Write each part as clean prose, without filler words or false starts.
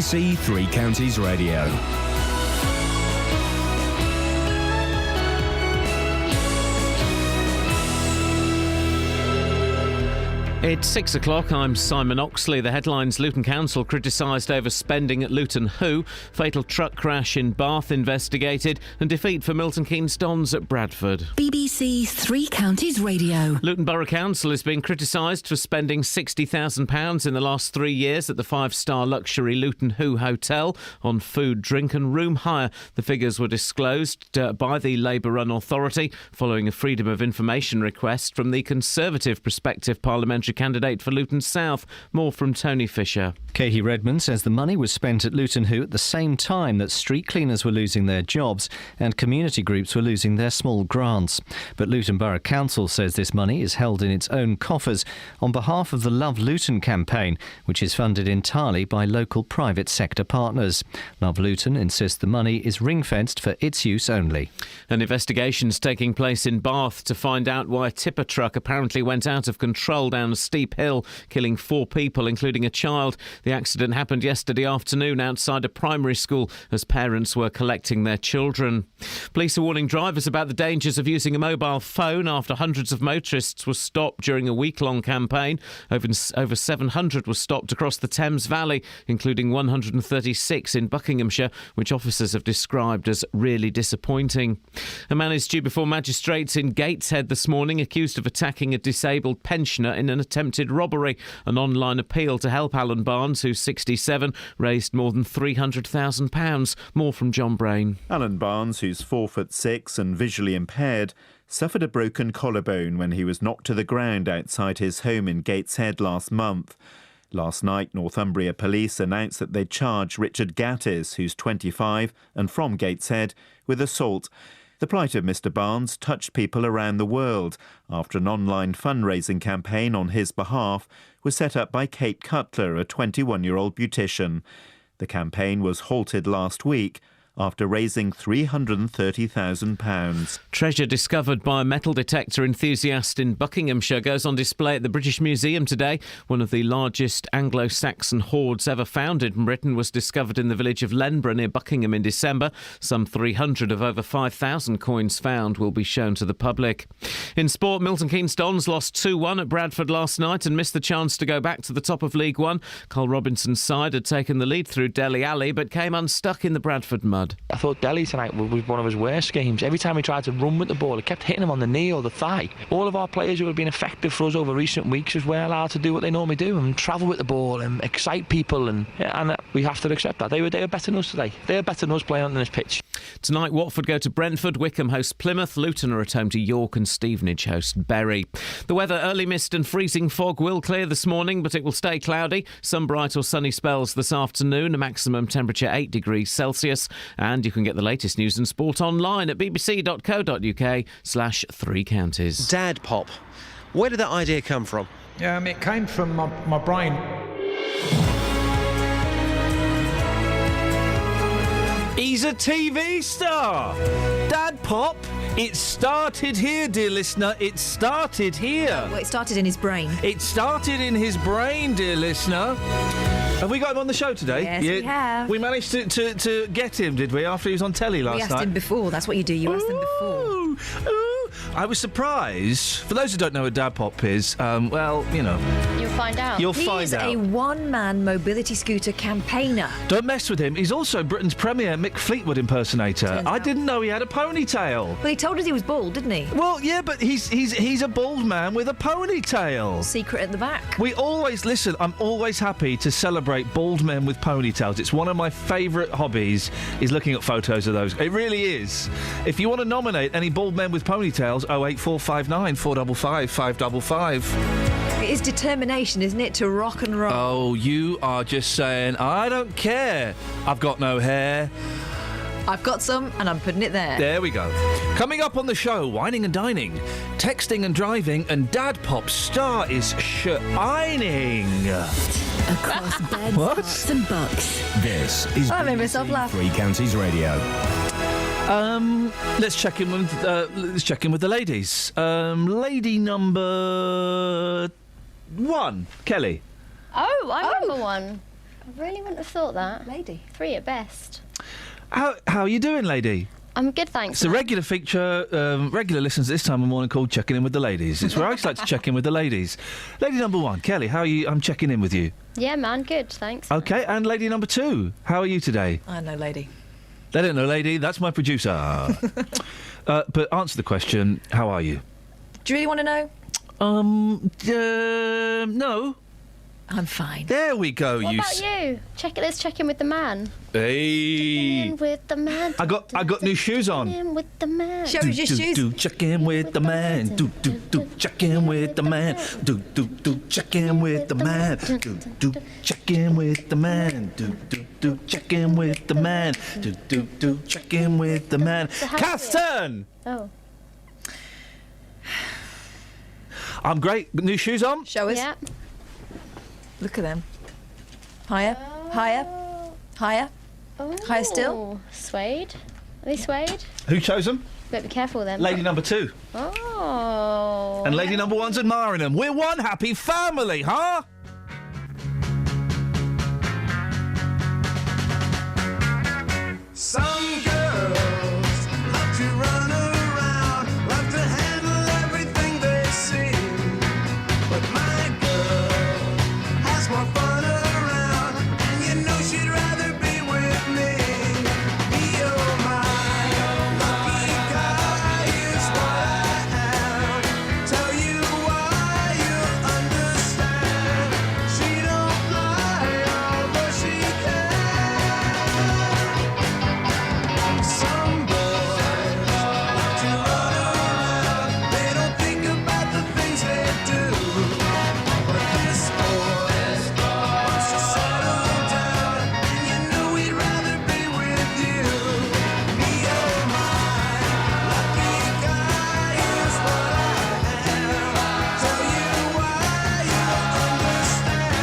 BBC Three Counties Radio. It's 6 o'clock. I'm Simon Oxley. The headlines: Luton Council criticised overspending at Luton Who, fatal truck crash in Bath investigated, and defeat for Milton Keynes Dons at Bradford. BBC Three Counties Radio. Luton Borough Council is being criticised for spending £60,000 in the last 3 years at the five-star luxury Luton Who Hotel on food, drink and room hire. The figures were disclosed by the Labour-run authority following a Freedom of Information request from the Conservative prospective parliamentary candidate for Luton South. More from Tony Fisher. Katie Redmond says the money was spent at Luton Who at the same time that street cleaners were losing their jobs and community groups were losing their small grants. But Luton Borough Council says this money is held in its own coffers on behalf of the Love Luton campaign, which is funded entirely by local private sector partners. Love Luton insists the money is ring-fenced for its use only. An investigation's taking place in Bath to find out why a tipper truck apparently went out of control down a steep hill, killing 4 people, including a child. The accident happened yesterday afternoon outside a primary school as parents were collecting their children. Police are warning drivers about the dangers of using a mobile phone after hundreds of motorists were stopped during a week-long campaign. Over 700 were stopped across the Thames Valley, including 136 in Buckinghamshire, which officers have described as really disappointing. A man is due before magistrates in Gateshead this morning, accused of attacking a disabled pensioner in an attempted robbery. An online appeal to help Alan Barnes, who's 67, raised more than £300,000. More from John Brain. Alan Barnes, who's 4'6" and visually impaired, suffered a broken collarbone when he was knocked to the ground outside his home in Gateshead last month. Last night, Northumbria Police announced that they'd charged Richard Gattis, who's 25 and from Gateshead, with assault. The plight of Mr Barnes touched people around the world after an online fundraising campaign on his behalf was set up by Kate Cutler, a 21-year-old beautician. The campaign was halted last week after raising £330,000. Treasure discovered by a metal detector enthusiast in Buckinghamshire goes on display at the British Museum today. One of the largest Anglo-Saxon hoards ever found in Britain was discovered in the village of Lenborough near Buckingham in December. Some 300 of over 5,000 coins found will be shown to the public. In sport, Milton Keynes Dons lost 2-1 at Bradford last night and missed the chance to go back to the top of League One. Carl Robinson's side had taken the lead through Dele Alli but came unstuck in the Bradford mud. I thought Delhi tonight was one of his worst games. Every time he tried to run with the ball, it kept hitting him on the knee or the thigh. All of our players who have been effective for us over recent weeks is we're allowed to do what they normally do and travel with the ball and excite people, and we have to accept that. They were better than us today. They were better than us playing on this pitch. Tonight, Watford go to Brentford, Wickham host Plymouth, Luton are at home to York and Stevenage host Bury. The weather: early mist and freezing fog will clear this morning, but it will stay cloudy. Some bright or sunny spells this afternoon, a maximum temperature 8 degrees Celsius. And you can get the latest news and sport online at bbc.co.uk/Three Counties. Dad pop. Where did that idea come from? It came from my brain. He's a TV star. Dad pop. It started here, dear listener. It started here. Well, it started in his brain. It started in his brain, dear listener. Have we got him on the show today? Yes, we have. We managed to get him, did we, after he was on telly last night? We asked him before. That's what you do. You ask them before. I was surprised. For those who don't know what Dad Pop is, well, you know. You'll find out. He's a one-man mobility scooter campaigner. Don't mess with him. He's also Britain's premier Mick Fleetwood impersonator. I didn't know he had a ponytail. Well, he told us he was bald, didn't he? Well, yeah, but he's a bald man with a ponytail. Secret at the back. We always, listen, I'm always happy to celebrate bald men with ponytails. It's one of my favourite hobbies, is looking at photos of those. It really is. If you want to nominate any bald men with ponytails, 08459 455 555. It is determination, isn't it, to rock and roll? Oh, you are just saying, I don't care. I've got no hair. I've got some, and I'm putting it there. There we go. Coming up on the show, whining and dining, texting and driving, and Dad Pop's star is shining. Across beds, hearts and bucks. This is I made myself laugh. Three Counties Radio. Let's check in with the ladies. Lady number 1, Kelly. Oh, I'm number 1. I really wouldn't have thought that. Lady. 3 at best. How are you doing, lady? I'm good, thanks. It's a regular feature, regular listeners this time of morning called Checking In with the Ladies. It's where I like to check in with the ladies. Lady number 1, Kelly, how are you? I'm checking in with you. Yeah, man, good, thanks. OK, and lady number 2, how are you today? I know, lady. They don't know, lady. That's my producer. But answer the question, how are you? Do you really want to know? No. I'm fine. There we go. What about you? Let's check in with the man. Hey. Check in with the man. I got new shoes on. Check in with the man. Show us your shoes. Check in with the man. Check in with the man. Check in with the man. Check in with the man. Check in with the man. Check in with the man. Caston! Oh. I'm great. New shoes on? Show us. Yeah. Look at them. Higher, higher, higher. Oh. Higher still. Suede. Are they suede? Who chose them? Better be careful then. Lady number 2. Oh. And lady number 1's admiring them. We're one happy family, huh? Some girls love to run around, love to handle everything they see. But my girl has more fun around, and you know she'd rather be with me. Oh my, lucky guy is what I am. Tell you why, you'll understand. She don't lie, although she can. Some boys love to run around, they don't think about the things they do. But this boy wants to settle down, and you know he'd rather be with you. Oh my, lucky guy is what I am. Tell you why, you'll understand.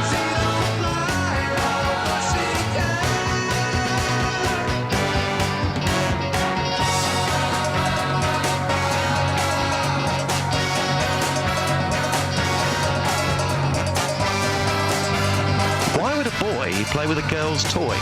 She don't lie, although she can. Why would a boy play with a girl's toy?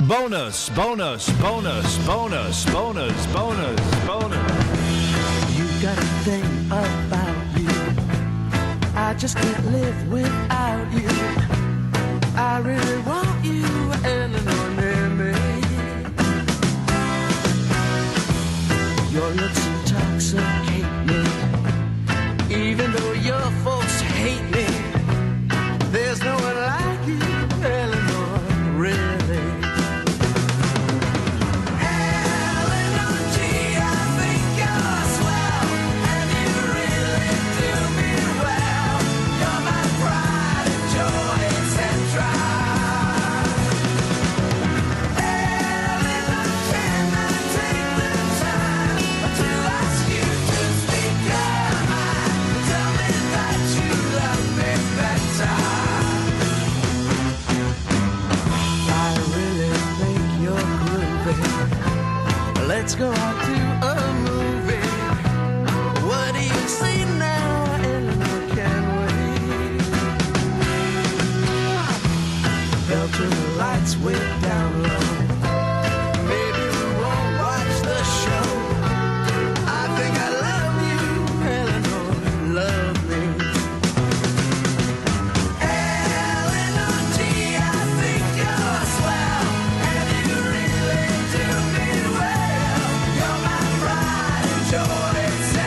Bonus, bonus, bonus, bonus, bonus, bonus, bonus. You got a thing about you, I just can't live without you. I really want you, Eleanor, near me. Your looks intoxicate me, even though your folks hate me. There's no one like you, Eleanor, really. Let's go out to a movie. What do you say now, Eleanor? Can we? They'll turn the lights way down low. Maybe we won't watch the show. I think I love you, Eleanor. Love me. Eleanor G, I think you're swell, and you really do me well. You're my pride and joy, etc.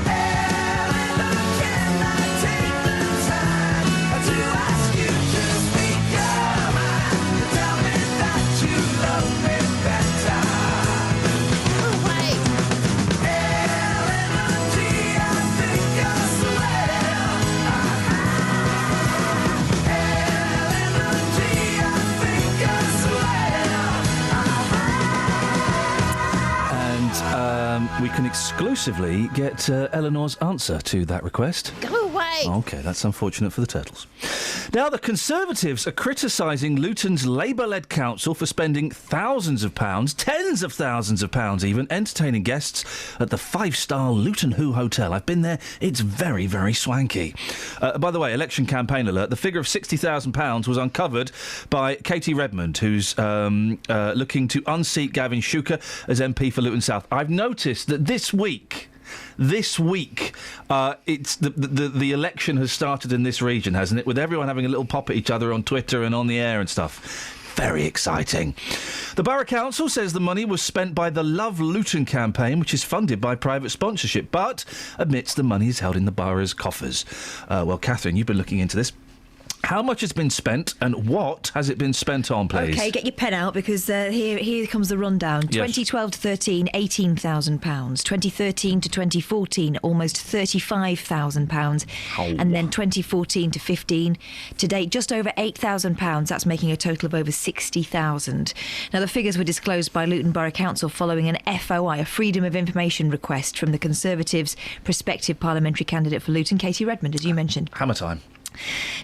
Eleanor exclusively get Eleanor's answer to that request. Go away. OK, that's unfortunate for the Turtles. Now, the Conservatives are criticising Luton's Labour-led council for spending thousands of pounds, tens of thousands of pounds even, entertaining guests at the five-star Luton Hoo Hotel. I've been there. It's very, very swanky. By the way, election campaign alert, the figure of £60,000 was uncovered by Katie Redmond, who's looking to unseat Gavin Shuker as MP for Luton South. I've noticed that this week, it's the election has started in this region, hasn't it? With everyone having a little pop at each other on Twitter and on the air and stuff. Very exciting. The Borough Council says the money was spent by the Love Luton campaign, which is funded by private sponsorship, but admits the money is held in the borough's coffers. Well, Catherine, you've been looking into this. How much has been spent and what has it been spent on, please? OK, get your pen out because here comes the rundown. Yes. 2012 to 13, £18,000. 2013 to 2014, almost £35,000. Oh. And then 2014 to 15, to date, just over £8,000. That's making a total of over £60,000. Now, the figures were disclosed by Luton Borough Council following an FOI, a Freedom of Information request from the Conservatives' prospective parliamentary candidate for Luton, Katie Redmond, as you mentioned. Hammer time.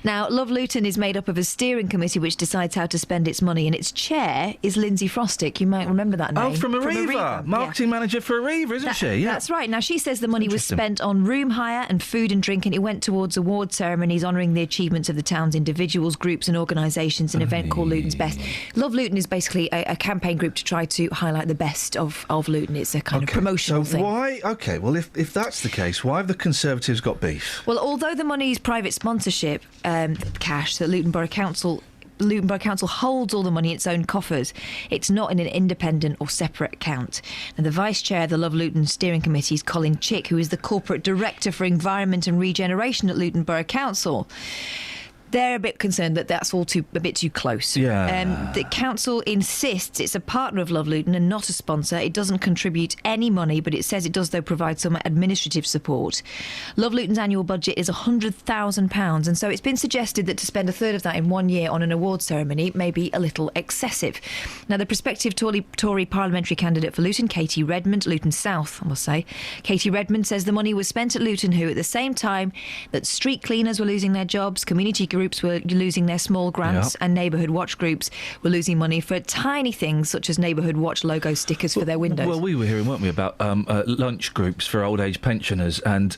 Now, Love Luton is made up of a steering committee which decides how to spend its money, and its chair is Lindsay Frostick. You might remember that name. Oh, from Arriva. Marketing manager for Arriva, isn't she? Yeah. That's right. Now, she says the money was spent on room hire and food and drink, and it went towards award ceremonies honouring the achievements of the town's individuals, groups and organisations, an event called Luton's Best. Love Luton is basically a campaign group to try to highlight the best of Luton. It's a kind of promotional thing. Why? OK, well, if that's the case, why have the Conservatives got beef? Well, although the money is private sponsorship, cash that Luton Borough Council holds all the money in its own coffers. It's not in an independent or separate account. And the vice chair of the Love Luton Steering Committee is Colin Chick, who is the corporate director for environment and regeneration at Luton Borough Council. They're a bit concerned that that's all a bit too close. Yeah. The council insists it's a partner of Love Luton and not a sponsor. It doesn't contribute any money, but it says it does, though, provide some administrative support. Love Luton's annual budget is £100,000, and so it's been suggested that to spend a third of that in 1 year on an award ceremony may be a little excessive. Now, the prospective Tory parliamentary candidate for Luton, Katie Redmond, Luton South, I must say, Katie Redmond says the money was spent at Luton Hoo at the same time that street cleaners were losing their jobs, community groups were losing their small grants, and neighbourhood watch groups were losing money for tiny things such as neighbourhood watch logo stickers for their windows. Well, we were hearing, weren't we, about lunch groups for old age pensioners and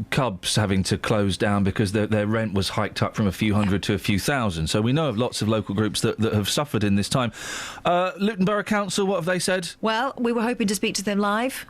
Cubs having to close down because their rent was hiked up from a few hundred to a few thousand. So we know of lots of local groups that have suffered in this time. Luton Borough Council, what have they said? Well, we were hoping to speak to them live.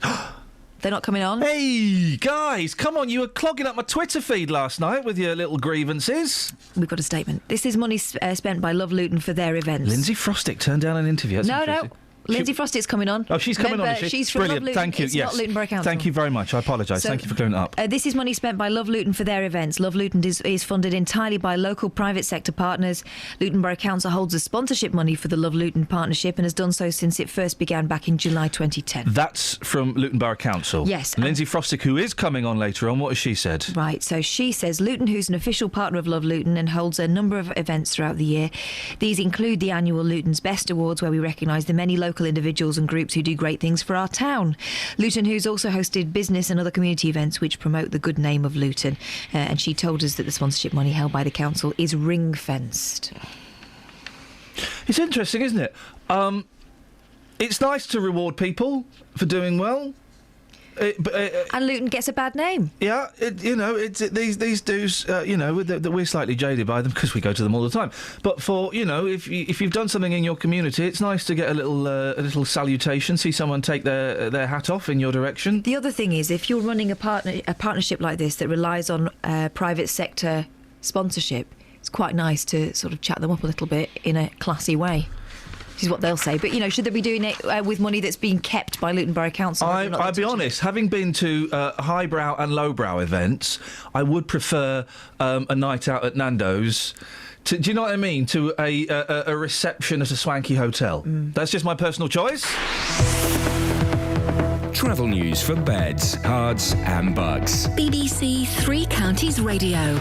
They're not coming on. Hey, guys, come on. You were clogging up my Twitter feed last night with your little grievances. We've got a statement. This is money spent by Love Luton for their events. Lindsay Frostick turned down an interview. That's interesting. Lindsay Frostick's coming on. Oh, she's coming on, is she? She's from Brilliant. Love Luton. Thank you. It's yes. not Luton Borough Council. Thank you very much. I apologise. Thank you for clearing it up. This is money spent by Love Luton for their events. Love Luton is funded entirely by local private sector partners. Luton Borough Council holds the sponsorship money for the Love Luton partnership and has done so since it first began back in July 2010. That's from Luton Borough Council? Yes. Lindsay Frostick, who is coming on later on, what has she said? Right, so she says Luton Hoo's an official partner of Love Luton and holds a number of events throughout the year. These include the annual Luton's Best Awards, where we recognise the many local individuals and groups who do great things for our town. Luton Hoo's also hosted business and other community events which promote the good name of Luton. And she told us that the sponsorship money held by the council is ring-fenced. It's interesting, isn't it? It's nice to reward people for doing well. And Luton gets a bad name. Yeah, these dues, we're slightly jaded by them because we go to them all the time. But for, if you've done something in your community, it's nice to get a little salutation, see someone take their hat off in your direction. The other thing is, if you're running a partnership like this that relies on private sector sponsorship, it's quite nice to sort of chat them up a little bit in a classy way. Is what they'll say. But, should they be doing it with money that's being kept by Luton Borough Council? I'll be honest, having been to highbrow and lowbrow events, I would prefer a night out at Nando's. Do you know what I mean? To a reception at a swanky hotel. That's just my personal choice. Travel news for beds, cards and bugs. BBC Three Counties Radio.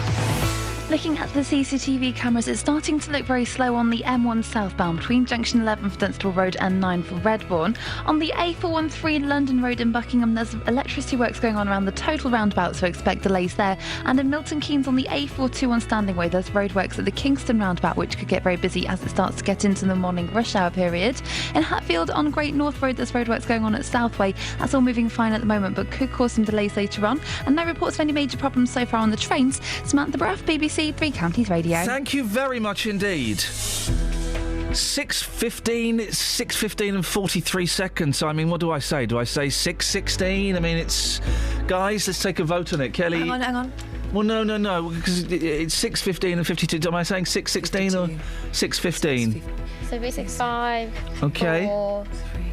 Looking at the CCTV cameras, it's starting to look very slow on the M1 southbound between junction 11 for Dunstable Road and 9 for Redbourne. On the A413 London Road in Buckingham, there's electricity works going on around the total roundabout, so expect delays there. And in Milton Keynes on the A421 Standing Way, there's roadworks at the Kingston roundabout, which could get very busy as it starts to get into the morning rush hour period. In Hatfield on Great North Road, there's roadworks going on at Southway. That's all moving fine at the moment, but could cause some delays later on. And no reports of any major problems so far on the trains. Samantha Bruff, BBC Three Counties Radio. Thank you very much indeed. 6:15, it's 6:15 and 43 seconds. I mean, what do I say? Do I say 6:16? I mean, it's... Guys, let's take a vote on it. Kelly... Hang on. Well, no, because it's 6:15 and 52. Am I saying 6:16 or 6:15? So basically 5, Okay. 4,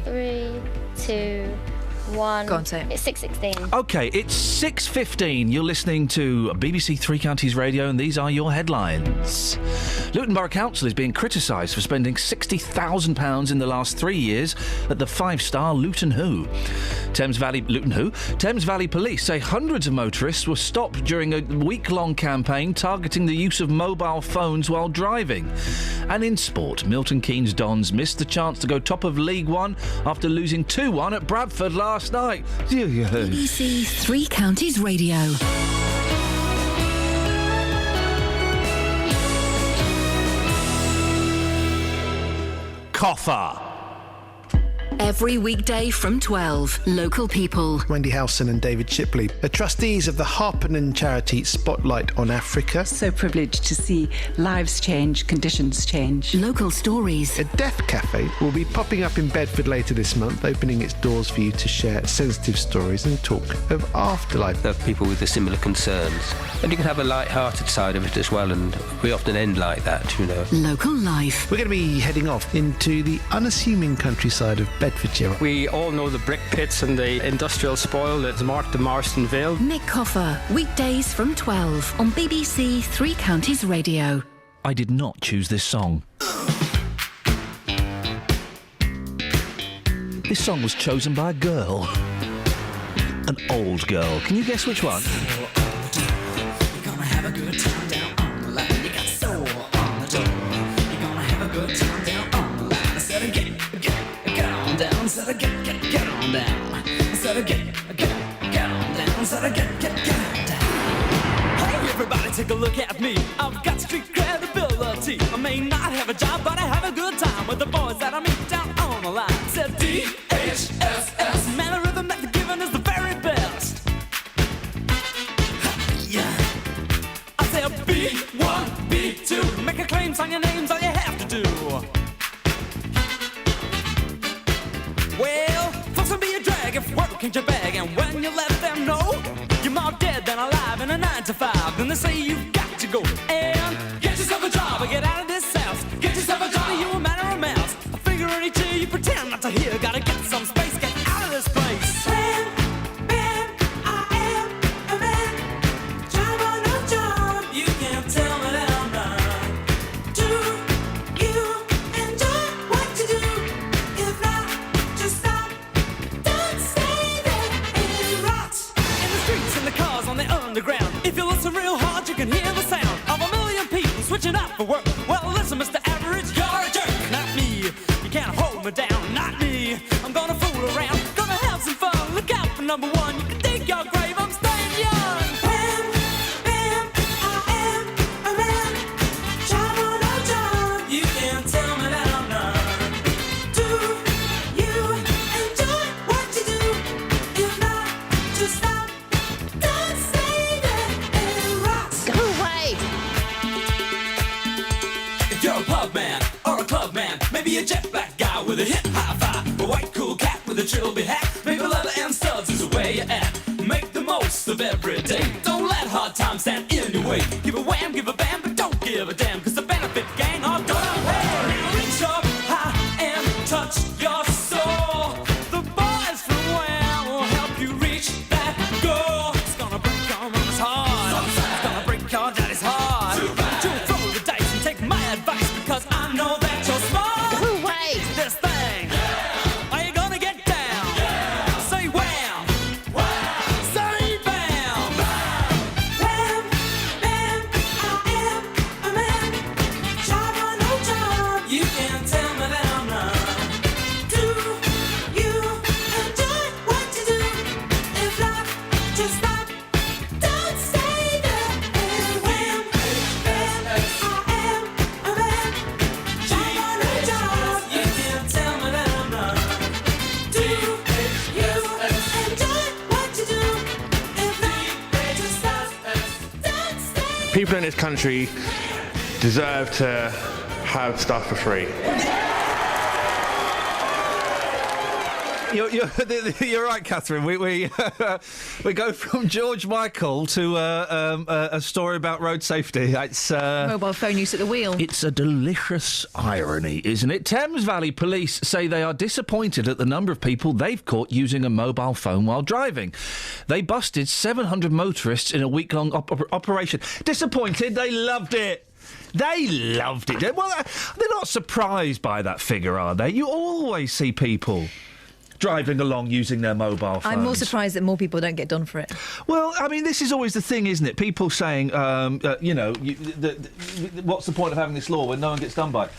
3, 2, 1. Go on, say it. It's 6:16. OK, it's 6:15. You're listening to BBC Three Counties Radio, and these are your headlines. Luton Borough Council is being criticised for spending £60,000 in the last 3 years at the 5-star Luton Who. Thames Valley Police say hundreds of motorists were stopped during a week-long campaign targeting the use of mobile phones while driving. And in sport, Milton Keynes Dons missed the chance to go top of League One after losing 2-1 at Bradford last night. BBC Three Counties Radio. Coffer. Every weekday from 12, local people. Wendy Howson and David Shipley are trustees of the Harpenden charity Spotlight on Africa. So privileged to see lives change, conditions change. Local stories. A deaf cafe will be popping up in Bedford later this month, opening its doors for you to share sensitive stories and talk of afterlife. There are people with the similar concerns. And you can have a light-hearted side of it as well, and we often end like that, you know. Local life. We're going to be heading off into the unassuming countryside of Bedfordshire. We all know the brick pits and the industrial spoil that's marked the Marstonville. Nick Coffer, weekdays from 12 on BBC Three Counties Radio. I did not choose this song. This song was chosen by a girl. An old girl. Can you guess which one? You're gonna have a good time down on the line. You got soul on the door. You're gonna have a good time down on the line. Instead of get on down. Instead of get on down. Instead of get on down. Instead of get on down. Hey, everybody, take a look at me. I've got street credibility. I may not have a job, but I have a good time with the boys that I meet down on the line. Said D-H-S-S. Man, the rhythm that you're giving is the very best. Yeah. I say a B1, B2. Make a claim, sign your names, all you have to do. Well, folks will be a drag if work ain't your bag. And when you let them know you're more dead than alive in a 9 to 5, then they say you've got to go and get yourself a job or get out of this house. Get yourself a job, you a man or a mouse. A figure any two, you pretend not to hear. Gotta get some space, get out of this place. Man, I am a man. Job or no job, you can't tell me that I'm not. Do you enjoy what you do? If not, just stop. Don't say that it rots. In the streets, in the cars, on the underground. If you listen real hard, you can hear the sound of a million people switching up for work. Well, listen, Mr. Average, you're a jerk. Not me. You can't hold me down. Not me. I'm gonna fool around. Gonna have some fun. Look out for number one. You can dig your grave. I'm staying young. Bam, I am a man. Job or no job. You can't tell me that I'm not. Do you enjoy what you do? If not, just stop. Don't say that it rocks. Go away. If you're a pub man or a club man, maybe a jet black guy with a hip high five, a white cool cat with a trilby hat, maybe leather and studs is the way you're at. Make the most of every day. Don't let hard times stand in your way. Give a wham, give a bam, but don't give a damn, cause the benefit gang are gonna pay. Now reach up high and touch your soul. The boys from Wham will help you reach that goal. It's gonna break your mama's heart. It's gonna break your daddy's heart. Don't throw the dice and take my advice, because I know that you're smart. Go away. This thing. Are you gonna get down? Say wham. Say bam. People in this country deserve to have stuff for free. You're right, Catherine. We go from George Michael to a story about road safety. It's Mobile phone use at the wheel. It's a delicious irony, isn't it? Thames Valley Police say they are disappointed at the number of people they've caught using a mobile phone while driving. They busted 700 motorists in a week-long operation. Disappointed? They loved it. They loved it. Well, they're not surprised by that figure, are they? You always see people driving along using their mobile phones. I'm more surprised that more people don't get done for it. Well, I mean, this is always the thing, isn't it? People saying, what's the point of having this law when no one gets done by it?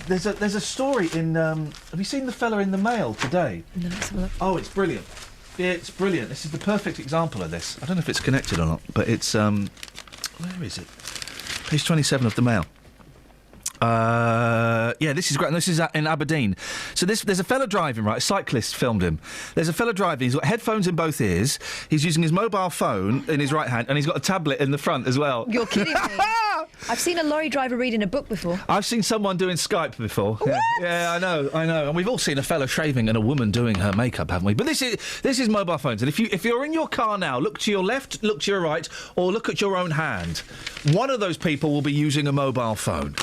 There's a story in... have you seen the fella in the Mail today? No, let's have a look. Oh, it's brilliant. It's brilliant. This is the perfect example of this. I don't know if it's connected or not, but it's... where is it? Page 27 of the Mail. This is great. This is in Aberdeen. So there's a fella driving, right? A cyclist filmed him. There's a fella driving. He's got headphones in both ears. He's using his mobile phone in his right hand, and he's got a tablet in the front as well. You're kidding me. I've seen a lorry driver reading a book before. I've seen someone doing Skype before. What? Yeah, I know. And we've all seen a fella shaving and a woman doing her makeup, haven't we? But this is mobile phones. And if you're in your car now, look to your left, look to your right, or look at your own hand. One of those people will be using a mobile phone.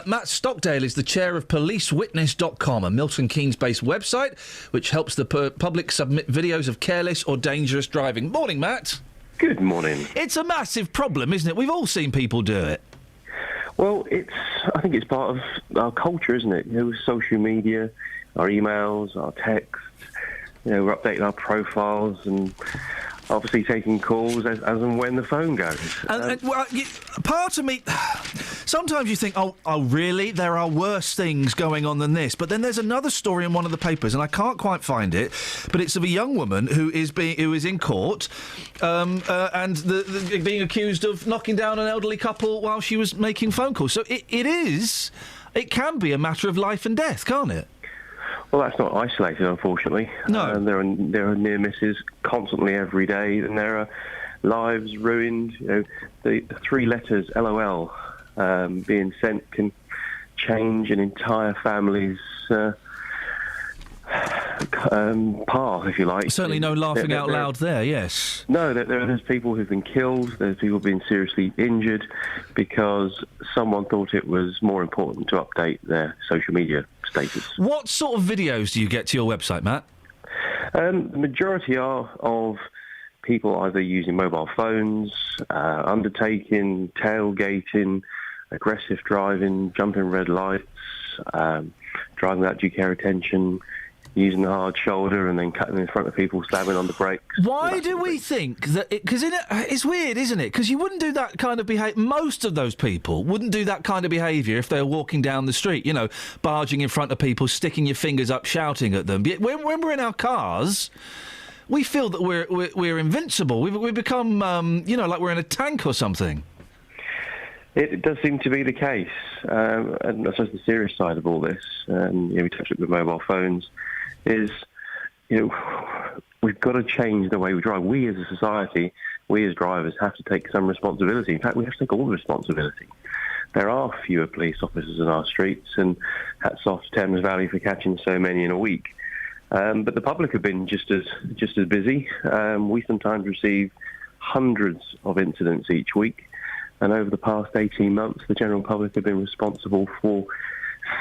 Matt Stockdale is the chair of PoliceWitness.com, a Milton Keynes-based website which helps the public submit videos of careless or dangerous driving. Morning, Matt. Good morning. It's a massive problem, isn't it? We've all seen people do it. Well, I think it's part of our culture, isn't it? With social media, our emails, our texts, we're updating our profiles and obviously taking calls as and when the phone goes. Part of me... Sometimes you think, oh, really? There are worse things going on than this. But then there's another story in one of the papers, and I can't quite find it, but it's of a young woman who is in court and being accused of knocking down an elderly couple while she was making phone calls. So it can be a matter of life and death, can't it? Well, that's not isolated, unfortunately. No. There are near misses constantly every day, and there are lives ruined. The three letters LOL being sent can change an entire family's path, if you like. Certainly no laughing out loud there, yes. No, there's people who've been killed, there's people who've been seriously injured because someone thought it was more important to update their social media status. What sort of videos do you get to your website, Matt? The majority are of people either using mobile phones, undertaking, tailgating, aggressive driving, jumping red lights, driving without due care attention, using the hard shoulder and then cutting in front of people, slamming on the brakes. Why do we think that... Because it's weird, isn't it? Because you wouldn't do that kind of behaviour... Most of those people wouldn't do that kind of behaviour if they were walking down the street, barging in front of people, sticking your fingers up, shouting at them. But when we're in our cars... We feel that we're invincible. We've become, like we're in a tank or something. It does seem to be the case. And I suppose the serious side of all this, we touched it with mobile phones, is, we've got to change the way we drive. We as a society, we as drivers have to take some responsibility. In fact, we have to take all the responsibility. There are fewer police officers in our streets, and hats off to Thames Valley for catching so many in a week. But the public have been just as busy. We sometimes receive hundreds of incidents each week, and over the past 18 months, the general public have been responsible for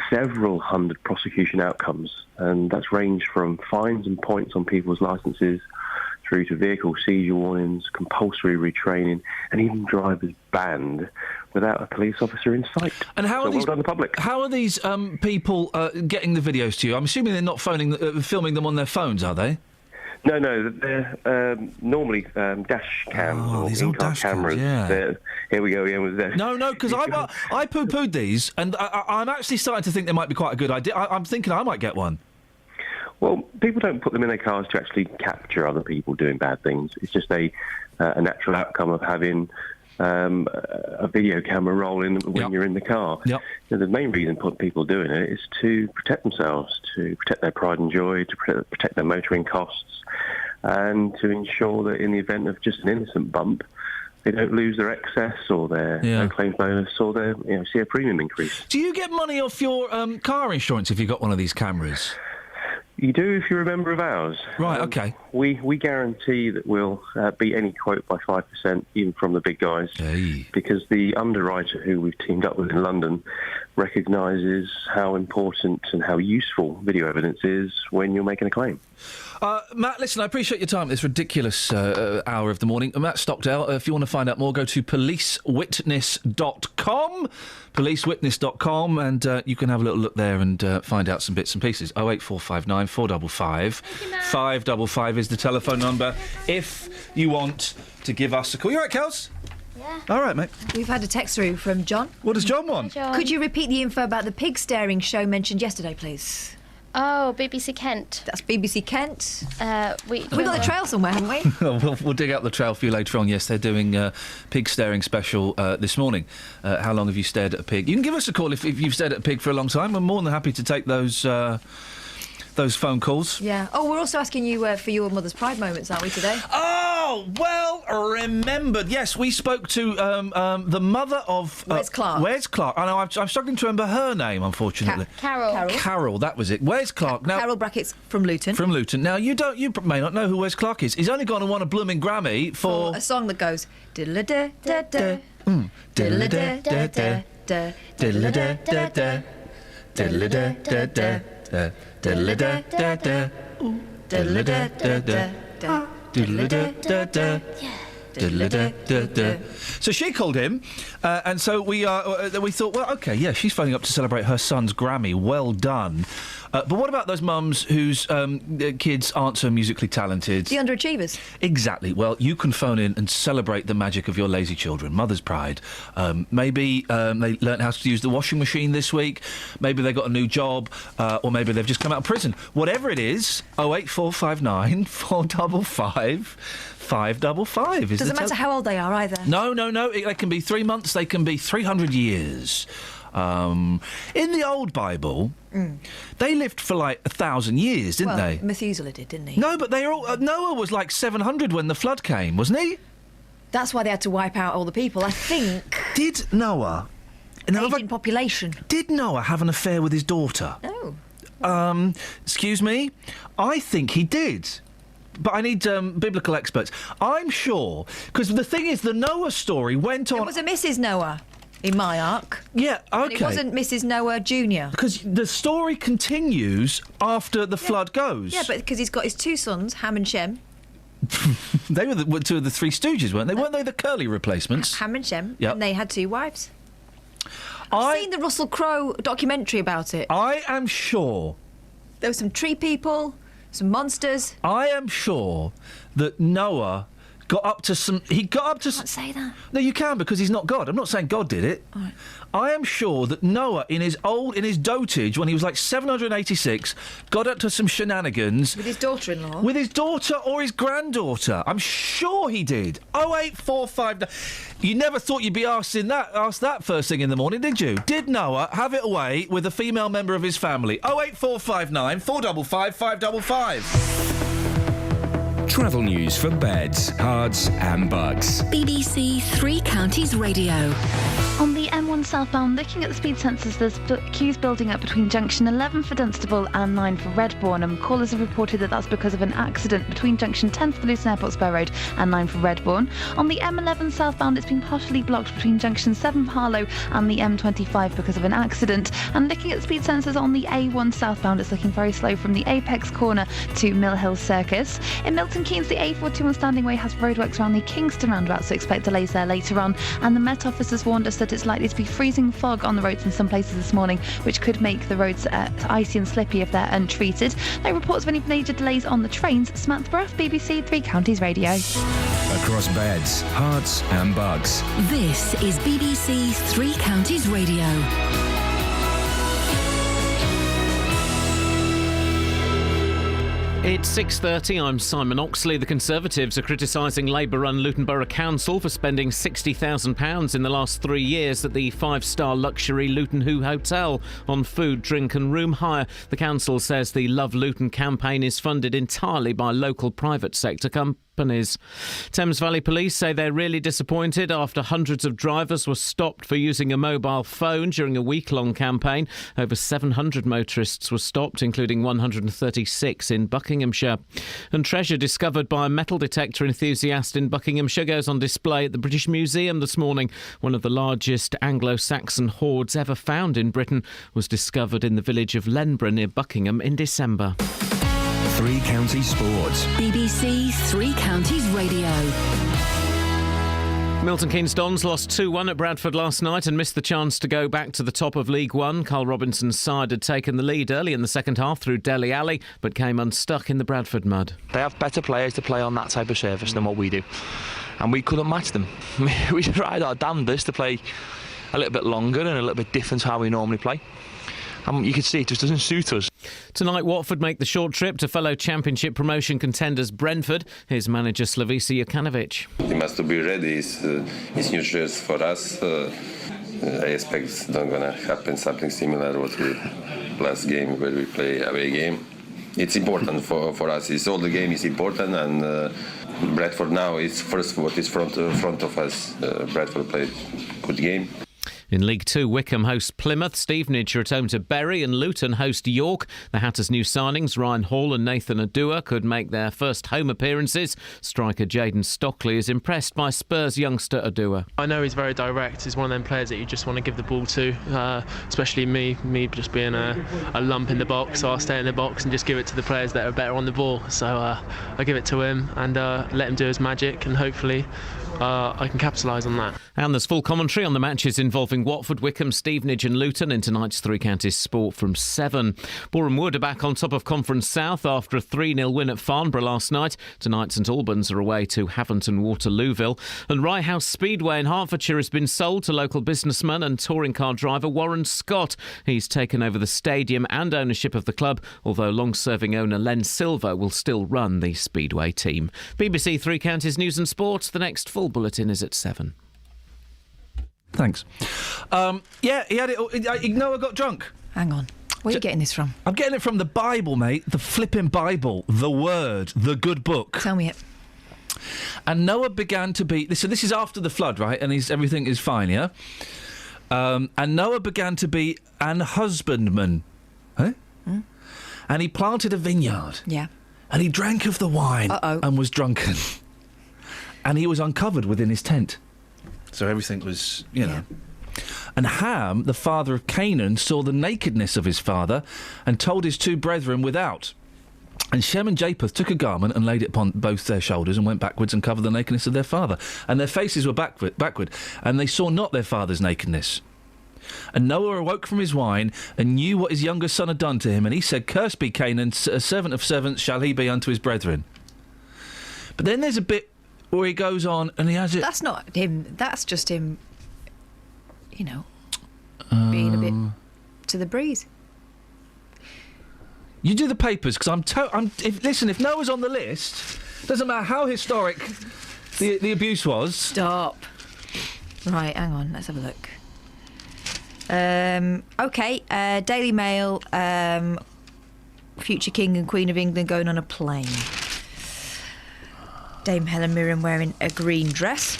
several hundred prosecution outcomes, and that's ranged from fines and points on people's licences through to vehicle seizure warnings, compulsory retraining, and even drivers banned without a police officer in sight. And how are well done, the public. How are these people getting the videos to you? I'm assuming they're not filming them on their phones, are they? No, they're normally dash cams or in-car cameras. Yeah. Here we go again with that. No, because I poo-pooed these, and I'm actually starting to think they might be quite a good idea. I'm thinking I might get one. Well, people don't put them in their cars to actually capture other people doing bad things. It's just a natural outcome of having a video camera rolling when you're in the car. Yep. The main reason people doing it is to protect themselves, to protect their pride and joy, to protect their motoring costs, and to ensure that in the event of just an innocent bump, they don't lose their excess or their no claims bonus or their see a premium increase. Do you get money off your car insurance if you've got one of these cameras? You do if you're a member of ours. Right, okay. We guarantee that we'll beat any quote by 5%, even from the big guys, because the underwriter who we've teamed up with in London recognises how important and how useful video evidence is when you're making a claim. Matt, listen, I appreciate your time at this ridiculous hour of the morning. Matt Stockdale, if you want to find out more, go to policewitness.com, policewitness.com, and you can have a little look there and find out some bits and pieces. 08459 455 555 is the telephone number if you want to give us a call. You all right, Kels? Yeah. All right, mate. We've had a text through from John. What does John want? Could you repeat the info about the pig staring show mentioned yesterday, please? Oh, BBC Kent. That's BBC Kent. We've got the trail somewhere, haven't we? We'll dig out the trail for you later on. Yes, they're doing a pig staring special this morning. How long have you stared at a pig? You can give us a call if you've stared at a pig for a long time. We're more than happy to take those phone calls. Yeah. Oh, we're also asking you for your Mother's Pride moments, aren't we, today? Oh, well remembered. Yes, we spoke to the mother of... Wes Clark. Wes Clark. I know, I'm struggling to remember her name, unfortunately. Carol. Carol, that was it. Wes Clark. Now, Carol brackets from Luton. From Luton. Now, you may not know who Wes Clark is. He's only gone and won a blooming Grammy for... a song that goes... diddle-a-da-da-da. Diddle-a-da-da-da. Diddle-a-da-da-da. Diddle-a-da-da-da. Diddle-a-da-da-da. Diddle-a-da-da-da. Diddle-a-da-da-da. Diddle-a-da-da-da. So she called him, and so we thought, well, OK, yeah, she's phoning up to celebrate her son's Grammy. Well done. But what about those mums whose kids aren't so musically talented? The underachievers. Exactly. Well, you can phone in and celebrate the magic of your lazy children. Mother's Pride. Maybe they learnt how to use the washing machine this week. Maybe they got a new job. Or maybe they've just come out of prison. Whatever it is, 08459 455 555 is Doesn't matter how old they are either. No. They can be 3 months. They can be 300 years. In the old Bible, they lived for like 1,000 years, didn't they? Methuselah did, didn't he? No, but they all Noah was like 700 when the flood came, wasn't he? That's why they had to wipe out all the people, I think. Did Noah... Aging population. Did Noah have an affair with his daughter? No. Excuse me? I think he did. But I need biblical experts. I'm sure, because the thing is, the Noah story went on... It was a Mrs. Noah. In my arc. Yeah, OK. And it wasn't Mrs. Noah Jr. Because the story continues after the flood goes. Yeah, but because he's got his two sons, Ham and Shem. They were two of the Three Stooges, weren't they? Weren't they the Curly replacements? Ham and Shem. Yep. And they had two wives. I've seen the Russell Crowe documentary about it. I am sure. There were some tree people, some monsters. I am sure that Noah... got up to some... He got up to... Can't say that. No, you can, because he's not God. I'm not saying God did it. All right. I am sure that Noah, in his dotage, when he was like 786, got up to some shenanigans... With his daughter-in-law? With his daughter or his granddaughter. I'm sure he did. 08459... You never thought you'd be asked that first thing in the morning, did you? Did Noah have it away with a female member of his family? 08459 455 555. Travel news for beds, cards and bugs. BBC Three Counties Radio. On the M1 southbound, looking at the speed sensors, there's queues building up between junction 11 for Dunstable and 9 for Redbourne. Callers have reported that that's because of an accident between junction 10 for the Luton Airport Spur Road and 9 for Redbourne. On the M11 southbound, it's been partially blocked between junction 7 for Harlow and the M25 because of an accident. And looking at the speed sensors on the A1 southbound, it's looking very slow from the Apex corner to Mill Hill Circus. In Milton Keynes, the A421 Standing Way has roadworks around the Kingston roundabout, so expect delays there later on. And the Met Office has warned us that it's likely to be freezing fog on the roads in some places this morning, which could make the roads icy and slippy if they're untreated. No reports of any major delays on the trains. Samantha Bruff, BBC Three Counties Radio. Across beds, hearts and bugs. This is BBC Three Counties Radio. It's 6:30. I'm Simon Oxley. The Conservatives are criticising Labour-run Luton Borough Council for spending £60,000 in the last 3 years at the five-star luxury Luton Hoo Hotel on food, drink and room hire. The council says the Love Luton campaign is funded entirely by local private sector companies. Thames Valley Police say they're really disappointed after hundreds of drivers were stopped for using a mobile phone during a week-long campaign. Over 700 motorists were stopped, including 136 in Buckinghamshire. And treasure discovered by a metal detector enthusiast in Buckinghamshire goes on display at the British Museum this morning. One of the largest Anglo-Saxon hoards ever found in Britain was discovered in the village of Lenborough near Buckingham in December. Three Counties Sports. BBC Three Counties Radio. Milton Keynes Dons lost 2-1 at Bradford last night and missed the chance to go back to the top of League One. Carl Robinson's side had taken the lead early in the second half through Dele Alli, but came unstuck in the Bradford mud. They have better players to play on that type of surface than what we do, and we couldn't match them. We tried our damnedest to play a little bit longer and a little bit different to how we normally play. And you can see it just doesn't suit us. Tonight, Watford make the short trip to fellow Championship promotion contenders Brentford. Here's manager Slavisa Jokanovic. We must be ready. It's new years for us. I expect it's not going to happen something similar what we last game where we play away game. It's important for us. It's all the game is important, and Bradford now is first what is front of us. Bradford played good game. In League Two, Wickham host Plymouth, Stevenage are at home to Bury and Luton host York. The Hatters' new signings, Ryan Hall and Nathan Adua, could make their first home appearances. Striker Jayden Stockley is impressed by Spurs youngster Adua. I know he's very direct. He's one of them players that you just want to give the ball to, especially me just being a lump in the box. So I'll stay in the box and just give it to the players that are better on the ball. So I give it to him and let him do his magic, and hopefully I can capitalise on that. And there's full commentary on the matches involving Watford, Wickham, Stevenage and Luton in tonight's Three Counties Sport from 7. Boreham Wood are back on top of Conference South after a 3-0 win at Farnborough last night. Tonight St Albans are away to Haventon Waterlooville. And Rye House Speedway in Hertfordshire has been sold to local businessman and touring car driver Warren Scott. He's taken over the stadium and ownership of the club, although long-serving owner Len Silver will still run the Speedway team. BBC Three Counties News and Sports. The next full bulletin is at 7. Thanks. Yeah, he had it. Noah got drunk. Hang on. Where are you getting this from? I'm getting it from the Bible, mate. The flipping Bible. The Word. The good book. Tell me it. And Noah began to be... So this is after the flood, right? And everything is fine, yeah? And Noah began to be an husbandman. Huh? Mm. And he planted a vineyard. Yeah. And he drank of the wine. And was drunken. And he was uncovered within his tent. So everything was, you know. And Ham, the father of Canaan, saw the nakedness of his father and told his two brethren without. And Shem and Japheth took a garment and laid it upon both their shoulders and went backwards and covered the nakedness of their father. And their faces were backward, and they saw not their father's nakedness. And Noah awoke from his wine and knew what his younger son had done to him. And he said, Cursed be Canaan, a servant of servants shall he be unto his brethren. But then there's a bit where he goes on and he has it... That's not him. That's just him, you know, being a bit to the breeze. You do the papers, because if Noah's on the list, doesn't matter how historic the abuse was... Stop. Right, hang on, let's have a look. OK, Daily Mail, future King and Queen of England going on a plane. Dame Helen Mirren wearing a green dress.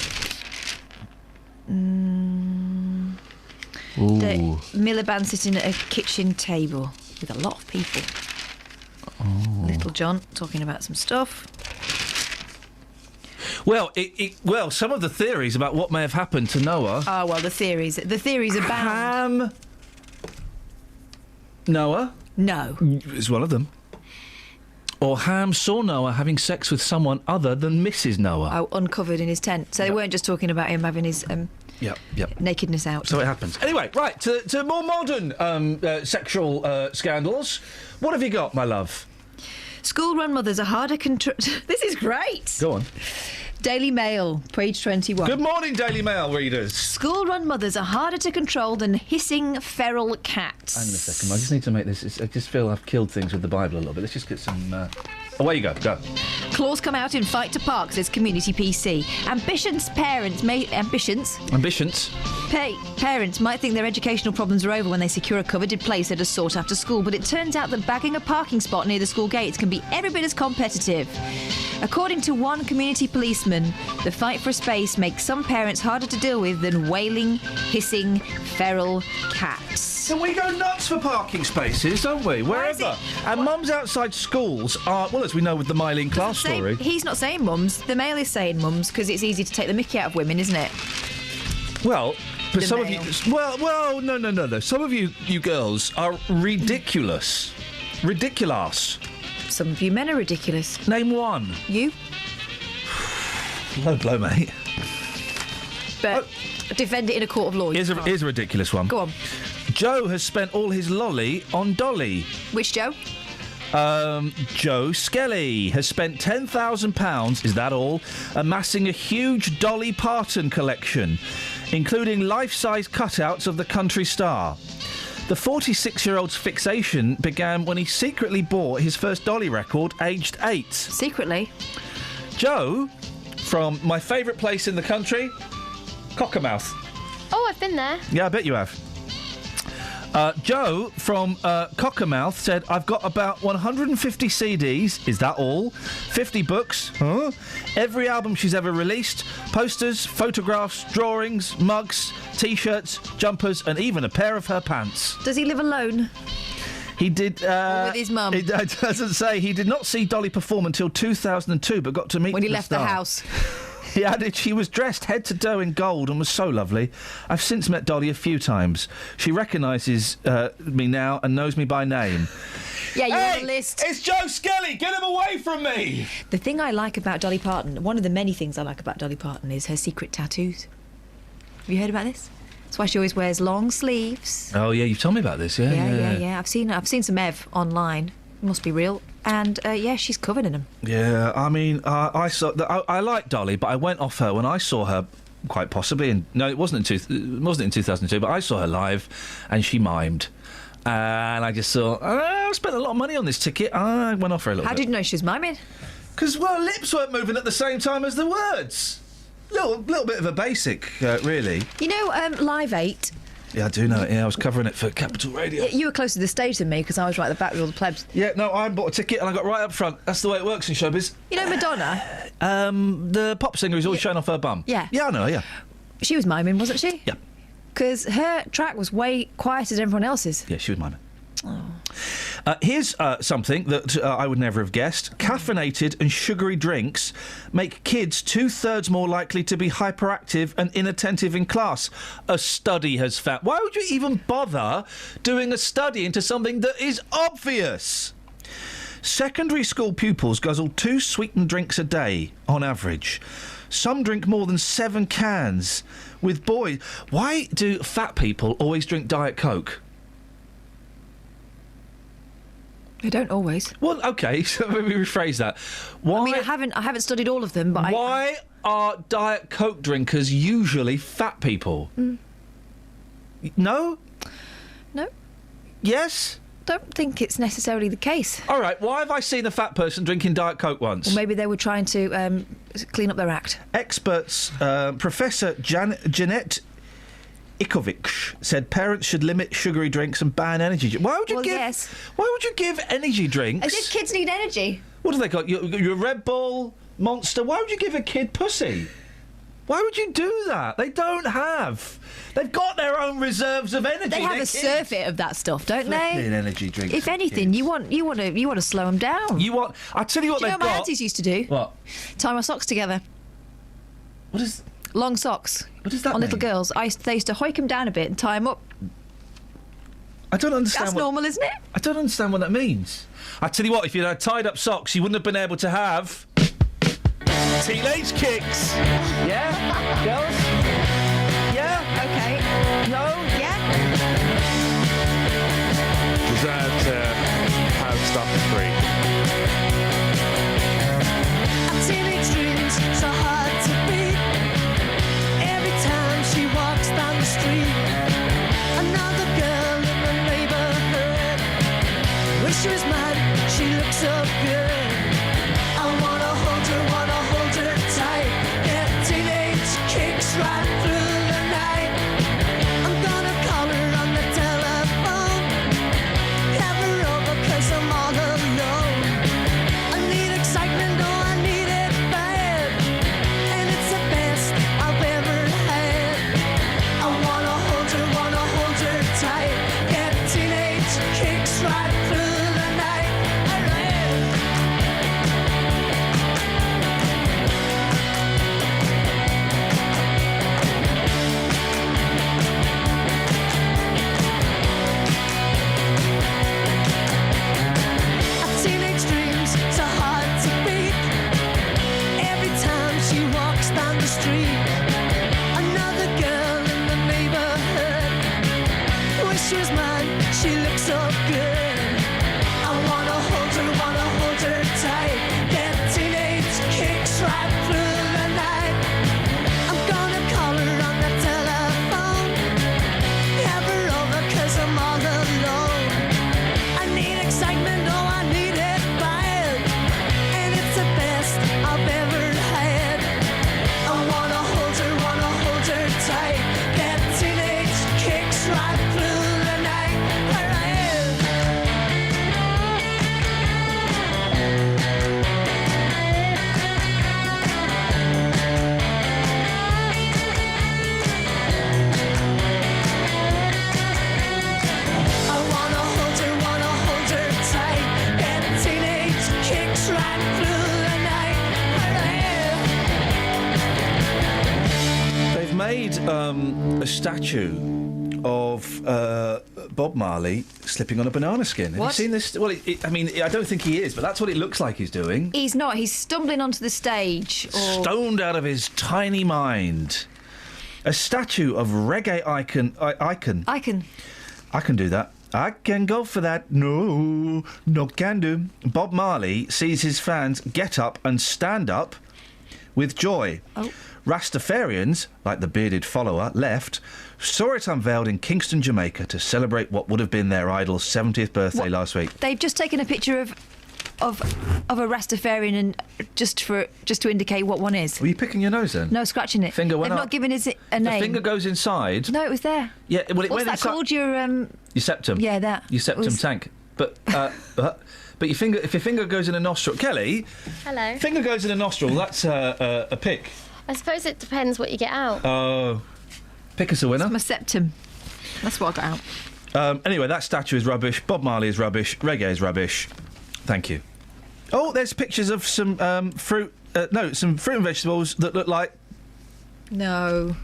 Miliband sitting at a kitchen table with a lot of people. Little John talking about some stuff. Well, well, some of the theories about what may have happened to Noah... Oh, well, the theories abound. Ham... Noah? No. Is one of them. Or Ham saw Noah having sex with someone other than Mrs. Noah. Oh, uncovered in his tent. So they weren't just talking about him having his nakedness out. So it happens. Anyway, right, to more modern sexual scandals. What have you got, my love? School-run mothers are harder This is great. Go on. Daily Mail, page 21. Good morning, Daily Mail readers. School-run mothers are harder to control than hissing feral cats. Hang on a second, I just need to make this... I just feel I've killed things with the Bible a little bit. Let's just get some Away you go. Go. Claws come out in fight to park, says Community PC. Ambitions parents might think their educational problems are over when they secure a coveted place at a sought-after school, but it turns out that bagging a parking spot near the school gates can be every bit as competitive. According to one community policeman, the fight for space makes some parents harder to deal with than wailing, hissing, feral cats. So we go nuts for parking spaces, don't we? Wherever. And mums outside schools are, well, as we know with the Mylene Class story. He's not saying mums. The male is saying mums because it's easy to take the mickey out of women, isn't it? Well, for The some male. of you... Well, no. Some of you girls are ridiculous. Ridiculous. Some of you men are ridiculous. Name one. You? Low blow, mate. But defend it in a court of law. Here's a ridiculous one. Go on. Joe has spent all his lolly on Dolly. Which Joe? Joe Skelly has spent £10,000, is that all, amassing a huge Dolly Parton collection, including life-size cutouts of the country star. The 46-year-old's fixation began when he secretly bought his first Dolly record, aged 8. Secretly? Joe, from my favourite place in the country, Cockermouth. Oh, I've been there. Yeah, I bet you have. Joe from Cockermouth said, I've got about 150 CDs, is that all? 50 books, huh? Every album she's ever released, posters, photographs, drawings, mugs, T-shirts, jumpers, and even a pair of her pants. Does he live alone? He did... Or with his mum? It doesn't say. He did not see Dolly perform until 2002, but got to meet When he the left star. the house. He added she was dressed head to toe in gold and was so lovely. I've since met Dolly a few times. She recognises me now and knows me by name. Yeah, you're on the list. It's Joe Skelly! Get him away from me! The thing I like about Dolly Parton, one of the many things I like about Dolly Parton, is her secret tattoos. Have you heard about this? That's why she always wears long sleeves. Oh, yeah, you've told me about this, Yeah. I've seen some Ev online. It must be real. And, yeah, she's covered in them. Yeah, I mean, I like Dolly, but I went off her when I saw her, quite possibly, it wasn't in 2002, but I saw her live, and she mimed. And I just thought, I spent a lot of money on this ticket. I went off her a little bit. How did you know she was miming? Because, well, lips weren't moving at the same time as the words. Little bit of a basic, really. You know, Live 8... Yeah, I do know it. Yeah, I was covering it for Capital Radio. Yeah, you were closer to the stage than me because I was right at the back with all the plebs. Yeah, no, I bought a ticket and I got right up front. That's the way it works in showbiz. You know Madonna? The pop singer who's always showing off her bum. Yeah. Yeah, I know, yeah. She was miming, wasn't she? Yeah. Because her track was way quieter than everyone else's. Yeah, she was miming. Here's something that I would never have guessed. Caffeinated and sugary drinks make kids 2/3 more likely to be hyperactive and inattentive in class. A study has found. Why would you even bother doing a study into something that is obvious? Secondary school pupils guzzle 2 sweetened drinks a day, on average. Some drink more than 7 cans. With boys... Why do fat people always drink Diet Coke? They don't always. Well, OK, so let me rephrase that. Why... I mean, I haven't studied all of them, but Why are Diet Coke drinkers usually fat people? No? No. Yes? Don't think it's necessarily the case. All right, why have I seen a fat person drinking Diet Coke once? Or maybe they were trying to clean up their act. Experts, Professor Jeanette Ikovic said parents should limit sugary drinks and ban energy drinks. Why would you give energy drinks? As if kids need energy. What do they got? Your Red Bull, Monster. Why would you give a kid pussy? Why would you do that? They don't have. They've got their own reserves of energy. They have a surfeit of that stuff, don't they? Energy drinks. If anything, you want to slow them down. I tell you what do you they've know what my got. aunties used to do? What? Tie my socks together. What is? Long socks. What does that on mean? little girls. They used to hoik them down a bit and tie them up. I don't understand. That's normal, isn't it? I don't understand what that means. I tell you what, if you had tied up socks, you wouldn't have been able to have teenage kicks. Yeah, girls. Yeah. Okay. No. Yeah. Deserve to have stuff free. Teenage dreams so hard to beat. Every time she walks down the street, another girl in the neighborhood. Wish she was mine, she looks so good. a statue of Bob Marley slipping on a banana skin. Have you What? seen this? Well, I mean, I don't think he is, but that's what it looks like he's doing. He's not. He's stumbling onto the stage. Or... Stoned out of his tiny mind. A statue of reggae icon. I can do that. I can go for that. No can do. Bob Marley sees his fans get up and stand up with joy. Oh. Rastafarians, like the bearded follower, left, saw it unveiled in Kingston, Jamaica to celebrate what would have been their idol's 70th birthday last week. They've just taken a picture of a Rastafarian and just to indicate what one is. Were you picking your nose then? No, scratching it. Finger went They've up. not given it a The name. finger goes inside. No, it was there. Yeah, well, it What's went that inside. called? Your septum. Yeah, that. Your septum Was- tank. But your finger, if your finger goes in a nostril, Kelly. Hello. Finger goes in a nostril. That's a pick. I suppose it depends what you get out. Oh, pick us a winner. It's my septum. That's what I got out. Anyway, that statue is rubbish. Bob Marley is rubbish. Reggae is rubbish. Thank you. Oh, there's pictures of some fruit. Some fruit and vegetables that look like. No,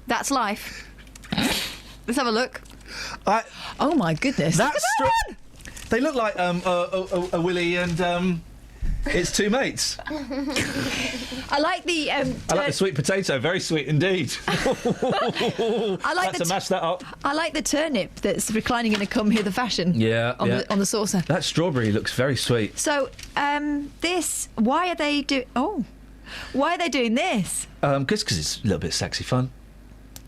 that's life. Let's have a look. Oh my goodness! That's they look like a Willy and its two mates. I like the. I like the sweet potato. Very sweet indeed. I like to mash that up. I like the turnip that's reclining in a come hither fashion. Yeah, on the saucer. That strawberry looks very sweet. So, why are they doing? Oh, why are they doing this? Because it's a little bit sexy fun.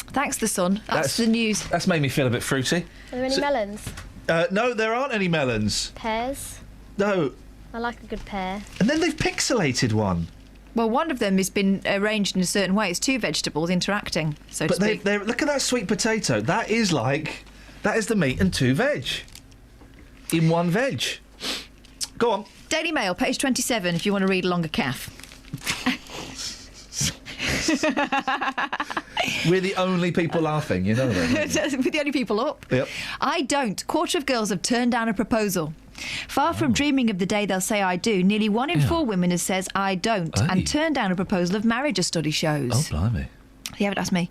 Thanks, the sun. That's the news. That's made me feel a bit fruity. Are there any melons? No, there aren't any melons. Pears? No. I like a good pear. And then they've pixelated one. Well, one of them has been arranged in a certain way. It's two vegetables interacting, so to speak. But look at that sweet potato. That is the meat and two veg. In one veg. Go on. Daily Mail, page 27, if you want to read along a calf. We're the only people laughing, you know that. We're the only people up. Yep. I don't. Quarter of girls have turned down a proposal. Far from dreaming of the day they'll say I do, nearly 1 in 4 women has says I don't and turned down a proposal of marriage, a study shows. Oh, blimey. You haven't asked me.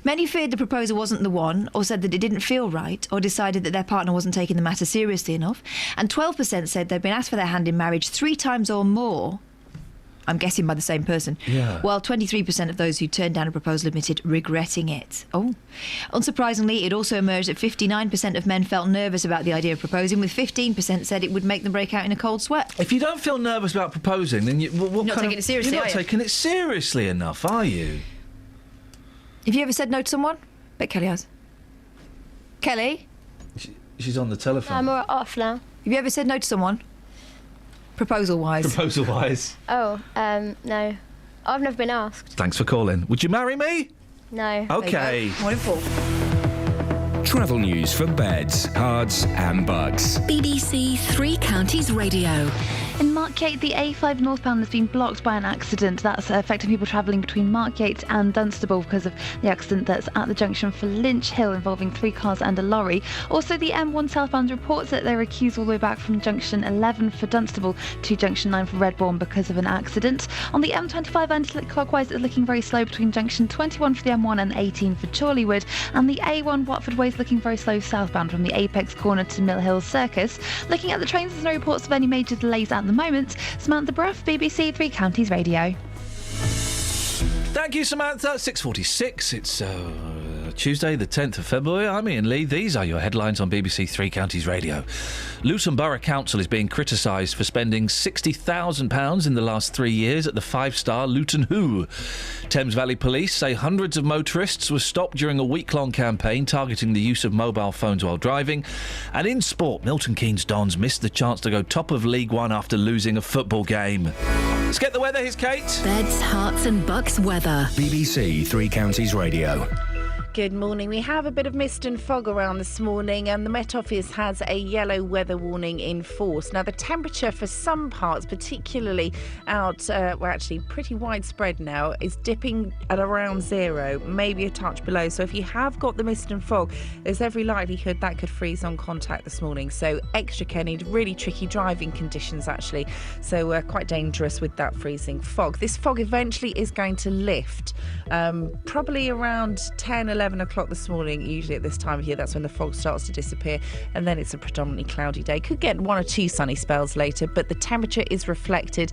Many feared the proposal wasn't the one, or said that it didn't feel right, or decided that their partner wasn't taking the matter seriously enough. And 12% said they'd been asked for their hand in marriage 3 times or more. I'm guessing by the same person. Yeah. While 23% of those who turned down a proposal admitted regretting it. Oh. Unsurprisingly, it also emerged that 59% of men felt nervous about the idea of proposing, with 15% said it would make them break out in a cold sweat. If you don't feel nervous about proposing, then You're not taking it seriously, You're not are you? taking it seriously enough, are you? Have you ever said no to someone? Bet Kelly has. Kelly? She's on the telephone. I'm off now. Have you ever said no to someone? Proposal-wise. Proposal-wise. Oh, no. I've never been asked. Thanks for calling. Would you marry me? No. OK. 1 in 4. Travel news for beds, cards and bugs. BBC Three Counties Radio. In Markyate, the A5 northbound has been blocked by an accident that's affecting people travelling between Markyate and Dunstable because of the accident that's at the junction for Lynch Hill involving 3 cars and a lorry. Also, the M1 southbound reports that they're accused all the way back from junction 11 for Dunstable to junction 9 for Redbourne because of an accident. On the M25 anti-clockwise, it's looking very slow between junction 21 for the M1 and 18 for Chorleywood. And the A1 Watford Way is looking very slow southbound from the Apex corner to Mill Hill Circus. Looking at the trains, there's no reports of any major delays at the moment. Samantha Bruff, BBC Three Counties Radio. Thank you, Samantha. 6:46. It's Tuesday, the 10th of February. I'm Iain Lee. These are your headlines on BBC Three Counties Radio. Luton Borough Council is being criticised for spending £60,000 in the last 3 years at the 5-star Luton Hoo. Thames Valley Police say hundreds of motorists were stopped during a week-long campaign targeting the use of mobile phones while driving. And in sport, Milton Keynes Dons missed the chance to go top of League One after losing a football game. Let's get the weather. Here's Kate. Beds, hearts and bucks weather. BBC Three Counties Radio. Good morning. We have a bit of mist and fog around this morning, and the Met Office has a yellow weather warning in force. Now, the temperature for some parts, particularly out, actually pretty widespread now, is dipping at around 0, maybe a touch below. So if you have got the mist and fog, there's every likelihood that could freeze on contact this morning. So extra care needed, really tricky driving conditions, actually. So quite dangerous with that freezing fog. This fog eventually is going to lift, probably around 10, 11 o'clock this morning. Usually at this time of year, that's when the fog starts to disappear, and then it's a predominantly cloudy day. Could get 1 or 2 sunny spells later, but the temperature is reflected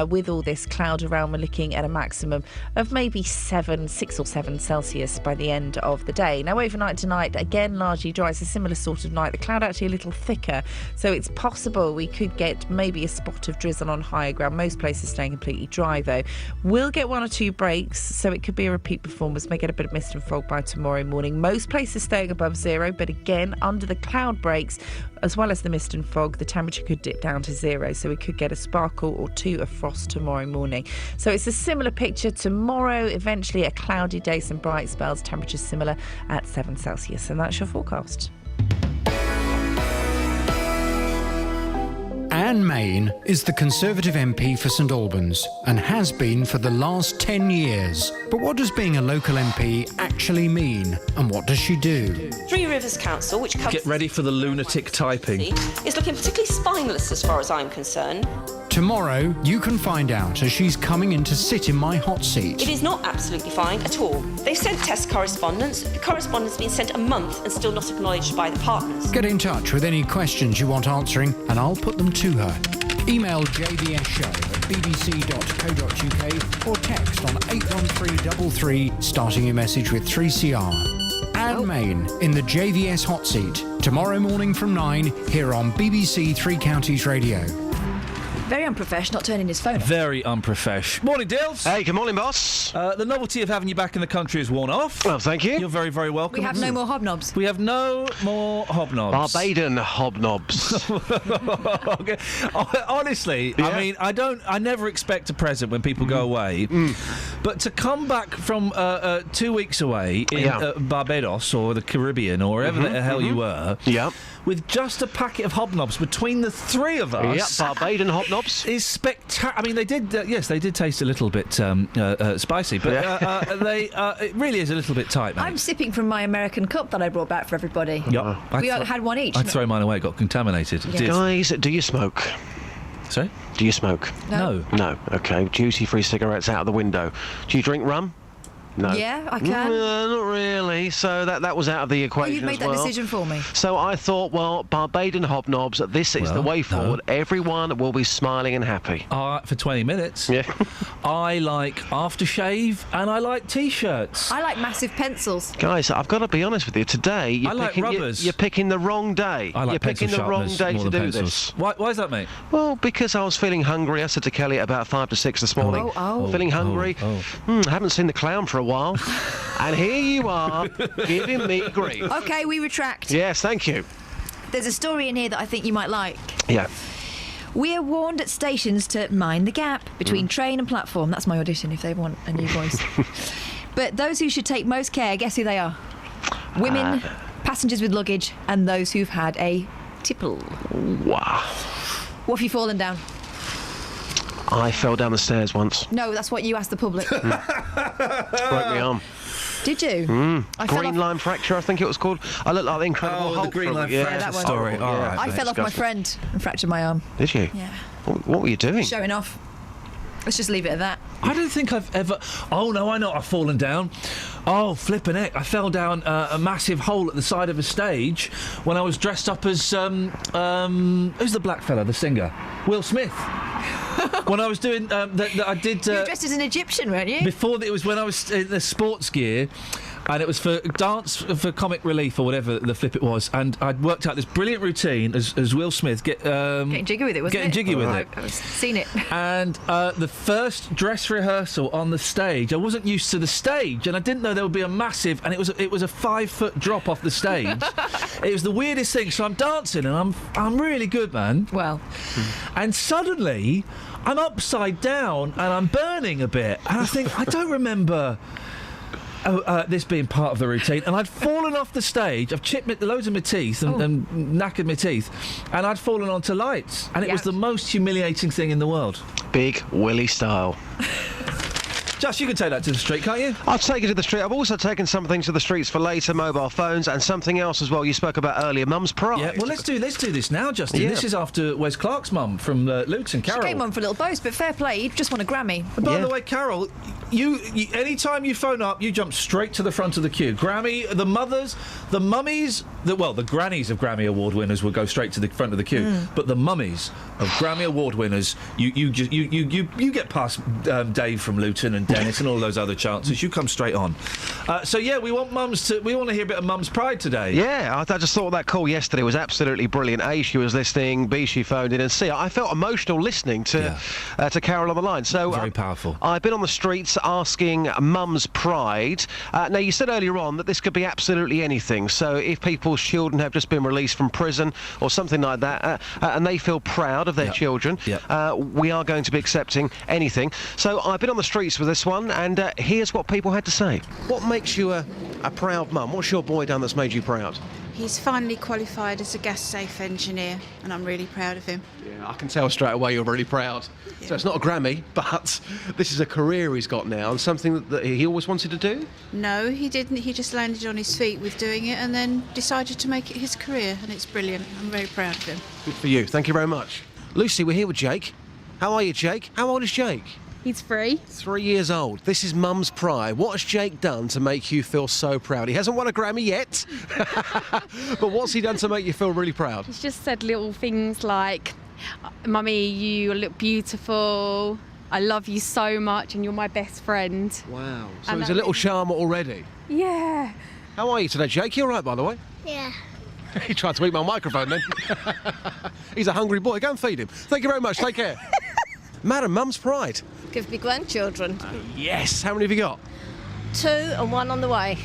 with all this cloud around. We're looking at a maximum of maybe 6 or 7 Celsius by the end of the day. Now, overnight tonight, again, largely dry. It's a similar sort of night. The cloud actually a little thicker, so it's possible we could get maybe a spot of drizzle on higher ground. Most places staying completely dry, though. We'll get 1 or 2 breaks, so it could be a repeat performance. May get a bit of mist and fog by tomorrow morning. Most places staying above 0, but again, under the cloud breaks, as well as the mist and fog, the temperature could dip down to 0, so we could get a sparkle or 2 of frost tomorrow morning. So it's a similar picture tomorrow. Eventually a cloudy day, some bright spells, temperatures similar at 7 Celsius, and that's your forecast. Anne Main is the Conservative MP for St Albans and has been for the last 10 years. But what does being a local MP actually mean, and what does she do? Three Rivers Council, which covers... Get ready for the lunatic typing. ...is looking particularly spineless as far as I'm concerned. Tomorrow, you can find out as she's coming in to sit in my hot seat. It is not absolutely fine at all. They've sent test correspondence. The correspondence has been sent a month and still not acknowledged by the partners. Get in touch with any questions you want answering, and I'll put them to her. Email jvsshow@bbc.co.uk or text on 81333, starting your message with 3CR. Anne Main in the JVS hot seat, tomorrow morning from 9, here on BBC Three Counties Radio. Very unprofessional, not turning his phone off. Very unprofesh. Morning, Dills. Hey, good morning, boss. The novelty of having you back in the country has worn off. Well, thank you. You're very, very welcome. We have no more hobnobs. We have no more hobnobs. Barbaden hobnobs. Okay. Honestly, Yeah. I mean, I never expect a present when people go away. But to come back from 2 weeks away in Barbados or the Caribbean or wherever the hell you were, with just a packet of hobnobs between the three of us. Yeah, Barbaden hobnobs. Is spectacular. I mean, they did, yes, they did taste a little bit spicy, but it really is a little bit tight, mate. I'm sipping from my American cup that I brought back for everybody. Yep. We had one each. I'd throw mine away, it got contaminated. Yeah. Guys, do you smoke? Sorry? Do you smoke? No. No, okay. Duty-free cigarettes out of the window. Do you drink rum? No. Yeah, I can. Not really. So that was out of the equation. Oh, you've made as well. that decision for me. So I thought, well, Barbaden hobnobs, this is the way forward. Everyone will be smiling and happy. For 20 minutes. Yeah. I like aftershave and I like T-shirts. I like massive pencils. Guys, I've got to be honest with you. Today, I like rubbers. You're picking the wrong day. I like You're picking the wrong day more to than do pencils. this. Why is that, mate? Well, because I was feeling hungry. I said to Kelly at about 5 to 6 this morning. Feeling hungry. Haven't seen the clown for a while. And here you are, giving me grief. OK, we retract. Yes, thank you. There's a story in here that I think you might like. Yeah. We are warned at stations to mind the gap between train and platform. That's my audition if they want a new voice. But those who should take most care, guess who they are? Women, passengers with luggage, and those who've had a tipple. Wow. What have you fallen down? I fell down the stairs once. No, that's what you asked the public. Broke my arm. Did you? Green line fracture, I think it was called. I looked like the Incredible Hulk. The green line that fracture one. story. Oh, All yeah. right. I fell off my friend and fractured my arm. Did you? Yeah. What were you doing? Showing off. Let's just leave it at that. I don't think I've ever... Oh, no, I know I've fallen down. Oh, flippin' heck. I fell down a massive hole at the side of a stage when I was dressed up as... who's the black fella, the singer? Will Smith. When I was doing... I did... You were dressed as an Egyptian, weren't you? Before... It was when I was in the sports gear... And it was for dance, for comic relief or whatever the flip it was. And I'd worked out this brilliant routine as Will Smith. Getting jiggy with it, wasn't it? Getting jiggy with it. I've seen it. And the first dress rehearsal on the stage, I wasn't used to the stage, and I didn't know there would be a massive... And it was a 5-foot drop off the stage. It was the weirdest thing. So I'm dancing, and I'm really good, man. Well. And suddenly, I'm upside down, and I'm burning a bit. And I think, I don't remember... this being part of the routine, and I'd fallen off the stage. I've chipped loads of my teeth and knackered my teeth, and I'd fallen onto lights, and it was the most humiliating thing in the world. Big Willie style. Just, you can take that to the street, can't you? I'll take it to the street. I've also taken something to the streets for later, mobile phones, and something else as well you spoke about earlier, Mum's Pride. Yeah, well, let's do this now, Justin. Yeah. This is after Wes Clark's mum from Luton, Carol. She came on for a little boast, but fair play, you just won a Grammy. And by the way, Carol, you anytime you phone up, you jump straight to the front of the queue. Grammy, the mothers, the mummies, the grannies of Grammy Award winners will go straight to the front of the queue, but the mummies of Grammy Award winners, you get past Dave from Luton and Dennis and all those other chances. You come straight on. We want to hear a bit of Mum's Pride today. Yeah, I just thought that call yesterday was absolutely brilliant. A, she was listening. B, she phoned in, and C, I felt emotional listening to Carol on the line. So very powerful. I've been on the streets asking Mum's Pride. Now, you said earlier on that this could be absolutely anything. So if people's children have just been released from prison or something like that, and they feel proud of their children, we are going to be accepting anything. So I've been on the streets with this one, and here's what people had to say. What makes you a proud mum? What's your boy done that's made you proud? He's finally qualified as a gas safe engineer, and I'm really proud of him. Yeah, I can tell straight away you're really proud. Yeah. So it's not a Grammy, but this is a career he's got now, and something that he always wanted to do? No, he didn't. He just landed on his feet with doing it and then decided to make it his career, and it's brilliant. I'm very proud of him. Good for you. Thank you very much. Lucy, we're here with Jake. How are you, Jake? How old is Jake? He's 3. 3 years old. This is Mum's Pride. What has Jake done to make you feel so proud? He hasn't won a Grammy yet, but what's he done to make you feel really proud? He's just said little things like, Mummy, you look beautiful, I love you so much, and you're my best friend. Wow. So he's a little charmer already. Yeah. How are you today, Jake? You all right, by the way? Yeah. He tried to eat my microphone then. He's a hungry boy. Go and feed him. Thank you very much. Take care. Madam, Mum's Pride. Give me grandchildren. Yes. How many have you got? 2 and 1 on the way.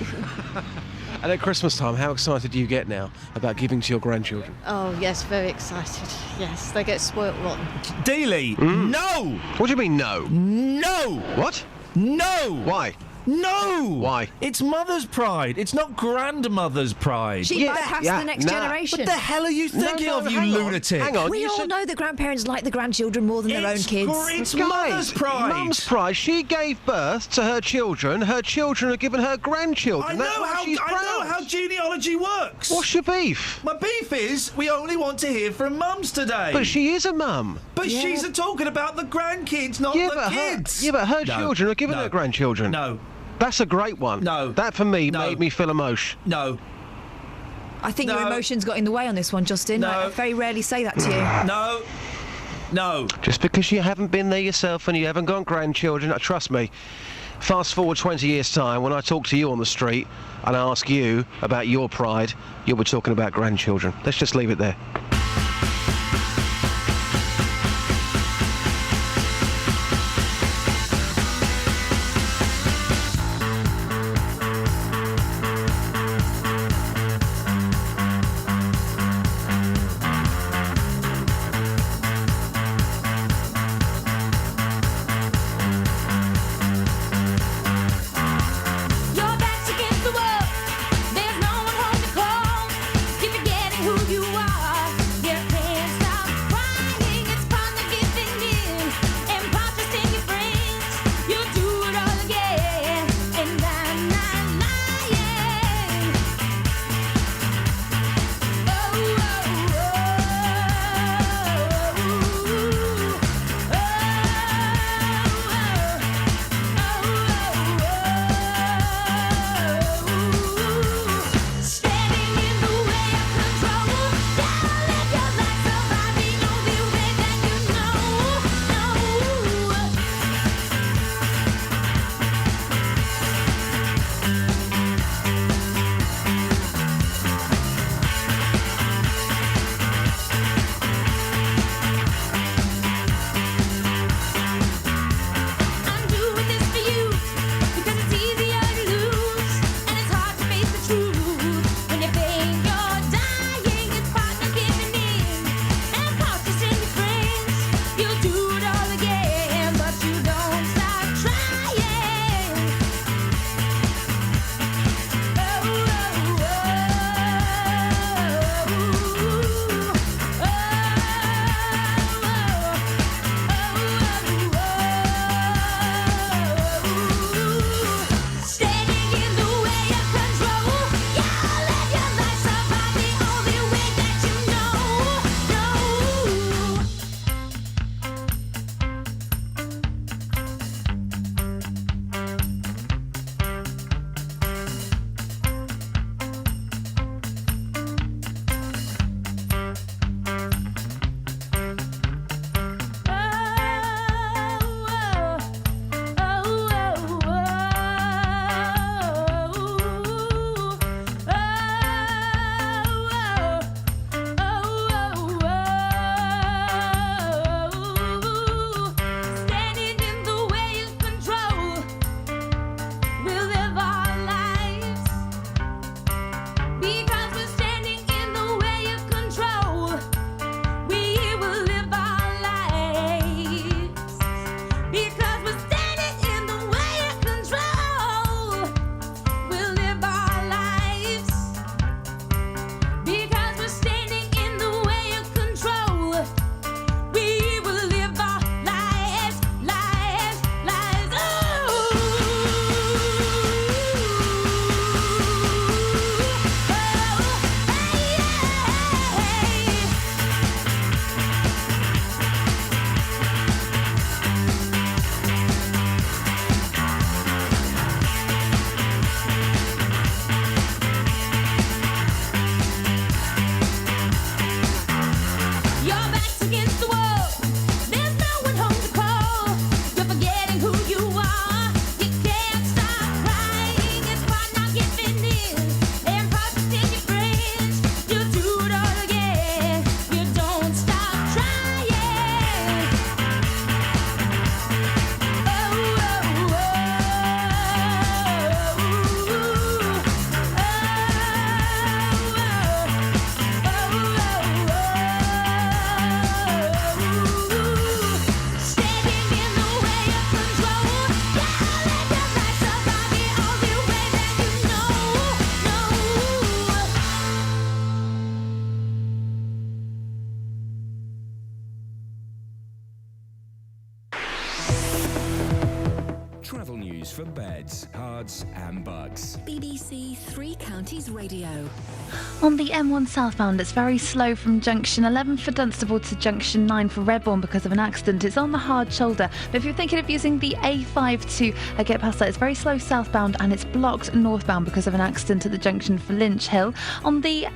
And at Christmas time, how excited do you get now about giving to your grandchildren? Oh, yes, very excited. Yes, they get spoilt rotten. Dealey, no! What do you mean, no? No! What? No! Why? No! Why? It's Mother's Pride. It's not Grandmother's Pride. She bypassed the next generation. What the hell are you thinking of, you lunatic? Hang on. We all know that grandparents like the grandchildren more than their own kids. It's Mother's Pride. Mum's Pride. She gave birth to her children. Her children have given her grandchildren. I know how genealogy works. What's your beef? My beef is we only want to hear from mums today. But she is a mum. But she's talking about the grandkids, not the kids. But her children are given her grandchildren. No. That's a great one. No. That, for me, made me feel emotion. No. I think your emotions got in the way on this one, Justin. No. I very rarely say that to you. No. No. Just because you haven't been there yourself and you haven't got grandchildren, trust me, fast forward 20 years' time, when I talk to you on the street and I ask you about your pride, you'll be talking about grandchildren. Let's just leave it there. Your back's against the wall. There's no one home to call. Keep forgetting who you are. They're for beds, cards and bucks. BBC Three Counties Radio. On the M1 southbound, it's very slow from junction 11 for Dunstable to junction 9 for Redbourne because of an accident. It's on the hard shoulder. But if you're thinking of using the A5 to get past that, it's very slow southbound and it's blocked northbound because of an accident at the junction for Lynch Hill. On the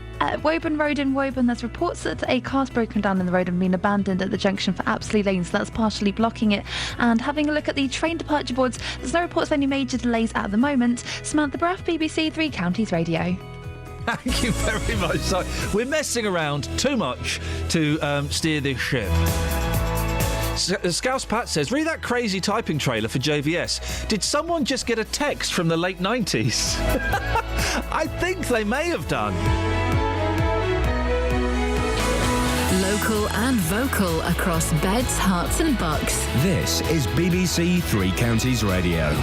Woburn Road in Woburn, there's reports that a car's broken down in the road and been abandoned at the junction for Apsley Lane, so that's partially blocking it. And having a look at the train departure boards, there's no reports of any major delays at the moment. Samantha Braff, BBC Three Counties Radio. Thank you very much. So we're messing around too much to steer this ship. Scouse Pat says, read that crazy typing trailer for JVS. Did someone just get a text from the late 90s? I think they may have done. Local and vocal across beds, hearts and bucks. This is BBC Three Counties Radio.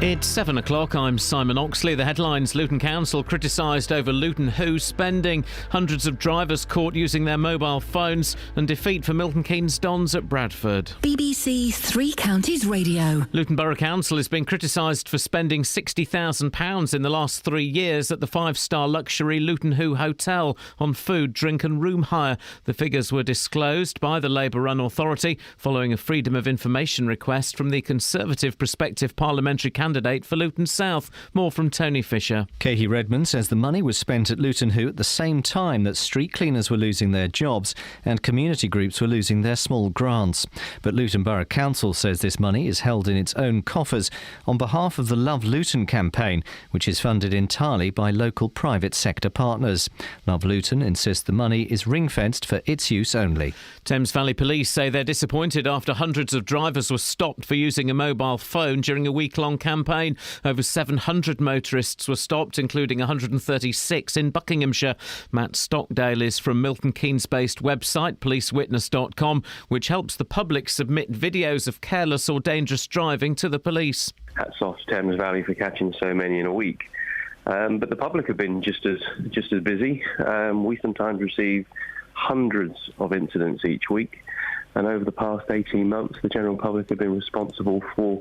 It's 7 o'clock. I'm Simon Oxley. The headlines: Luton Council criticised over Luton Who spending, hundreds of drivers caught using their mobile phones, and defeat for Milton Keynes Dons at Bradford. BBC Three Counties Radio. Luton Borough Council has been criticised for spending £60,000 in the last 3 years at the five-star luxury Luton Who Hotel on food, drink and room hire. The figures were disclosed by the Labour-run authority following a Freedom of Information request from the Conservative prospective parliamentary candidate for Luton South. More from Tony Fisher. Katie Redmond says the money was spent at Luton Who at the same time that street cleaners were losing their jobs and community groups were losing their small grants. But Luton Borough Council says this money is held in its own coffers on behalf of the Love Luton campaign, which is funded entirely by local private sector partners. Love Luton insists the money is ring-fenced for its use only. Thames Valley Police say they're disappointed after hundreds of drivers were stopped for using a mobile phone during a week-long campaign. Over 700 motorists were stopped, including 136 in Buckinghamshire. Matt Stockdale is from Milton Keynes-based website policewitness.com, which helps the public submit videos of careless or dangerous driving to the police. Hats off to Thames Valley for catching so many in a week. But the public have been just as busy. We sometimes receive hundreds of incidents each week, and over the past 18 months the general public have been responsible for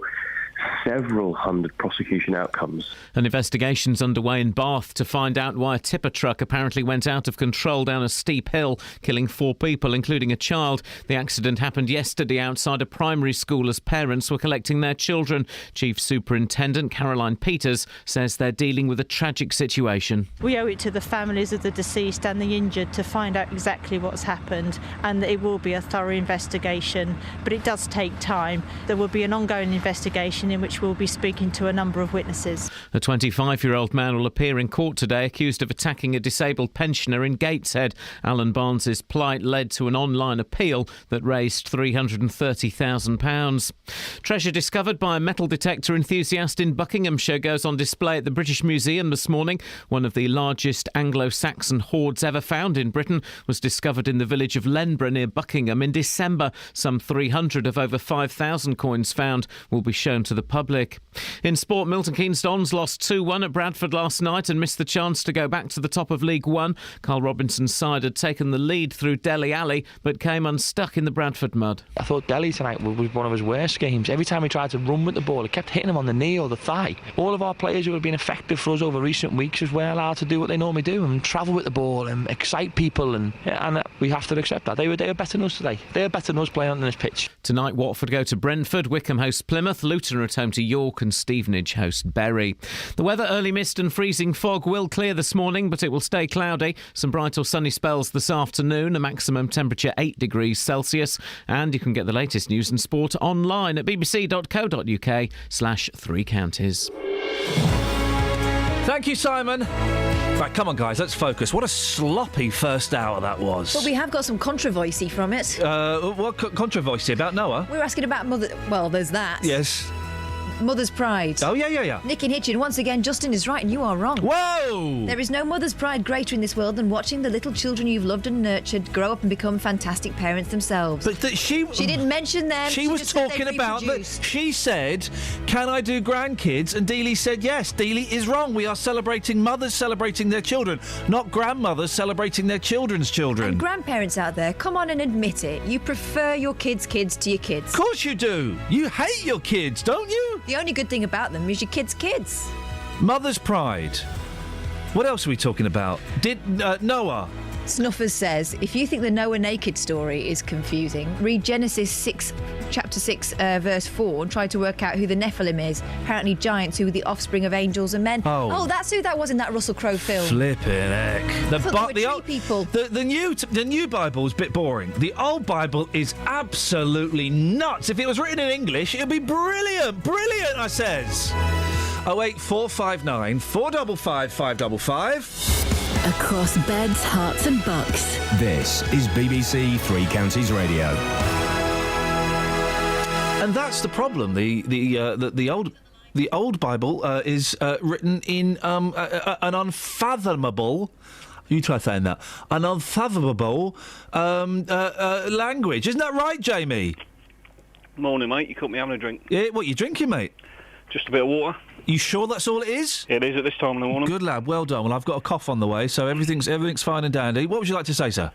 several hundred prosecution outcomes. An investigation's underway in Bath to find out why a tipper truck apparently went out of control down a steep hill, killing 4 people, including a child. The accident happened yesterday outside a primary school as parents were collecting their children. Chief Superintendent Caroline Peters says they're dealing with a tragic situation. We owe it to the families of the deceased and the injured to find out exactly what's happened, and it will be a thorough investigation, but it does take time. There will be an ongoing investigation in which we'll be speaking to a number of witnesses. A 25-year-old man will appear in court today accused of attacking a disabled pensioner in Gateshead. Alan Barnes's plight led to an online appeal that raised £330,000. Treasure discovered by a metal detector enthusiast in Buckinghamshire goes on display at the British Museum this morning. One of the largest Anglo-Saxon hoards ever found in Britain was discovered in the village of Lenborough near Buckingham in December. Some 300 of over 5,000 coins found will be shown to the public. In sport, Milton Keynes Dons lost 2-1 at Bradford last night and missed the chance to go back to the top of League One. Carl Robinson's side had taken the lead through Dele Alli but came unstuck in the Bradford mud. I thought Delhi tonight was one of his worst games. Every time he tried to run with the ball, it kept hitting him on the knee or the thigh. All of our players who have been effective for us over recent weeks as well allowed to do what they normally do and travel with the ball and excite people, and we have to accept that. They were better than us today. They were better than us playing on this pitch. Tonight, Watford go to Brentford, Wickham host Plymouth, Luton are at home to York and Stevenage host Bury. The weather: early mist and freezing fog will clear this morning, but it will stay cloudy. Some bright or sunny spells this afternoon, a maximum temperature 8 degrees Celsius. And you can get the latest news and sport online at bbc.co.uk/3 counties. Thank you, Simon. Right, come on, guys, let's focus. What a sloppy first hour that was. But we have got some controversy from it. What controversy about Noah? We were asking about mother... Well, there's that. Yes. Mother's Pride. Oh, yeah. Nick in Hitchin, once again, Justin is right and you are wrong. Whoa! There is no mother's pride greater in this world than watching the little children you've loved and nurtured grow up and become fantastic parents themselves. But she didn't mention them. She was just said talking they about that. reproduced. She said, "Can I do grandkids?" And Dealey said yes. Dealey is wrong. We are celebrating mothers celebrating their children, not grandmothers celebrating their children's children. And grandparents out there, come on and admit it. You prefer your kids' kids to your kids. Of course you do. You hate your kids, don't you? The only good thing about them is your kids' kids. Mother's pride. What else are we talking about? Did Noah? Snuffers says, if you think the Noah naked story is confusing, read Genesis 6, chapter 6, verse 4 and try to work out who the Nephilim is. Apparently giants who were the offspring of angels and men. Oh. That's who that was in that Russell Crowe film. Flipping heck. The new Bible's a bit boring. The old Bible is absolutely nuts. If it was written in English, it'd be brilliant. Brilliant, I says. 08459 455 555. Across beds, hearts and bucks. This is BBC Three Counties Radio. And that's the problem. The old Bible is written in an unfathomable. You try saying that. An unfathomable language. Isn't that right, Jamie? Morning, mate. You caught me having a drink. Yeah, what you drinking, mate? Just a bit of water. You sure that's all it is? It is at this time in the morning. Good lad, well done. Well, I've got a cough on the way, so everything's fine and dandy. What would you like to say, sir?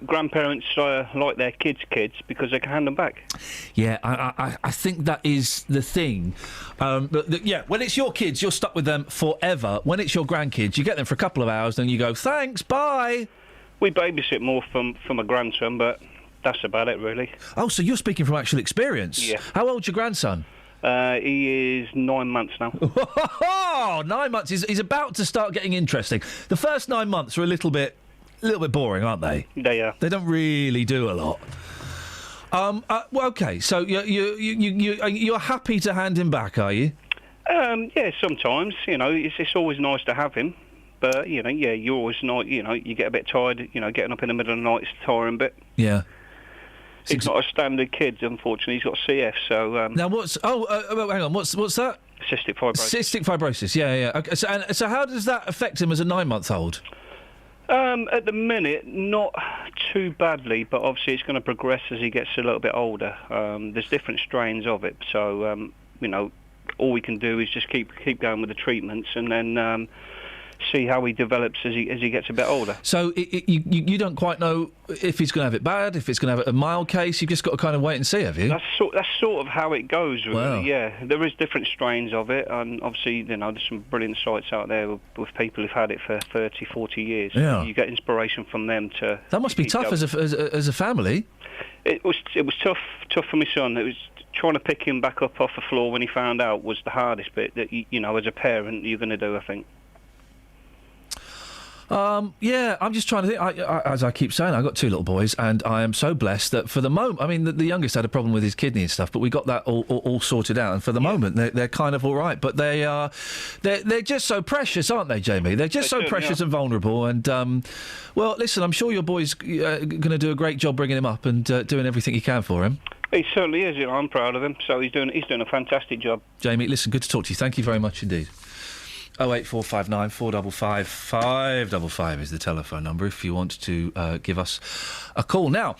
Grandparents like their kids' because they can hand them back. Yeah, I think that is the thing. When it's your kids, you're stuck with them forever. When it's your grandkids, you get them for a couple of hours, then you go, thanks, bye. We babysit more for my grandson, but that's about it, really. Oh, so you're speaking from actual experience? Yeah. How old's your grandson? He is 9 months now. 9 months. He's about to start getting interesting. The first 9 months are a little bit boring, aren't they? They are. They don't really do a lot. Well, okay. So you're happy to hand him back, are you? Yeah, sometimes. It's always nice to have him, but you're always not. You get a bit tired. Getting up in the middle of the night is tiring bit. Yeah. He's not a standard kid, unfortunately. He's got CF, so... Now, what's... hang on. What's that? Cystic fibrosis. Cystic fibrosis, yeah. Okay, so how does that affect him as a 9-month-old? At the minute, not too badly, but obviously it's going to progress as he gets a little bit older. There's different strains of it, so, all we can do is just keep going with the treatments and then... see how he develops as he gets a bit older. So you don't quite know if he's going to have it bad, if it's going to have a mild case. You've just got to kind of wait and see, have you? That's sort of how it goes, really. Wow. Yeah, there is different strains of it, and obviously, there's some brilliant sites out there with people who've had it for 30, 40 years. Yeah. You get inspiration from them to... That must be tough as a family. It was tough for my son. It was trying to pick him back up off the floor when he found out was the hardest bit that as a parent you're going to do, I think. Yeah, I'm just trying to think. As I keep saying, I've got 2 little boys, and I am so blessed that for the moment, I mean, the youngest had a problem with his kidney and stuff, but we got that all sorted out, and for the moment, they're kind of all right. But they're just so precious, aren't they, Jamie? They're just so precious and vulnerable. And well, listen, I'm sure your boy's going to do a great job bringing him up and doing everything he can for him. He certainly is. I'm proud of him. So he's doing a fantastic job. Jamie, listen, good to talk to you. Thank you very much indeed. 08459 455 555 is the telephone number if you want to give us a call. Now,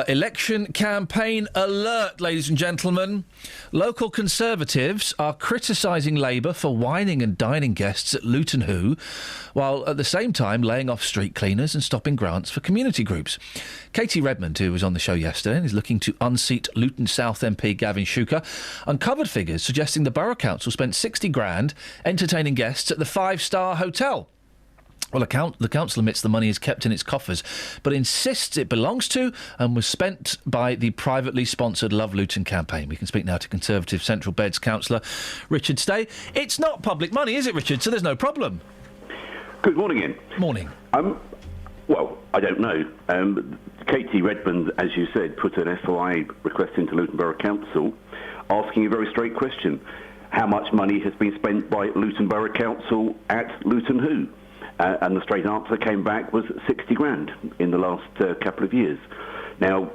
election campaign alert, ladies and gentlemen. Local Conservatives are criticising Labour for whining and dining guests at Luton Hoo, while at the same time laying off street cleaners and stopping grants for community groups. Katie Redmond, who was on the show yesterday and is looking to unseat Luton South MP Gavin Shuker, uncovered figures suggesting the Borough Council spent 60 grand entertaining guests at the 5-star hotel. Well, the council admits the money is kept in its coffers, but insists it belongs to and was spent by the privately sponsored Love Luton campaign. We can speak now to Conservative Central Beds councillor Richard Stay. It's not public money, is it, Richard? So there's no problem. Good morning, Ian. Morning. Well, I don't know. Katie Redmond, as you said, put an FOI request into Luton Borough Council asking a very straight question. How much money has been spent by Luton Borough Council at Luton Hoo? And the straight answer came back was 60 grand in the last couple of years. Now,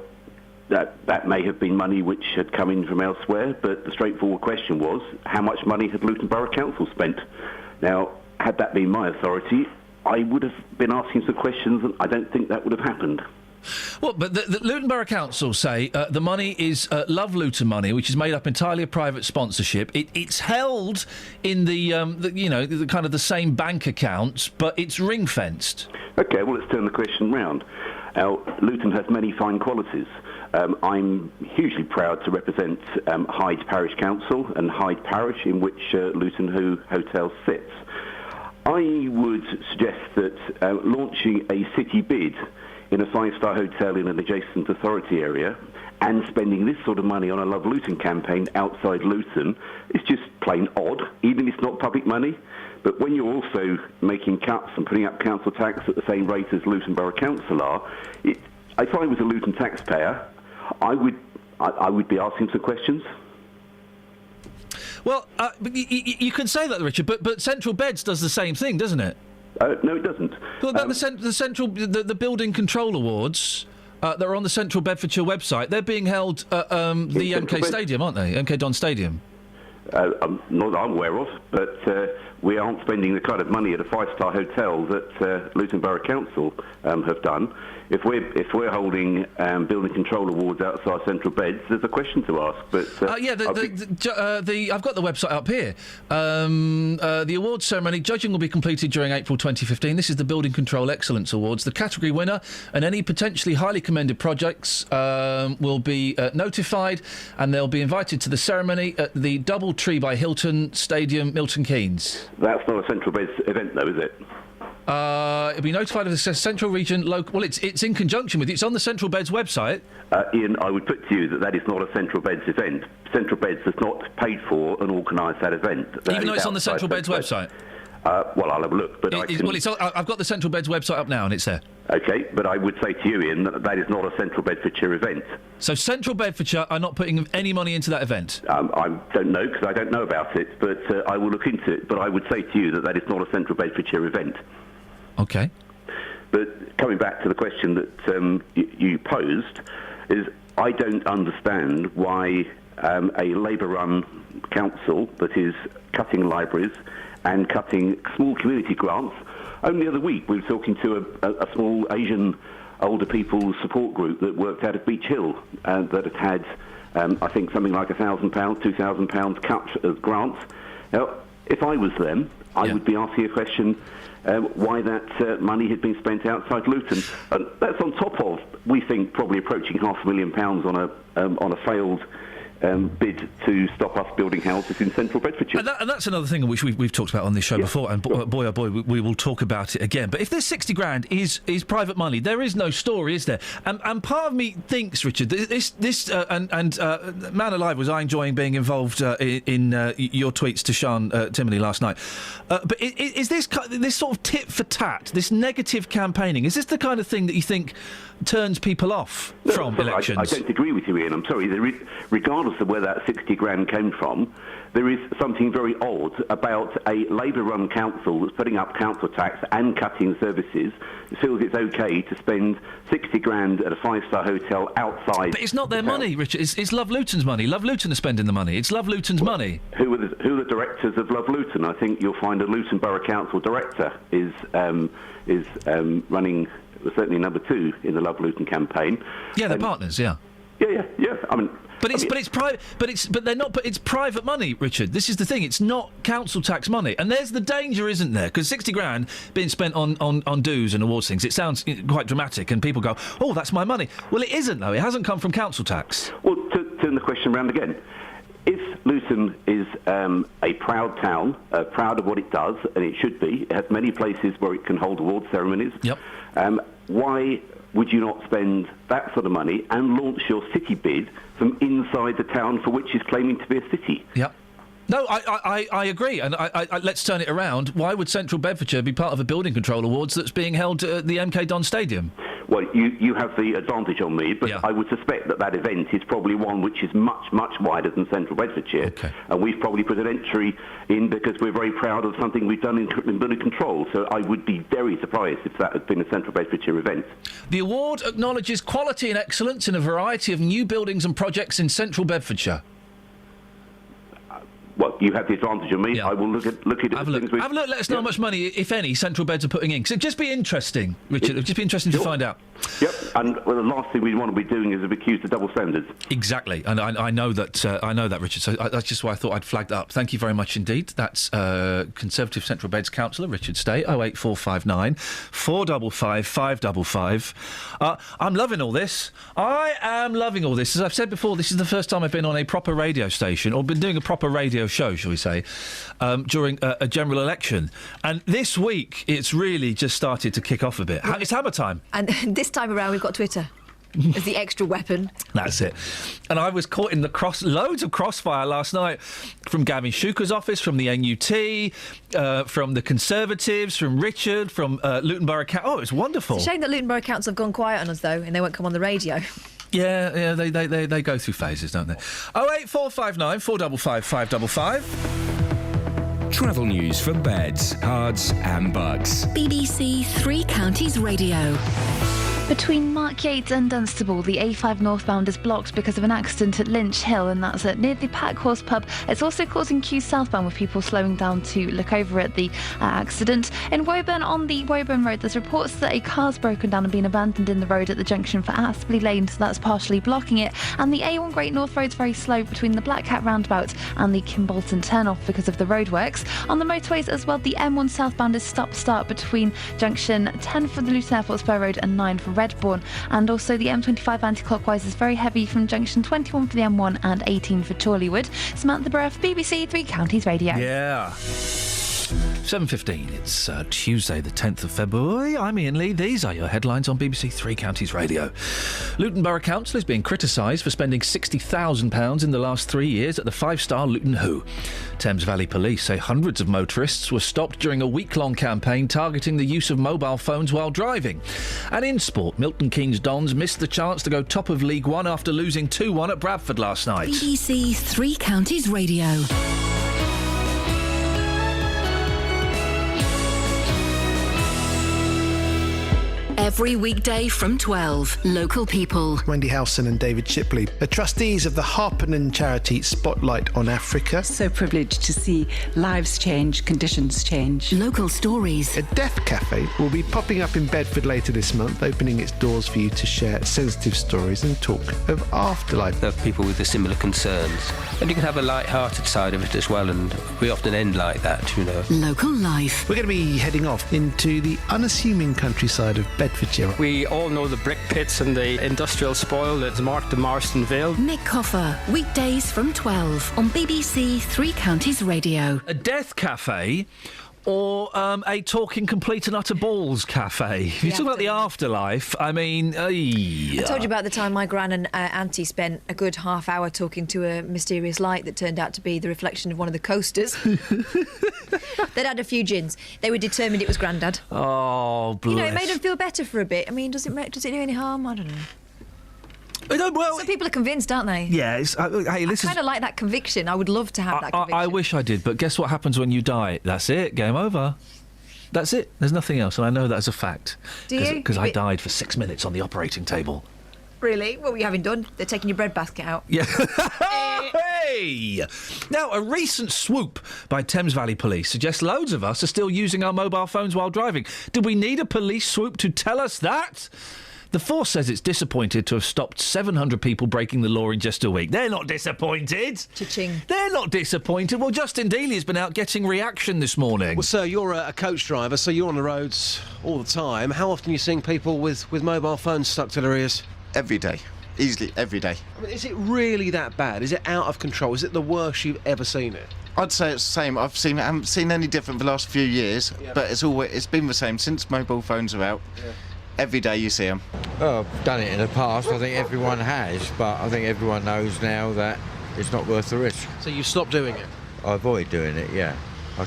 that may have been money which had come in from elsewhere, but the straightforward question was, how much money had Luton Borough Council spent? Now, had that been my authority, I would have been asking some questions, and I don't think that would have happened. Well, but the Luton Borough Council say the money is Love Luton money, which is made up entirely of private sponsorship. It's held in the kind of the same bank account, but it's ring fenced. Okay, well, let's turn the question round. Luton has many fine qualities. I'm hugely proud to represent Hyde Parish Council and Hyde Parish, in which Luton Hotel sits. I would suggest that launching a city bid in a five-star hotel in an adjacent authority area and spending this sort of money on a Love Luton campaign outside Luton is just plain odd, even if it's not public money. But when you're also making cuts and putting up council tax at the same rate as Luton Borough Council are, if I was a Luton taxpayer, I would be asking some questions. Well, you can say that, Richard, but Central Beds does the same thing, doesn't it? No, it doesn't. Well, about the Building Control Awards that are on the Central Bedfordshire website, they're being held at the MK Stadium, aren't they? MK Don Stadium. Not that I'm aware of, but we aren't spending the kind of money at a five-star hotel that Luton Borough Council have done. If we're holding building control awards outside Central Beds, there's a question to ask. But I've got the website up here. The awards ceremony judging will be completed during April 2015. This is the Building Control Excellence Awards. The category winner and any potentially highly commended projects will be notified, and they'll be invited to the ceremony at the Doubletree by Hilton Stadium, Milton Keynes. That's not a Central Beds event, though, is it? It'll be notified of the Central Region local. Well, it's in conjunction with. It's on the Central Beds website. Iain, I would put to you that is not a Central Beds event. Central Beds has not paid for and organised that event. Even though it's on the Central Beds website. Well, I'll have a look. But I've got the Central Beds website up now, and it's there. Okay, but I would say to you, Iain, that is not a Central Bedfordshire event. So Central Bedfordshire are not putting any money into that event? I don't know, because I don't know about it, but I will look into it. But I would say to you that is not a Central Bedfordshire event. Okay. But coming back to the question that you posed, is I don't understand why a Labour-run council that is cutting libraries and cutting small community grants. Only the other week we were talking to a small Asian older people support group that worked out of Beach Hill that had I think something like £1,000, £2,000 cut as grants. Now, if I was them, I would be asking a question why that money had been spent outside Luton. And that's on top of, we think, probably approaching £500,000 on a failed bid to stop us building houses in central Bedfordshire. And that's another thing which we've talked about on this show before, and boy oh boy, we will talk about it again. But if this 60 grand is private money, there is no story, is there? And part of me thinks, Richard, this Man Alive, was I enjoying being involved in your tweets to Sean Timoney last night. But is this sort of tit for tat, this negative campaigning, is this the kind of thing that you think turns people off from elections? I don't agree with you, Iain. I'm sorry. Regardless of where that 60 grand came from, there is something very odd about a Labour-run council that's putting up council tax and cutting services. It feels it's OK to spend 60 grand at a five-star hotel outside. But it's not their money, Richard. It's Love Luton's money. Love Luton are spending the money. It's Love Luton's money. Who are the directors of Love Luton? I think you'll find a Luton Borough Council director is running certainly number 2 in the Love Luton campaign. Yeah, they're partners. Yeah. Yeah. I mean. But it's private money, Richard. This is the thing. It's not council tax money, and there's the danger, isn't there? Because 60 grand being spent on dues and awards things, it sounds quite dramatic, and people go, "Oh, that's my money." Well, it isn't though. It hasn't come from council tax. Well, to turn the question round again, if Luton is a proud town, proud of what it does, and it should be, it has many places where it can hold award ceremonies. Yep. Why would you not spend that sort of money and launch your city bid from inside the town for which is claiming to be a city? Yep. No, I agree, and I let's turn it around. Why would Central Bedfordshire be part of a building control awards that's being held at the MK Don Stadium? Well, you have the advantage on me, but I would suspect that event is probably one which is much, much wider than Central Bedfordshire. Okay. And we've probably put an entry in because we're very proud of something we've done in building control. So I would be very surprised if that had been a Central Bedfordshire event. The award acknowledges quality and excellence in a variety of new buildings and projects in Central Bedfordshire. Well, you have the advantage of me. I will look at it. Have a look. Let us know how much money, if any, Central Beds are putting in. 'Cause it'd just be interesting, Richard. It'd just be interesting to find out. Yep. And the last thing we want to be doing is to be accused of double standards. Exactly. And I know that. I know that, Richard. So that's just why I thought I'd flagged that up. Thank you very much indeed. That's Conservative Central Beds councillor Richard Stay. 08459 455 555. I'm loving all this. I am loving all this. As I've said before, this is the first time I've been on a proper radio station, or been doing a proper radio show, shall we say, during a general election. And this week, it's really just started to kick off a bit. It's hammer time. And this time around, we've got Twitter as the extra weapon. That's it. And I was caught in loads of crossfire last night from Gavin Shuker's office, from the NUT, from the Conservatives, from Richard, from Luton Borough Council. Oh, it was wonderful. It's a shame that Luton Borough Council have gone quiet on us, though, and they won't come on the radio. Yeah, they go through phases, don't they? 08459 455 555. Travel news for beds, cards and Bucks. BBC Three Counties Radio. Between Mark Yates and Dunstable, the A5 northbound is blocked because of an accident at Lynch Hill, and that's near the Packhorse pub. It's also causing queues southbound with people slowing down to look over at the accident. In Woburn, on the Woburn Road, there's reports that a car's broken down and been abandoned in the road at the junction for Aspley Lane, so that's partially blocking it. And the A1 Great North Road's very slow between the Black Cat roundabout and the Kimbolton turnoff because of the roadworks. On the motorways as well, the M1 southbound is stop-start between junction 10 for the Luton Airport Spur Road and 9 for Redbourne, and also the M25 anti-clockwise is very heavy from junction 21 for the M1 and 18 for Chorleywood. Samantha Burrough, BBC Three Counties Radio. Yeah. 7:15. It's Tuesday, the 10th of February. I'm Iain Lee. These are your headlines on BBC Three Counties Radio. Luton Borough Council is being criticised for spending £60,000 in the last 3 years at the five-star Luton Hoo. Thames Valley Police say hundreds of motorists were stopped during a week-long campaign targeting the use of mobile phones while driving. And in sport, Milton Keynes Dons missed the chance to go top of League One after losing 2-1 at Bradford last night. BBC Three Counties Radio. Every weekday from 12, local people. Wendy Howson and David Shipley are trustees of the Harpenden charity Spotlight on Africa. So privileged to see lives change, conditions change. Local stories. A death cafe will be popping up in Bedford later this month, opening its doors for you to share sensitive stories and talk of afterlife. There are people with the similar concerns. And you can have a light-hearted side of it as well, and we often end like that, you know. Local life. We're going to be heading off into the unassuming countryside of Bedfordshire. We all know the brick pits and the industrial spoil that's marked the Marston Vale. Nick Coffer, weekdays from 12 on BBC Three Counties Radio. A death cafe or a talking complete and utter balls cafe? If you talk about the afterlife, I mean... I told you about the time my gran and auntie spent a good half hour talking to a mysterious light that turned out to be the reflection of one of the coasters. They'd had a few gins. They were determined it was Grandad. Oh, bless. You know, it made them feel better for a bit. I mean, does it do any harm? I don't know. Some people are convinced, aren't they? Yeah, hey, listen. I kind of like that conviction. I would love to have that conviction. I wish I did, but guess what happens when you die? That's it. Game over. That's it. There's nothing else, and I know that as a fact. Do you? Because I died for 6 minutes on the operating table. Really? What were you having done? They're taking your bread basket out. Yeah. Hey! Now, a recent swoop by Thames Valley Police suggests loads of us are still using our mobile phones while driving. Do we need a police swoop to tell us that? The force says it's disappointed to have stopped 700 people breaking the law in just a week. They're not disappointed. Cha-ching. They're not disappointed. Well, Justin Dealey has been out getting reaction this morning. Well, sir, you're a coach driver, so you're on the roads all the time. How often are you seeing people with mobile phones stuck to their ears? Every day. Easily, every day. I mean, is it really that bad? Is it out of control? Is it the worst you've ever seen it? I'd say it's the same. I haven't seen any different for the last few years, but it's been the same since mobile phones are out. Yeah. Every day you see them. Oh, I've done it in the past. I think everyone has, but I think everyone knows now that it's not worth the risk. So you stopped doing it? I avoid doing it, yeah.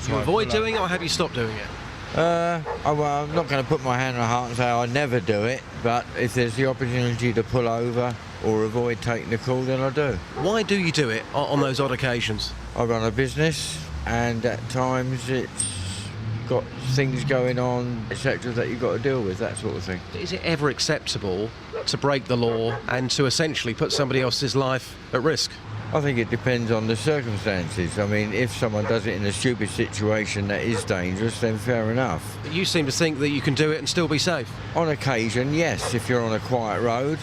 You avoid doing it, or have you stopped doing it? Well, I'm not going to put my hand on the heart and say I never do it, but if there's the opportunity to pull over or avoid taking the call, then I do. Why do you do it on those odd occasions? I run a business, and at times it's got things going on, etc., that you've got to deal with, that sort of thing. Is it ever acceptable to break the law and to essentially put somebody else's life at risk? I think it depends on the circumstances. I mean, if someone does it in a stupid situation that is dangerous, then fair enough. But you seem to think that you can do it and still be safe? On occasion, yes. If you're on a quiet road,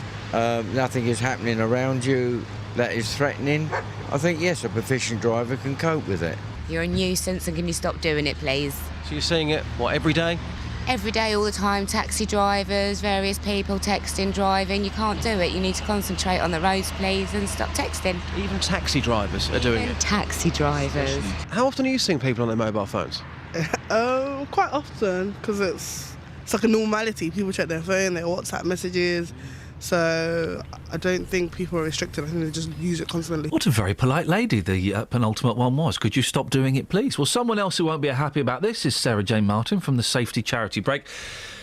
nothing is happening around you that is threatening, I think, yes, a proficient driver can cope with it. You're a nuisance, and can you stop doing it, please? So you're seeing it, every day? Every day, all the time, taxi drivers, various people texting, driving. You can't do it. You need to concentrate on the roads, please, and stop texting. Even taxi drivers are doing it? Taxi drivers. How often are you seeing people on their mobile phones? Quite often, because it's like a normality. People check their phone, their WhatsApp messages. So I don't think people are restricted. I think they just use it constantly. What a very polite lady the penultimate one was. Could you stop doing it, please? Well, someone else who won't be happy about this is Sarah Jane Martin from the Safety Charity Break.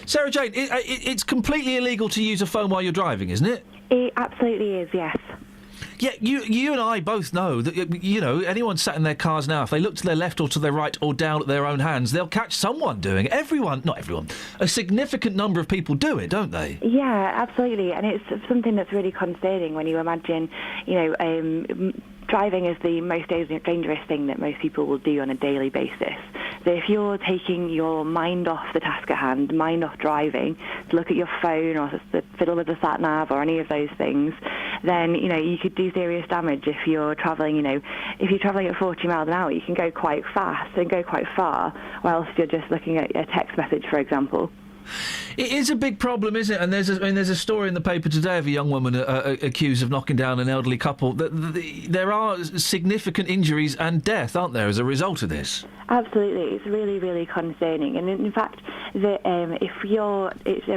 Sarah Jane, it's completely illegal to use a phone while you're driving, isn't it? It absolutely is, yes. Yeah, you and I both know that, anyone sat in their cars now, if they look to their left or to their right or down at their own hands, they'll catch someone doing it. Not everyone, a significant number of people do it, don't they? Yeah, absolutely. And it's something that's really concerning when you imagine, driving is the most dangerous thing that most people will do on a daily basis. So if you're taking your mind off the task at hand, mind off driving, to look at your phone or to fiddle with the sat-nav or any of those things, then, you could do serious damage if you're travelling, if you're travelling at 40 miles an hour, you can go quite fast and go quite far, whilst you're just looking at a text message, for example. It is a big problem, isn't it? And there's a story in the paper today of a young woman accused of knocking down an elderly couple. There are significant injuries and death, aren't there, as a result of this? Absolutely, it's really, really concerning. And in fact, that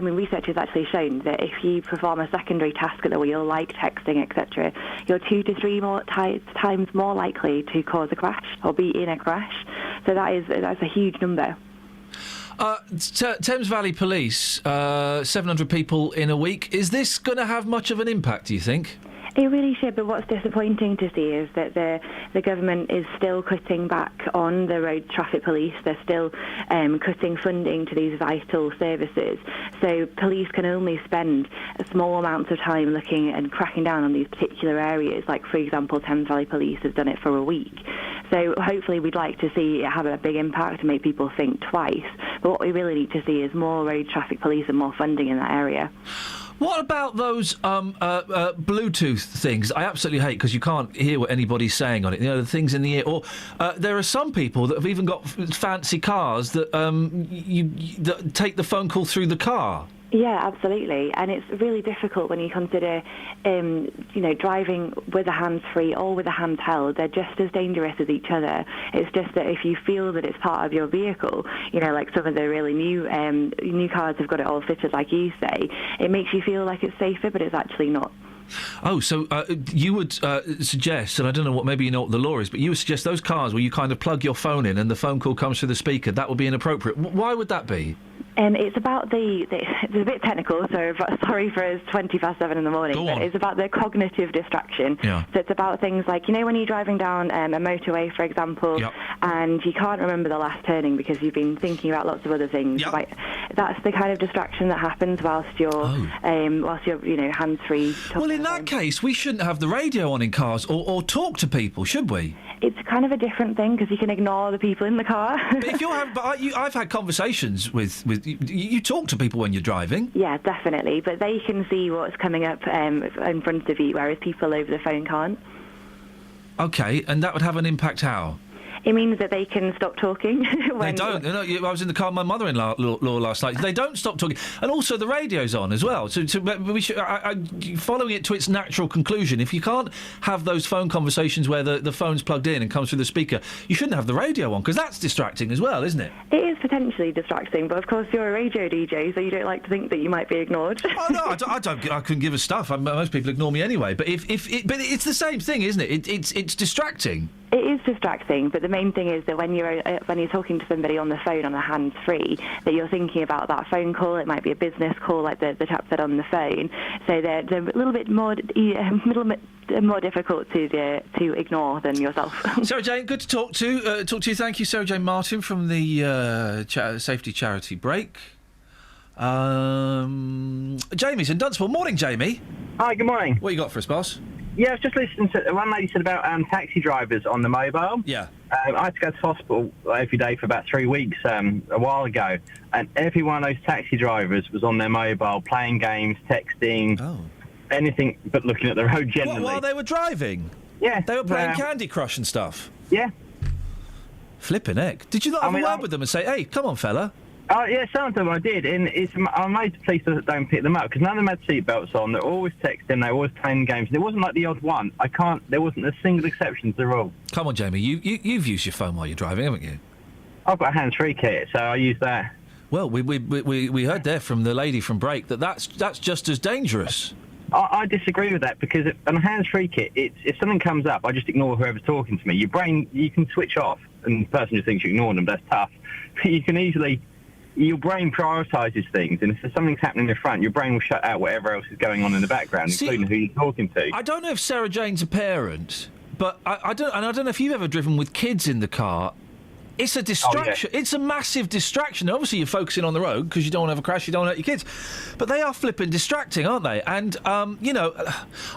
research has actually shown that if you perform a secondary task at the wheel, like texting, etc., you're 2 to 3 times more likely to cause a crash or be in a crash. So that's a huge number. Thames Valley Police, 700 people in a week. Is this going to have much of an impact, do you think? It really should, but what's disappointing to see is that the government is still cutting back on the road traffic police. They're still cutting funding to these vital services. So police can only spend a small amount of time looking and cracking down on these particular areas. Like, for example, Thames Valley Police has done it for a week. So hopefully we'd like to see it have a big impact and make people think twice. But what we really need to see is more road traffic police and more funding in that area. What about those Bluetooth things? I absolutely hate because you can't hear what anybody's saying on it. The things in the ear. Or there are some people that have even got fancy cars that that take the phone call through the car. Yeah, absolutely. And it's really difficult when you consider, driving with a hands-free or with a handheld. They're just as dangerous as each other. It's just that if you feel that it's part of your vehicle, like some of the really new cars have got it all fitted, like you say, it makes you feel like it's safer, but it's actually not. Oh, so you would suggest, and I don't know maybe you know what the law is, but you would suggest those cars where you kind of plug your phone in and the phone call comes through the speaker, that would be inappropriate. Why would that be? It's about it's a bit technical, so sorry for it's 7:20 in the morning, but it's about the cognitive distraction. Yeah. So it's about things like, when you're driving down a motorway, for example, and you can't remember the last turning because you've been thinking about lots of other things. Yep. That's the kind of distraction that happens whilst you're hands-free. Well, in that case, we shouldn't have the radio on in cars or talk to people, should we? It's kind of a different thing because you can ignore the people in the car. But if I've had conversations with you talk to people when you're driving. Yeah, definitely. But they can see what's coming up in front of you, whereas people over the phone can't. Okay, and that would have an impact how? It means that they can stop talking. They don't. I was in the car with my mother-in-law last night. They don't stop talking. And also the radio's on as well. So we should, following it to its natural conclusion, if you can't have those phone conversations where the phone's plugged in and comes through the speaker, you shouldn't have the radio on, because that's distracting as well, isn't it? It is potentially distracting, but of course you're a radio DJ, so you don't like to think that you might be ignored. Oh, no, I couldn't give a stuff. Most people ignore me anyway. But but it's the same thing, isn't it? It's distracting. It is distracting, but the main thing is that when you're talking to somebody on the phone on a hands-free, that you're thinking about that phone call. It might be a business call, like the chap said on the phone. So they're a little bit more difficult to ignore than yourself. Sarah Jane, good to talk to you. Thank you, Sarah Jane Martin from the Safety Charity Break. Jamie's in Dunstable. Morning, Jamie. Hi, good morning. What you got for us, boss? Yeah, I was just listening to one lady said about taxi drivers on the mobile. Yeah. I had to go to hospital every day for about 3 weeks a while ago, and every one of those taxi drivers was on their mobile, playing games, texting, anything but looking at the road generally. What, while they were driving? Yeah. They were playing Candy Crush and stuff? Yeah. Flipping heck. Did you not have a word with them and say, hey, come on, fella? Oh, yeah, some of them I did, and I'm amazed the police don't pick them up, because none of them had seatbelts on. They're always texting, they're always playing games. It wasn't like the odd one. There wasn't a single exception to the rule. Come on, Jamie, you've used your phone while you're driving, haven't you? I've got a hands-free kit, so I use that. Well, we heard there from the lady from Break that's just as dangerous. I disagree with that, because on a hands-free kit, if something comes up, I just ignore whoever's talking to me. Your brain, you can switch off, and the person just thinks you ignore them. That's tough. You can easily... Your brain prioritises things, and if something's happening in front, your brain will shut out whatever else is going on in the background, including who you're talking to. I don't know if Sarah Jane's a parent, but I don't know if you've ever driven with kids in the car. It's a distraction. Oh, yeah. It's a massive distraction. Obviously, you're focusing on the road because you don't want to have a crash, you don't want to hurt your kids. But they are flipping distracting, aren't they? And, all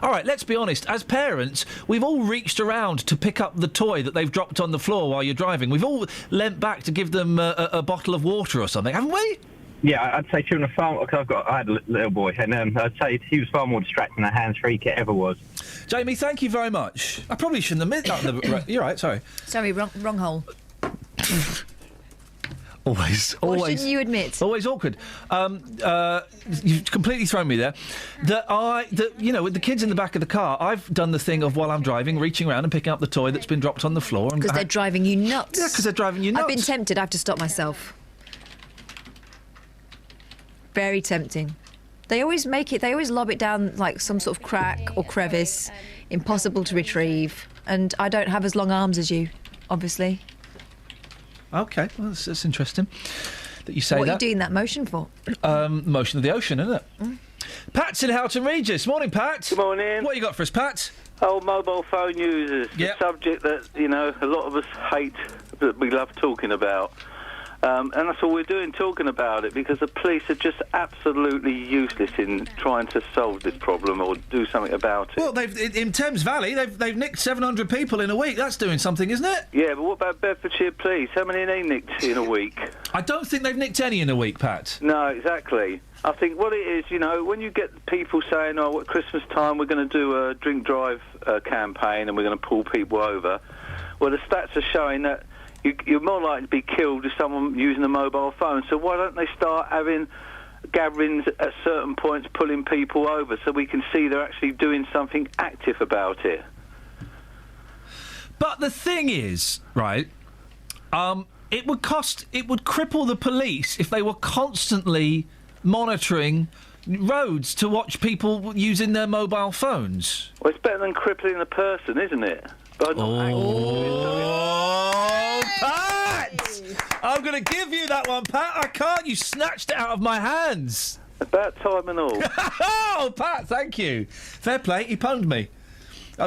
right, let's be honest. As parents, we've all reached around to pick up the toy that they've dropped on the floor while you're driving. We've all leant back to give them a bottle of water or something, haven't we? Yeah, I'd say children are far... Because I had a little boy, and I'd say he was far more distracting than a hands-free kit ever was. Jamie, thank you very much. I probably shouldn't have admitted that. You're right, sorry. Sorry, wrong hole. Always. What shouldn't you admit? Always awkward. You've completely thrown me there. With the kids in the back of the car, I've done the thing of while I'm driving, reaching around and picking up the toy that's been dropped on the floor. Because they're driving you nuts. Yeah, because they're driving you nuts. I've been tempted. I have to stop myself. Very tempting. They always lob it down like some sort of crack or crevice, impossible to retrieve. And I don't have as long arms as you, obviously. OK, well, that's interesting that you say that. What are you doing that motion for? Motion of the ocean, isn't it? Pat's in Houghton Regis. Morning, Pat. Good morning. What you got for us, Pat? Oh, mobile phone users. Yep. The subject that, a lot of us hate, but we love talking about. And that's all we're doing, talking about it, because the police are just absolutely useless in trying to solve this problem or do something about it. Well, in Thames Valley, they've nicked 700 people in a week. That's doing something, isn't it? Yeah, but what about Bedfordshire Police? How many have they nicked in a week? I don't think they've nicked any in a week, Pat. No, exactly. I think what it is, when you get people saying, at Christmas time we're going to do a drink drive campaign and we're going to pull people over, well, the stats are showing that you're more likely to be killed if someone using a mobile phone. So why don't they start having gatherings at certain points, pulling people over, so we can see they're actually doing something active about it? But the thing is, right, it would cripple the police if they were constantly monitoring roads to watch people using their mobile phones. Well, it's better than crippling a person, isn't it? But Pat! I'm going to give you that one, Pat. I can't. You snatched it out of my hands. About time and all. Oh, Pat, thank you. Fair play. He pwned me.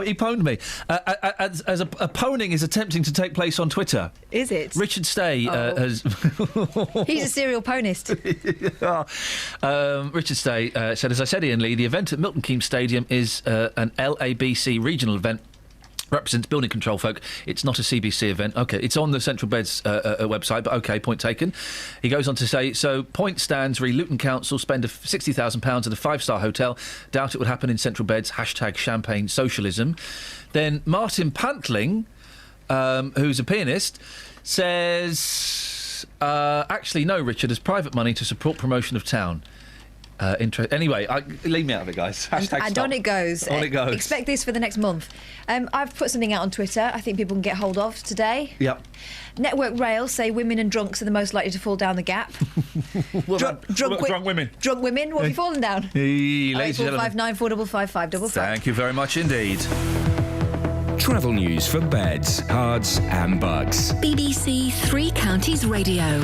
He pwned me. As a pwning is attempting to take place on Twitter. Is it? Richard Stay has... He's a serial ponist. Richard Stay said, as I said, Iain Lee, the event at Milton Keynes Stadium is an LABC regional event. Represents building control folk. It's not a CBC event. OK, it's on the Central Beds website, but OK, point taken. He goes on to say, so point stands re Luton Council spend £60,000 at a five-star hotel. Doubt it would happen in Central Beds. #champagne socialism. Then Martin Pantling, who's a pianist, says, actually, no, Richard, as private money to support promotion of town. Anyway, leave me out of it, guys. And on it goes. On it goes. Expect this for the next month. I've put something out on Twitter I think people can get hold of today. Yep. Network Rail say women and drunks are the most likely to fall down the gap. Drunk women. Drunk women, what have you fallen down? Ladies and gentlemen. 459 455 555. Thank you very much indeed. Travel news for beds, cards and bugs. BBC Three Counties Radio.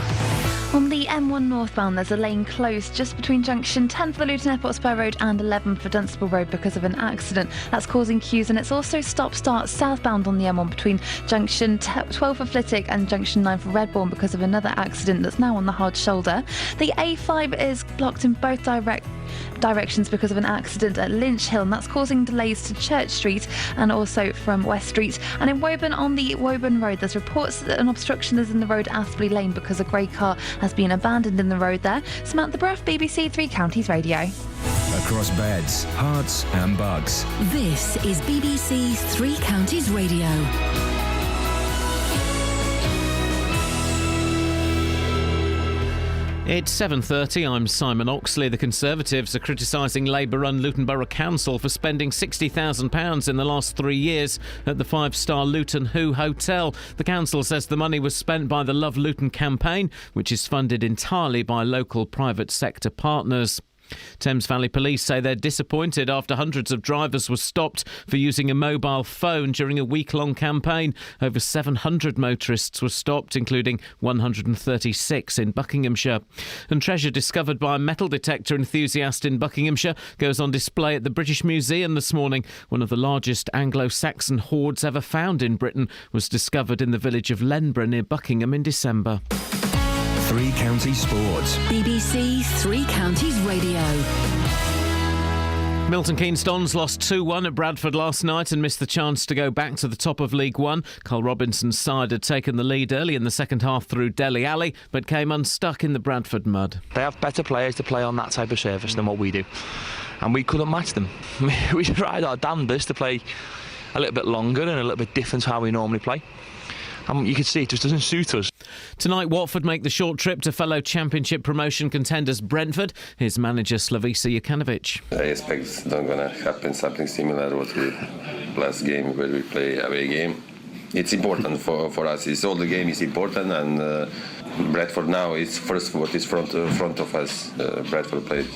On the M1 northbound, there's a lane closed just between junction 10 for the Luton Airport Spur Road and 11 for Dunstable Road because of an accident. That's causing queues, and it's also stop-start southbound on the M1 between junction 12 for Flitwick and junction 9 for Redbourne because of another accident that's now on the hard shoulder. The A5 is blocked in both directions because of an accident at Lynch Hill, and that's causing delays to Church Street and also from West Street. And in Woburn, on the Woburn Road, there's reports that an obstruction is in the road Astley Lane because a grey car has been abandoned in the road there. Samantha Bruff, BBC Three Counties Radio. Across beds, hearts and bugs. This is BBC Three Counties Radio. It's 7:30. I'm Simon Oxley. The Conservatives are criticising Labour-run Luton Borough Council for spending £60,000 in the last 3 years at the five-star Luton Who Hotel. The council says the money was spent by the Love Luton campaign, which is funded entirely by local private sector partners. Thames Valley Police say they're disappointed after hundreds of drivers were stopped for using a mobile phone during a week-long campaign. Over 700 motorists were stopped, including 136 in Buckinghamshire. And treasure discovered by a metal detector enthusiast in Buckinghamshire goes on display at the British Museum this morning. One of the largest Anglo-Saxon hoards ever found in Britain was discovered in the village of Lenborough near Buckingham in December. Three Counties Sports. BBC Three Counties Radio. Milton Keynes Dons lost 2-1 at Bradford last night and missed the chance to go back to the top of League One. Carl Robinson's side had taken the lead early in the second half through Dele Alli, but came unstuck in the Bradford mud. They have better players to play on that type of surface than what we do, and we couldn't match them. We tried our damnedest to play a little bit longer and a little bit different to how we normally play. You can see it just doesn't suit us. Tonight, Watford make the short trip to fellow Championship promotion contenders Brentford. Here's manager Slavisa Jukanovic. I expect it's not going to happen something similar to what we last game where we play away game. It's important for us. It's all the game is important, and Bradford now is first what is front of us. Bradford played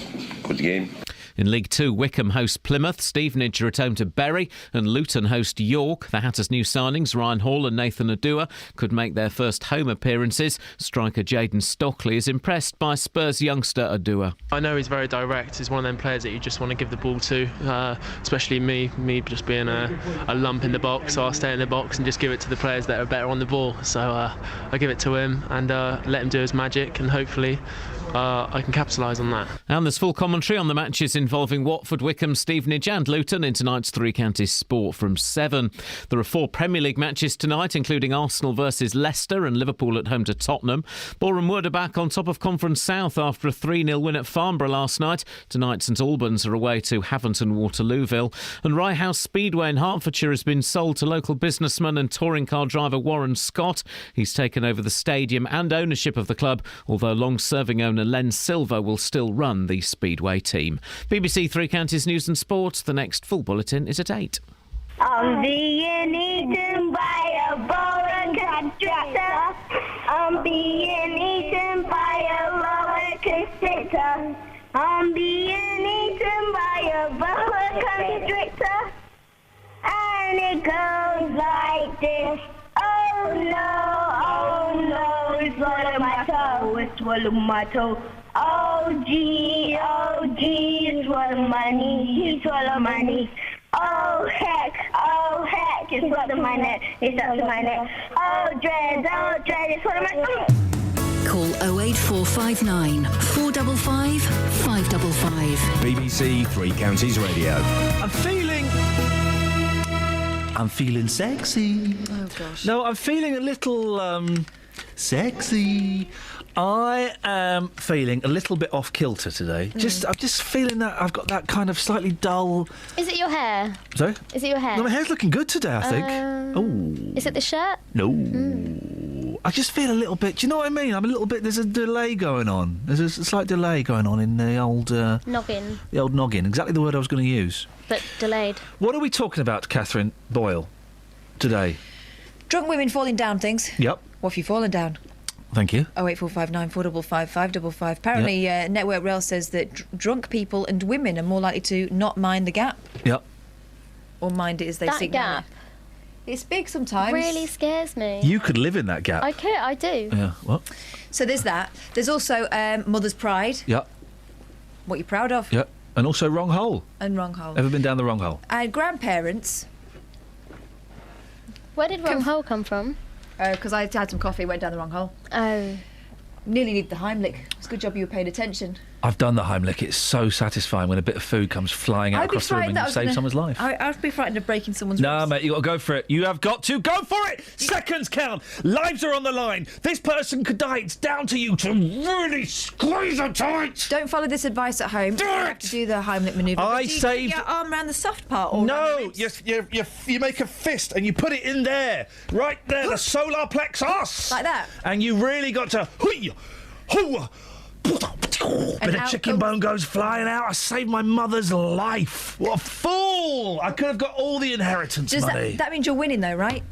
good game. In League Two, Wickham host Plymouth, Stevenage are at home to Bury, and Luton host York. The Hatters' new signings, Ryan Hall and Nathan Adua, could make their first home appearances. Striker Jayden Stockley is impressed by Spurs youngster Adua. I know he's very direct. He's one of them players that you just want to give the ball to, especially me just being a lump in the box. So I'll stay in the box and just give it to the players that are better on the ball. So I give it to him and let him do his magic, and hopefully I can capitalise on that. And there's full commentary on the matches involving Watford, Wickham, Stevenage and Luton in tonight's Three Counties Sport from 7. There are 4 Premier League matches tonight, including Arsenal versus Leicester and Liverpool at home to Tottenham. Boreham Wood are back on top of Conference South after a 3-0 win at Farnborough last night. Tonight, St Albans are away to Haventon Waterlooville. And Rye House Speedway in Hertfordshire has been sold to local businessman and touring car driver Warren Scott. He's taken over the stadium and ownership of the club, although long-serving owner Len Silver will still run the Speedway team. BBC Three Counties News and Sport. The next full bulletin is at 8. I'm being eaten by a boa constrictor. I'm being eaten by a boa constrictor. I'm being eaten by a boa constrictor. And it goes like this. Oh no, it's swallowed my toe, it swallowed my toe. Oh gee, it swallowed my knee, it swallowed my knee. Oh heck, it swallowed my neck, it swallowed my neck. Oh dread, it swallowed my stomach. Call 08459 455 555. BBC Three Counties Radio. I'm feeling sexy. Oh, gosh. No, I'm feeling a little, sexy. I am feeling a little bit off kilter today. I'm just feeling that I've got that kind of slightly dull... Is it your hair? Sorry? Is it your hair? No, my hair's looking good today, I think. Oh. Is it the shirt? No. I just feel a little bit... Do you know what I mean? I'm a little bit... There's a delay going on. There's a slight delay going on in the old... noggin. The old noggin. Exactly the word I was going to use. But delayed. What are we talking about, Catherine Boyle, today? Drunk women falling down things. Yep. What have you fallen down? Thank you. 08459 455 555. Apparently, Network Rail says that drunk people and women are more likely to not mind the gap. Yep. Or mind it as they that signal gap. It's big sometimes. Really scares me. You could live in that gap. I do. Yeah, what? So there's that. There's also mother's pride. Yeah, What you're proud of. yeah. And also wrong hole. And wrong hole. Ever been down the wrong hole? And grandparents. Where did wrong hole come from? Because I had some coffee, went down the wrong hole. Oh. Nearly needed the Heimlich. It's a good job you were paying attention. I've done the Heimlich. It's so satisfying when a bit of food comes flying out I'd be across the room frightened and that you save someone's life. I'd be frightened of breaking someone's No, ribs. mate, you got to go for it. You have got to go for it. Seconds count. Lives are on the line. This person could die. It's down to you to really squeeze it tight. Don't follow this advice at home. You have to do the Heimlich manoeuvre. I Do you saved- put your arm around the soft part. Or No, you make a fist and you put it in there, right there, the solar plexus, like that. and you really got to. Bit of chicken bone goes flying out. I saved my mother's life. What a fool! I could have got all the inheritance Does money. that means you're winning though, right?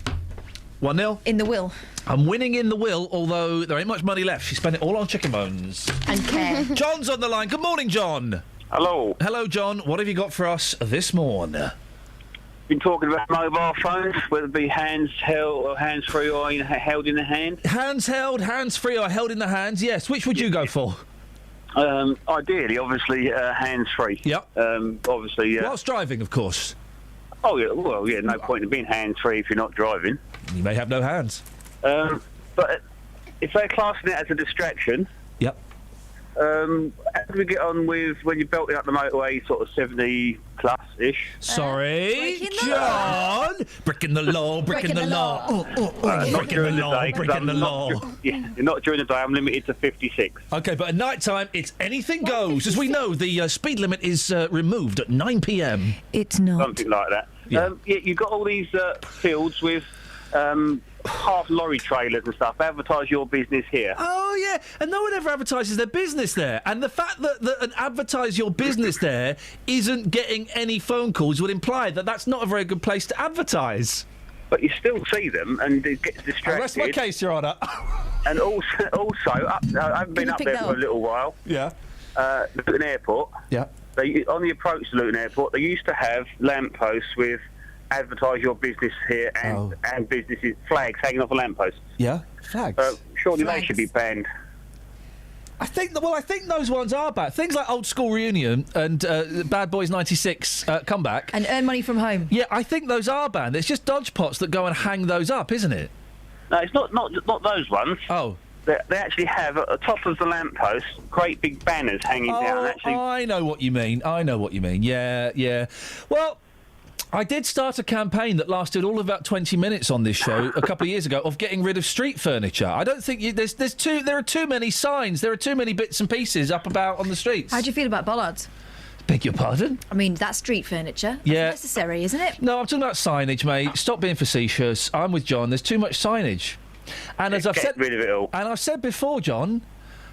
1-0. In the will. I'm winning in the will, although there ain't much money left. She spent it all on chicken bones. And care. John's on the line. Good morning, John. Hello. Hello, John. What have you got for us this morning? Been talking about mobile phones, whether it be hands held or hands free or held in the hand. Hands held, hands free, or held in the hands. Yes. Which would you go for? Ideally, obviously, hands free. Yep. Obviously. Whilst driving, of course. Oh yeah. Well, yeah. No point in being hands free if you're not driving. You may have no hands. But if they're classing it as a distraction. Yep. How do we get on with when you're belting up the motorway, sort of 70 plus ish? Sorry, John. Breaking the law, breaking the law. Breaking the law, breaking the law. Yeah, not during the day. I'm limited to 56. Okay, but at night time, it's anything goes. As we know, the speed limit is removed at 9 p.m. It's not. Something like that. Yeah. You've got all these fields with half lorry trailers and stuff. Advertise your business here. Oh, yeah. And no one ever advertises their business there. And the fact that an advertise your business there isn't getting any phone calls would imply that that's not a very good place to advertise. But you still see them and it gets distracted. I rest my case, Your Honour. And also I haven't been up there for a little while. Yeah. Luton Airport. Yeah. On the approach to Luton Airport, they used to have lampposts with advertise your business here and businesses flags hanging off a lamppost. Yeah, flags. Surely they should be banned. I think those ones are bad. Things like Old School Reunion and Bad Boys 96 Comeback. And Earn Money From Home. Yeah, I think those are banned. It's just dodgepots that go and hang those up, isn't it? No, it's not those ones. Oh. They actually have, at the top of the lamppost, great big banners hanging down. Actually, I know what you mean. Yeah, yeah. Well, I did start a campaign that lasted all of about 20 minutes on this show a couple of years ago of getting rid of street furniture. I don't think there are too many signs, there are too many bits and pieces up about on the streets. How do you feel about bollards? Beg your pardon? I mean, that's street furniture. That's Yeah. necessary, isn't it? No, I'm talking about signage, mate. Stop being facetious. I'm with John. There's too much signage. And as I've get said, rid of it all. And I've said before, John,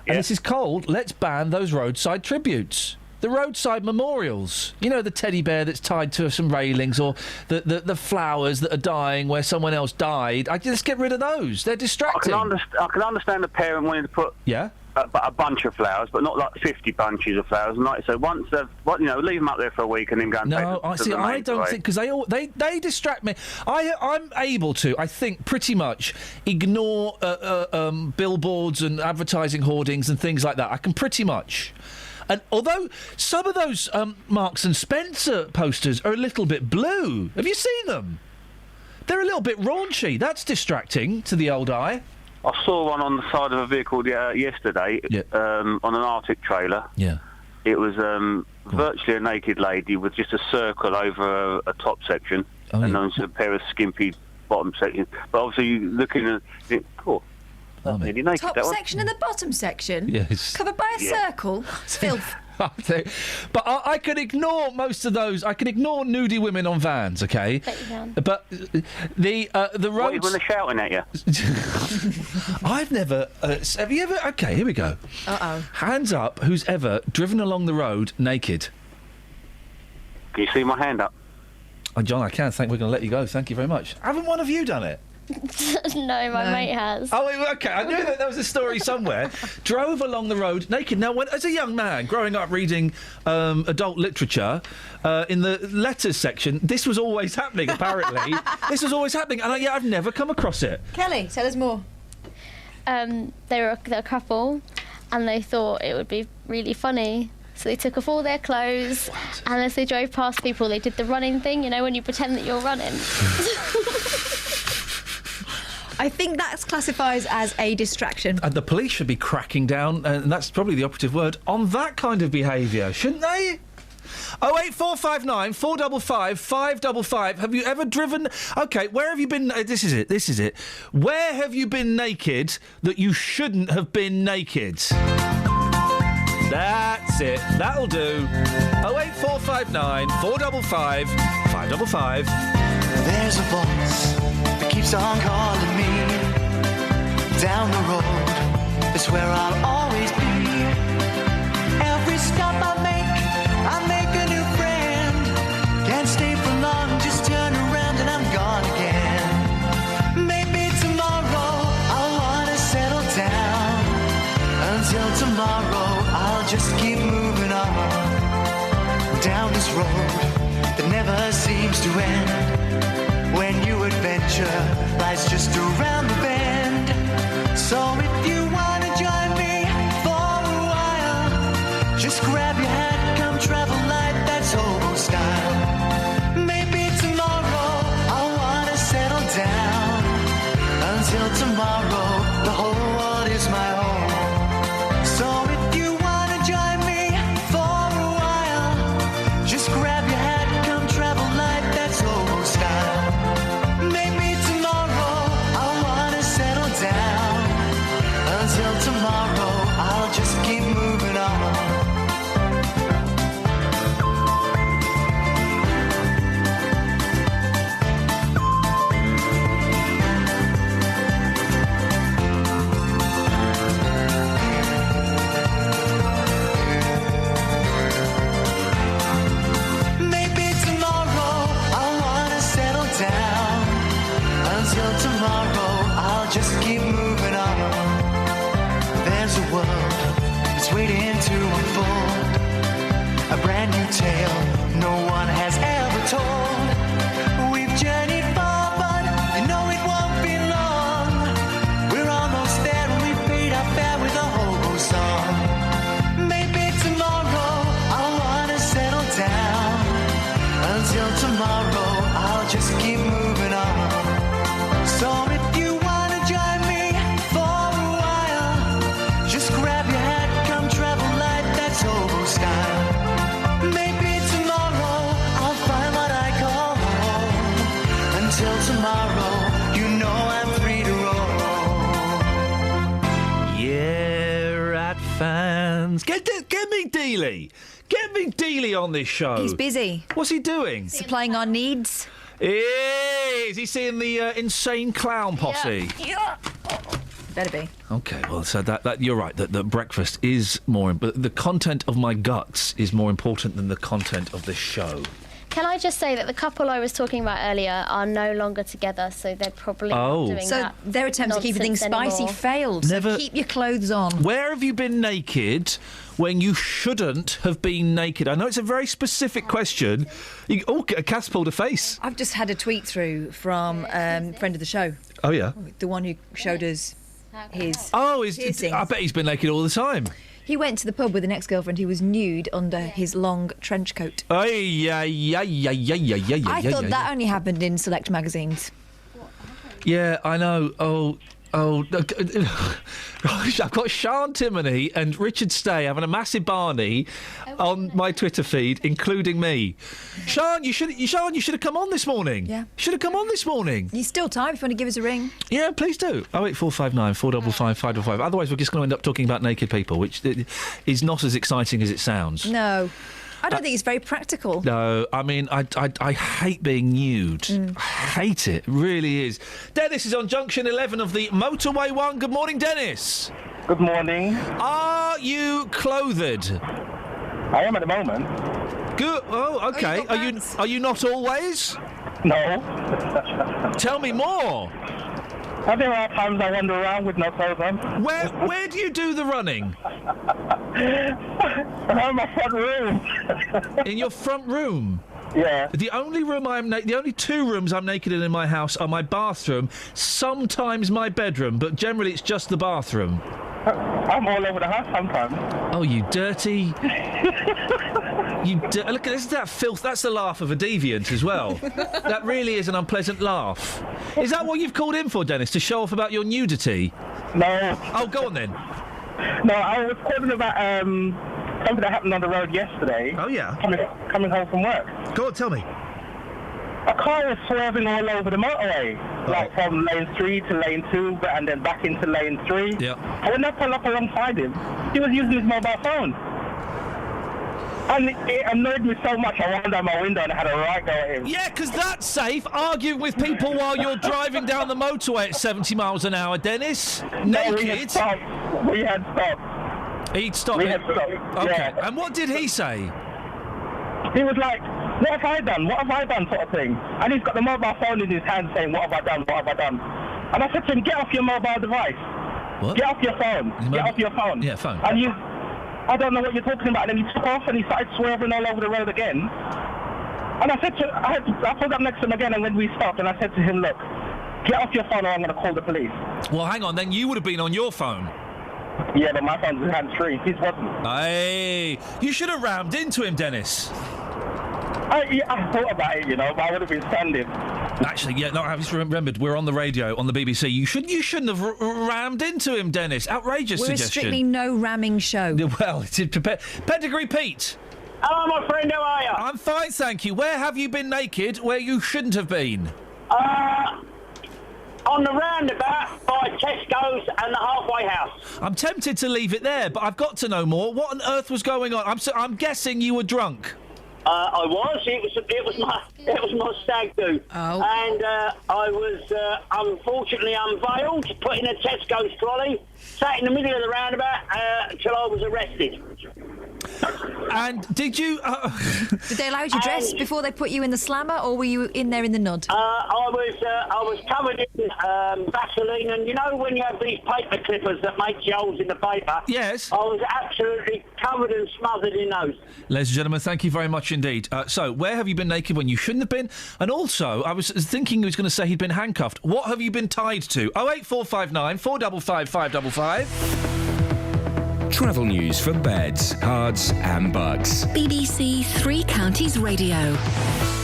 and this is cold, let's ban those roadside tributes. The roadside memorials. You know, the teddy bear that's tied to some railings, or the flowers that are dying where someone else died. Let's get rid of those. They're distracting. I can understand the parent wanting to put a bunch of flowers, but not like 50 bunches of flowers. And like so, once they've, leave them up there for a week and then go and take them to the I main don't parade. think, because they distract me. I'm able to, I think, pretty much ignore billboards and advertising hoardings and things like that. I can pretty much. And although some of those Marks and Spencer posters are a little bit blue, have you seen them? They're a little bit raunchy. That's distracting to the old eye. I saw one on the side of a vehicle yesterday on an Arctic trailer. Yeah. It was virtually a naked lady with just a circle over a top section and then a pair of skimpy bottom sections. But obviously, you're looking at it, that's nearly naked. Top that one. section and the bottom section? Yes. Covered by a circle? It's filth. But I can ignore most of those. I can ignore nudie women on vans, okay? Bet you can. But the roads... What, when they're shouting at you? I've never... have you ever... OK, here we go. Uh-oh. Hands up, who's ever driven along the road naked? Can you see my hand up? Oh, John, I can. We're going to let you go. Thank you very much. Haven't one of you done it? No, my mate has. Oh, wait, okay. I knew that there was a story somewhere. Drove along the road naked. Now, as a young man growing up reading adult literature, in the letters section, this was always happening, apparently. This was always happening, and I've never come across it. Kelly, tell us more. They were a couple, and they thought it would be really funny. So they took off all their clothes, and as they drove past people, they did the running thing, you know, when you pretend that you're running. I think that classifies as a distraction. And the police should be cracking down, and that's probably the operative word, on that kind of behaviour, shouldn't they? 08459 455 555. Have you ever driven... OK, where have you been... This is it. Where have you been naked that you shouldn't have been naked? That's it. That'll do. 08459 455 555. There's a voice that keeps on calling me. Down the road, it's where I'll always be. Every stop I make a new friend. Can't stay for long, just turn around and I'm gone again. Maybe tomorrow I'll wanna settle down. Until tomorrow I'll just keep moving on. Down this road that never seems to end. When new adventure lies just around the bend. So if you wanna join me for a while, just grab your hat, come travel light, that's hobo style. Maybe tomorrow I'll wanna settle down. Until tomorrow, the whole world is my home. So if you wanna join me for a while, just grab your hat, come travel light, that's hobo style. Maybe tomorrow I'll wanna settle down. Until tomorrow, I'll just keep moving on. Maybe tomorrow I'll wanna settle down. Until tomorrow, I'll just keep moving on. There's a world that's waiting to unfold. A brand new tale no one has ever told. We've journeyed far, but you know it won't be long. We're almost there and we've paid our fare with a hobo song. Maybe tomorrow I'll wanna settle down. Until tomorrow, I'll just keep moving on. So if you wanna join me for a while, just grab your hat, come travel light, that's hobo style. Maybe tomorrow I'll find what I call home. Until tomorrow, you know I'm free to roam. Yeah, rat fans. Get me Dealey. Get me Dealey on this show. He's busy. What's he doing? Supplying our needs. Is he seeing the insane clown posse? Yeah. Better be. Okay, well, so that you're right. That breakfast is more, but the content of my guts is more important than the content of this show. Can I just say that the couple I was talking about earlier are no longer together, so they're probably not doing so that. their attempt to keep things spicy anymore. failed. So Never- keep your clothes on. Where have you been naked when you shouldn't have been naked? I know it's a very specific question. Cass pulled a face. I've just had a tweet through from friend of the show, Oh, yeah. the one who showed us his piercings. I bet he's been naked all the time. He went to the pub with an ex-girlfriend who was nude under his long trench coat. I I thought that only happened in select magazines. Yeah, I know. I've got Sean Timoney and Richard Stay having a massive Barney on my Twitter feed, including me. Sean, you should have come on this morning. Yeah. Should have come on this morning. You're still time if you want to give us a ring. Yeah, please do. 08459 455 555. Otherwise, we're just going to end up talking about naked people, which is not as exciting as it sounds. No. I don't think it's very practical. No, I mean, I hate being nude. I hate it. It really is. Dennis is on junction 11 of the motorway 1. Good morning, Dennis. Good morning. Are you clothed? I am at the moment. Good. Oh, okay. Are you not always? No. Tell me more. There are times I wander around with no clothes on. Where do you do the running? Around my front room. In your front room? Yeah. The only two rooms I'm naked in my house are my bathroom, sometimes my bedroom, but generally it's just the bathroom. I'm all over the house sometimes. Oh, you dirty... Look, isn't that filth? That's the laugh of a deviant as well. That really is an unpleasant laugh. Is that what you've called in for, Dennis, to show off about your nudity? No. Oh, go on then. No, I was calling about something that happened on the road yesterday. Oh, yeah? Coming home from work. Go on, tell me. A car was swerving all over the motorway, like from lane 3 to lane 2, and then back into lane 3. Yeah. And when I pulled up alongside him, he was using his mobile phone. And it annoyed me so much, I rolled down my window and I had a right go at him. Yeah, because that's safe, arguing with people while you're driving down the motorway at 70 miles an hour, Dennis. Naked. We had stopped. He'd stopped. We had stopped. Okay, Yeah. and what did he say? He was like, what have I done? What have I done, sort of thing. And he's got the mobile phone in his hand saying, what have I done? What have I done? And I said to him, get off your mobile device. What? Get off your phone. Get off your phone. Yeah, phone. And I don't know what you're talking about. And then he took off and he started swerving all over the road again. And I said I pulled up next to him again, and when we stopped, and I said to him, look, get off your phone or I'm going to call the police. Well, hang on, then you would have been on your phone. Yeah, but my phone was hands-free. His wasn't. Hey, you should have rammed into him, Dennis. I thought about it, but I would have been standing. Actually, yeah, no, I just remembered, we're on the radio, on the BBC. You shouldn't have rammed into him, Dennis. Outrageous We're suggestion. a strictly no ramming show. Well, it's Pedigree Pete. Hello, my friend, how are you? I'm fine, thank you. Where have you been naked where you shouldn't have been? On the roundabout by Tesco's and the halfway house. I'm tempted to leave it there, but I've got to know more. What on earth was going on? I'm guessing you were drunk. I was. It was my stag do. Oh. And I was unfortunately unveiled, put in a Tesco's trolley, sat in the middle of the roundabout until I was arrested. And did you... Did they allow you to dress before they put you in the slammer, or were you in there in the nud? I was covered in Vaseline, and when you have these paper clippers that make holes in the paper? Yes. I was absolutely covered and smothered in those. Ladies and gentlemen, thank you very much indeed. So, where have you been naked when you shouldn't have been? And also, I was thinking he was going to say he'd been handcuffed. What have you been tied to? 08459 455 555. Travel news for beds, cards and bugs. BBC Three Counties Radio.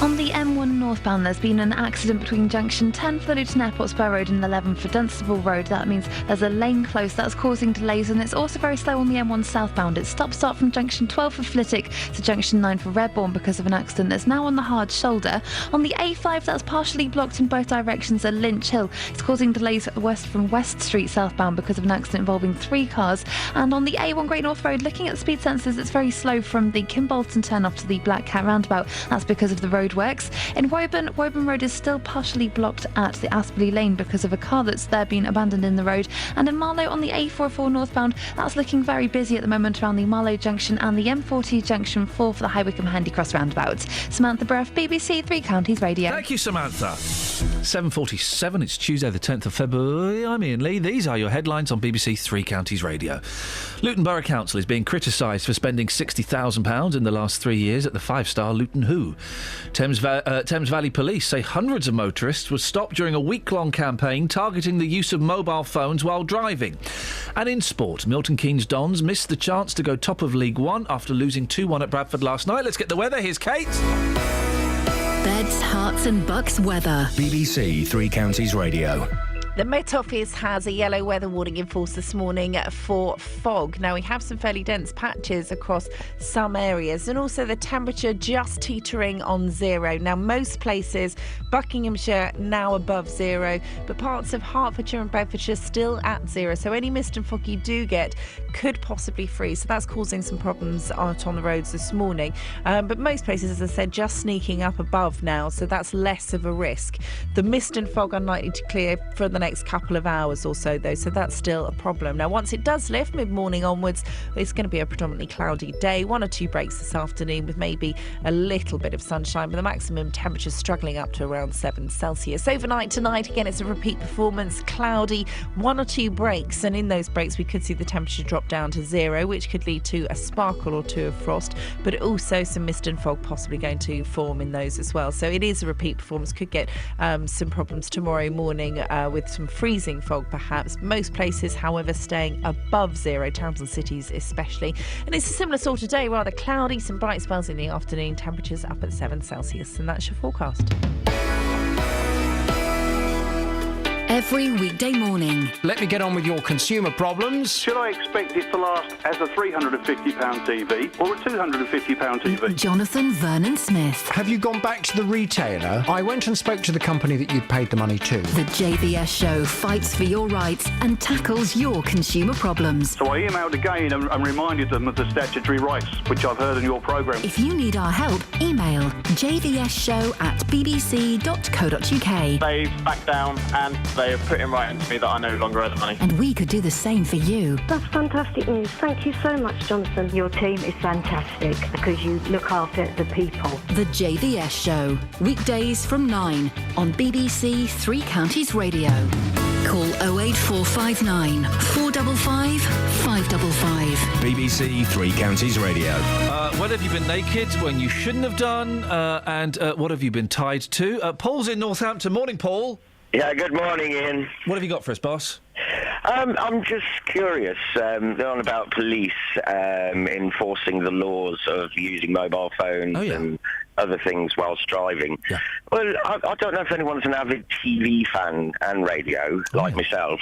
On the M1 northbound, there's been an accident between junction 10 for the Luton Airport Spur Road and 11 for Dunstable Road. That means there's a lane closed. That's causing delays, and it's also very slow on the M1 southbound. It's stop-start from junction 12 for Flitwick to junction 9 for Redbourne because of an accident that's now on the hard shoulder. On the A5, that's partially blocked in both directions at Lynch Hill. It's causing delays west from West Street southbound because of an accident involving 3 cars. And on the A1 Great North Road, looking at the speed sensors, it's very slow from the Kimbolton turn off to the Black Cat roundabout. That's because of the road works. In Woburn Road is still partially blocked at the Aspley Lane because of a car that's there been abandoned in the road. And in Marlow on the A44 northbound, that's looking very busy at the moment around the Marlow Junction and the M40 Junction 4 for the High Wycombe Handy Cross roundabouts. Samantha Bruff, BBC Three Counties Radio. Thank you, Samantha. 7:47, it's Tuesday the 10th of February. I'm Iain Lee. These are your headlines on BBC Three Counties Radio. Luton Borough Council is being criticised for spending £60,000 in the last 3 years at the 5-star Luton Hoo. Thames Valley Police say hundreds of motorists were stopped during a week-long campaign targeting the use of mobile phones while driving. And in sport, Milton Keynes Dons missed the chance to go top of League One after losing 2-1 at Bradford last night. Let's get the weather. Here's Kate. Beds, Herts and Bucks weather. BBC Three Counties Radio. The Met Office has a yellow weather warning in force this morning for fog. Now, we have some fairly dense patches across some areas, and also the temperature just teetering on 0. Now, most places, Buckinghamshire now above 0, but parts of Hertfordshire and Bedfordshire still at 0. So any mist and fog you do get could possibly freeze. So that's causing some problems out on the roads this morning. But most places, as I said, just sneaking up above now, so that's less of a risk. The mist and fog unlikely to clear for the next next couple of hours or so, though, so that's still a problem. Now, once it does lift, mid-morning onwards, it's going to be a predominantly cloudy day. 1 or 2 breaks this afternoon with maybe a little bit of sunshine, but the maximum temperature struggling up to around 7 Celsius. Overnight tonight, again, it's a repeat performance, cloudy, 1 or 2 breaks, and in those breaks we could see the temperature drop down to 0, which could lead to a sparkle or 2 of frost, but also some mist and fog possibly going to form in those as well. So it is a repeat performance. Could get some problems tomorrow morning with some freezing fog perhaps. Most places, however, staying above 0, towns and cities especially. And it's a similar sort of day, rather cloudy, some bright spells in the afternoon, temperatures up at 7 Celsius, and that's your forecast. Every weekday morning. Let me get on with your consumer problems. Should I expect it to last as a £350 TV or a £250 TV? Jonathan Vernon Smith. Have you gone back to the retailer? I went and spoke to the company that you'd paid the money to. The JVS show fights for your rights and tackles your consumer problems. So I emailed again and reminded them of the statutory rights, which I've heard in your programme. If you need our help, email jvsshow@bbc.co.uk. They've backed down and they have put in writing to me that I no longer owe the money. And we could do the same for you. That's fantastic news. Thank you so much, Jonathan. Your team is fantastic because you look after the people. The JVS show, weekdays from 9 on BBC Three Counties Radio. Call 08459 455 555. BBC Three Counties Radio. When have you been naked when you shouldn't have done? And what have you been tied to? Paul's in Northampton. Morning, Paul. Yeah, good morning, Ian. What have you got for us, boss? I'm just curious. They're on about police enforcing the laws of using mobile phones and other things whilst driving. Yeah. Well, I don't know if anyone's an avid TV fan and radio, like myself,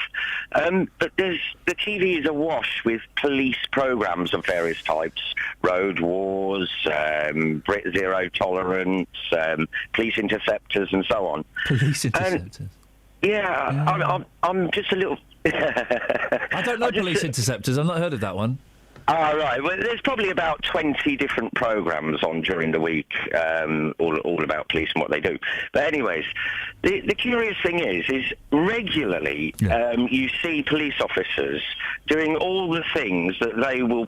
but the TV is awash with police programmes of various types. Road Wars, Brit Zero Tolerance, Police Interceptors and so on. Police Interceptors? I'm just a little... I don't know Police Interceptors. I've not heard of that one. Right. Well, there's probably about 20 different programmes on during the week, all about police and what they do. But anyways, the curious thing is regularly you see police officers doing all the things that they will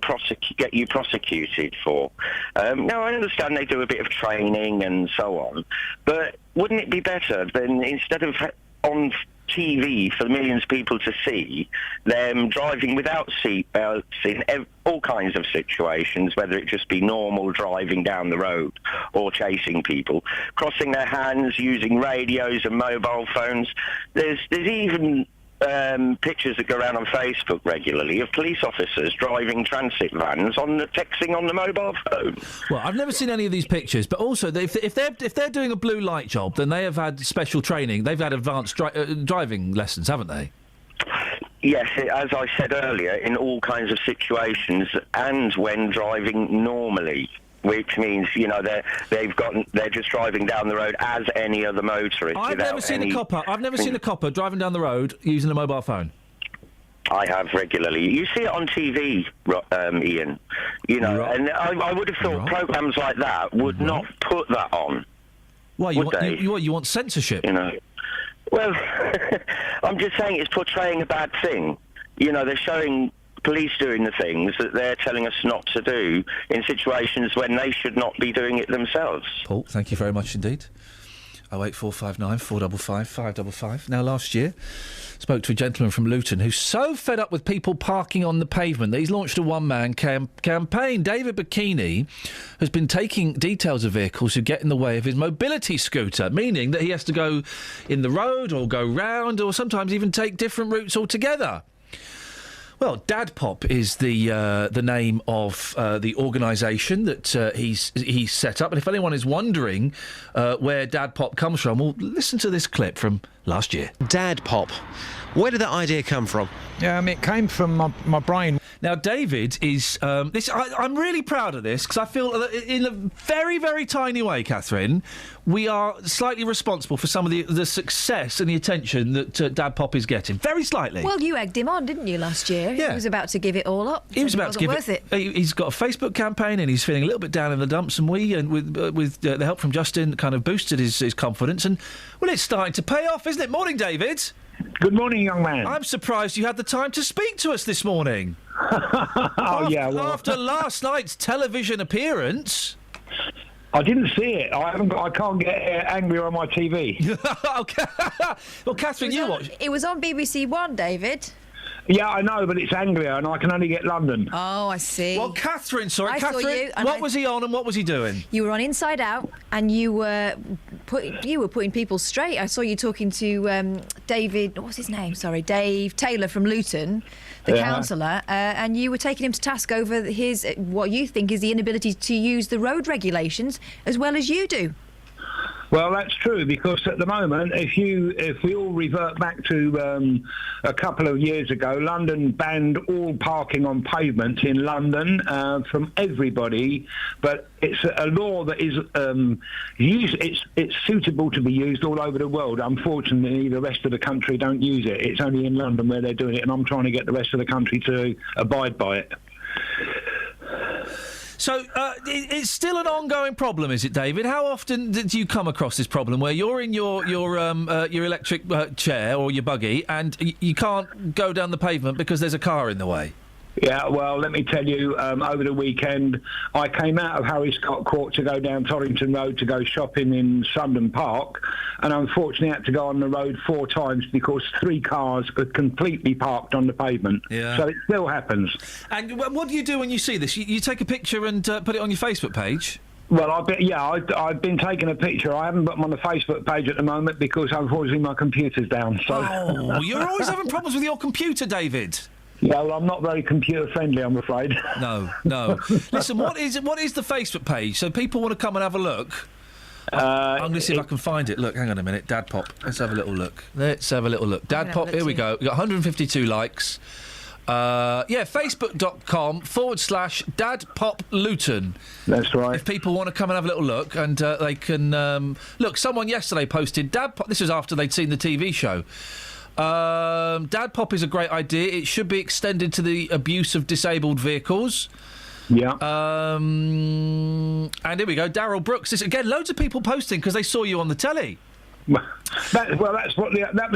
get you prosecuted for. Now, I understand they do a bit of training and so on, but wouldn't it be better than instead of on TV for millions of people to see them driving without seatbelts in all kinds of situations, whether it just be normal driving down the road or chasing people, crossing their hands, using radios and mobile phones. There's even pictures that go around on Facebook regularly of police officers driving transit vans texting on the mobile phone. Well, I've never seen any of these pictures, but also if they're doing a blue light job, then they have had special training. They've had advanced driving lessons, haven't they? Yes, as I said earlier, in all kinds of situations and when driving normally. Which means, they're just driving down the road as any other motorist. I've never seen a copper driving down the road using a mobile phone. I have regularly. You see it on TV, Ian. And I would have thought programmes like that would not put that on. Why? You want censorship? Well, I'm just saying it's portraying a bad thing. They're showing police doing the things that they're telling us not to do in situations when they should not be doing it themselves. Paul, thank you very much indeed. 08459 455 555. Now, last year, spoke to a gentleman from Luton who's so fed up with people parking on the pavement that he's launched a one-man campaign. David Bikini has been taking details of vehicles who get in the way of his mobility scooter, meaning that he has to go in the road or go round or sometimes even take different routes altogether. Well, Dad Pop is the name of the organisation that he's set up. And if anyone is wondering where Dad Pop comes from, well, listen to this clip from last year. Dad Pop. Where did that idea come from? It came from my brain. Now, David is... I'm really proud of this because I feel that in a very, very tiny way, Catherine, we are slightly responsible for some of the success and the attention that Dad Pop is getting. Very slightly. Well, you egged him on, didn't you, last year? Yeah. He was about to give it all up. He was about to give worth it. He's got a Facebook campaign and he's feeling a little bit down in the dumps, and we, and with the help from Justin, kind of boosted his confidence. And, well, it's starting to pay off, isn't it? Morning, David. Good morning, young man. I'm surprised you had the time to speak to us this morning. After last night's television appearance. I didn't see it. I can't get angry on my TV. Okay. Well, Catherine, you watched. It was on BBC One, David. Yeah, I know, but it's Anglia, and I can only get London. Oh, I see. Well, Catherine, sorry, I saw Catherine, you, and what was he on and what was he doing? You were on Inside Out, and you were putting people straight. I saw you talking to David. What's his name? Sorry, Dave Taylor from Luton, the councillor, and you were taking him to task over his what you think is the inability to use the road regulations as well as you do. Well, that's true, because at the moment, if we all revert back to a couple of years ago, London banned all parking on pavements in London from everybody, but it's a law that is it's suitable to be used all over the world. Unfortunately, the rest of the country don't use it. It's only in London where they're doing it, and I'm trying to get the rest of the country to abide by it. So it's still an ongoing problem, is it, David? How often do you come across this problem where you're in your electric chair or your buggy and you can't go down the pavement because there's a car in the way? Yeah, well, let me tell you, over the weekend, I came out of Harry Scott Court to go down Torrington Road to go shopping in Sundon Park, and unfortunately had to go on the road 4 times because 3 cars were completely parked on the pavement. Yeah. So it still happens. And what do you do when you see this? You take a picture and put it on your Facebook page? Well, I've been taking a picture. I haven't put them on the Facebook page at the moment because, unfortunately, my computer's down. So. Oh, you're always having problems with your computer, David. Yeah, well, I'm not very computer-friendly, I'm afraid. No. Listen, what is the Facebook page? So people want to come and have a look. I'm going to see if I can find it. Look, hang on a minute. Dad Pop. Let's have a little look. Dad Pop, here we go. We've got 152 likes. Facebook.com/Dad Pop Luton. That's right. If people want to come and have a little look, and they can... look, someone yesterday posted Dad Pop... This was after they'd seen the TV show. Dad Pop is a great idea. It should be extended to the abuse of disabled vehicles. Yeah. And here we go. Daryl Brooks. This, again, loads of people posting because they saw you on the telly. That was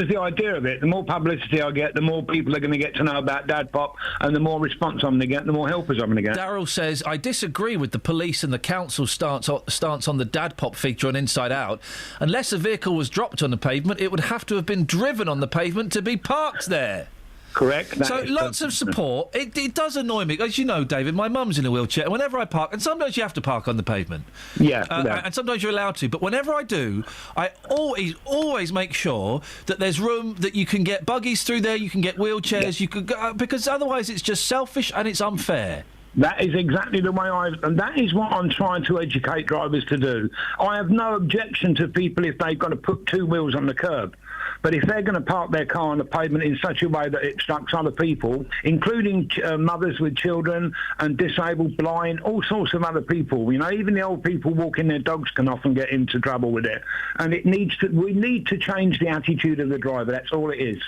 the idea of it. The more publicity I get, the more people are going to get to know about Dad Pop, and the more response I'm going to get, the more helpers I'm going to get. Daryl says, I disagree with the police and the council's stance on the Dad Pop feature on Inside Out. Unless a vehicle was dropped on the pavement, it would have to have been driven on the pavement to be parked there. Correct. So lots of support. It does annoy me. As you know, David, my mum's in a wheelchair, and whenever I park, and sometimes you have to park on the pavement. Yeah. And sometimes you're allowed to, but whenever I do, I always make sure that there's room, that you can get buggies through there, you can get wheelchairs, you could go, because otherwise it's just selfish and it's unfair. That is exactly the way and that is what I'm trying to educate drivers to do. I have no objection to people if they've got to put 2 wheels on the curb. But if they're going to park their car on the pavement in such a way that it obstructs other people, including mothers with children and disabled, blind, all sorts of other people, you know, even the old people walking their dogs can often get into trouble with it. And we need to change the attitude of the driver. That's all it is.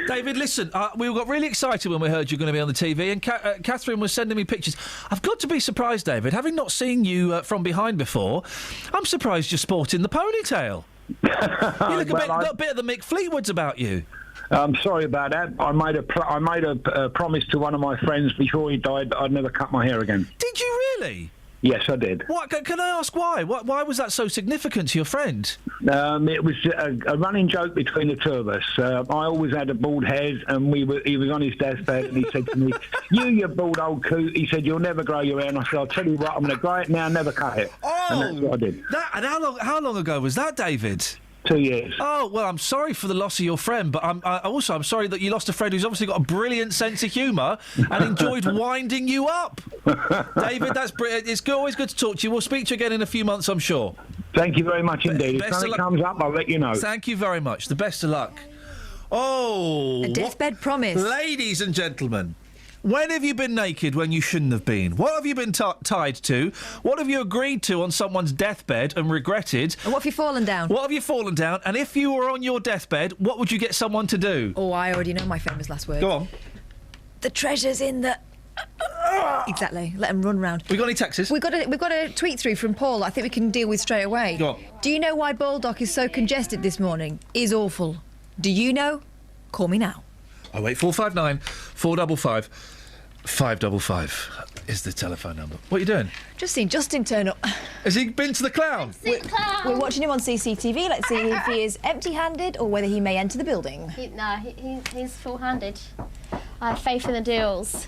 David, listen, we got really excited when we heard you were going to be on the TV, and Catherine was sending me pictures. I've got to be surprised, David, having not seen you from behind before, I'm surprised you're sporting the ponytail. You look got a bit of the Mick Fleetwoods about you. I'm sorry about that. I made a promise to one of my friends before he died that I'd never cut my hair again. Did you really? Yes, I did. What? Can I ask why? Why was that so significant to your friend? It was a running joke between the two of us. I always had a bald head, and he was on his deathbed, and he said to me, you bald old coot, he said, you'll never grow your hair. And I said, I'll tell you what, I'm going to grow it now, never cut it. Oh! And that's what I did. And how long ago was that, David? 2 years. Oh, well, I'm sorry for the loss of your friend, but I'm sorry that you lost a friend who's obviously got a brilliant sense of humour and enjoyed winding you up. David, that's brilliant. It's always good to talk to you. We'll speak to you again in a few months, I'm sure. Thank you very much indeed. If something comes up, I'll let you know. Thank you very much. The best of luck. Oh! A deathbed promise. Ladies and gentlemen, when have you been naked when you shouldn't have been? What have you been tied to? What have you agreed to on someone's deathbed and regretted? And what have you fallen down? What have you fallen down? And if you were on your deathbed, what would you get someone to do? Oh, I already know my famous last word. Go on. The treasure's in the... Exactly. Let them run round. We got any texts? We've got a tweet through from Paul I think we can deal with straight away. Go on. Do you know why Baldock is so congested this morning? Is awful. Do you know? Call me now. 08459 455 555 is the telephone number. What are you doing? Just seen Justin turn up. Has he been to the clown? We're watching him on CCTV. Let's see if he is empty-handed or whether he may enter the building. He's full-handed. I have faith in the deals.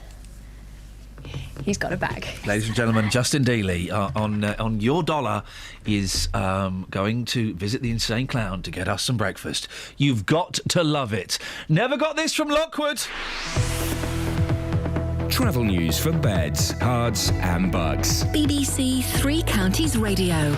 He's got a bag. Ladies and gentlemen, Justin Dealey on Your Dollar is going to visit the Insane Clown to get us some breakfast. You've got to love it. Never got this from Lockwood. Travel news for beds, cards and bugs. BBC Three Counties Radio.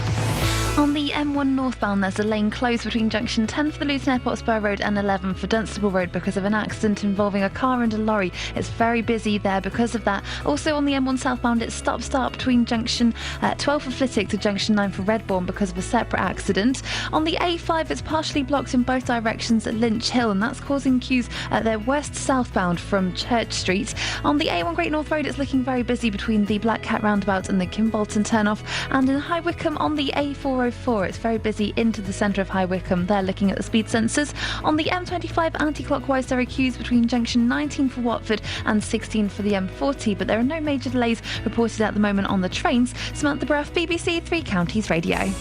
On the M1 northbound, there's a lane closed between junction 10 for the Luton Airport Spur Road and 11 for Dunstable Road because of an accident involving a car and a lorry. It's very busy there because of that. Also on the M1 southbound, it's stop-start between junction 12 for Flitwick to junction 9 for Redbourne because of a separate accident. On the A5, it's partially blocked in both directions at Lynch Hill, and that's causing queues they're west-southbound from Church Street. On the A1 Great North Road, it's looking very busy between the Black Cat roundabout and the Kimbolton turnoff. And in High Wycombe on the A404, it's very busy into the centre of High Wycombe. They're looking at the speed sensors. On the M25 anti-clockwise, there are queues between junction 19 for Watford and 16 for the M40, but there are no major delays reported at the moment on the trains. Samantha Bruff, BBC Three Counties Radio.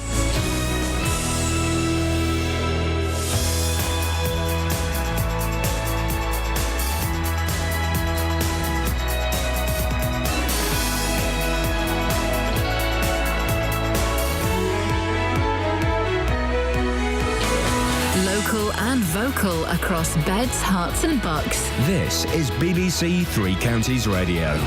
Vocal across beds, hearts and bucks. This is BBC Three Counties Radio.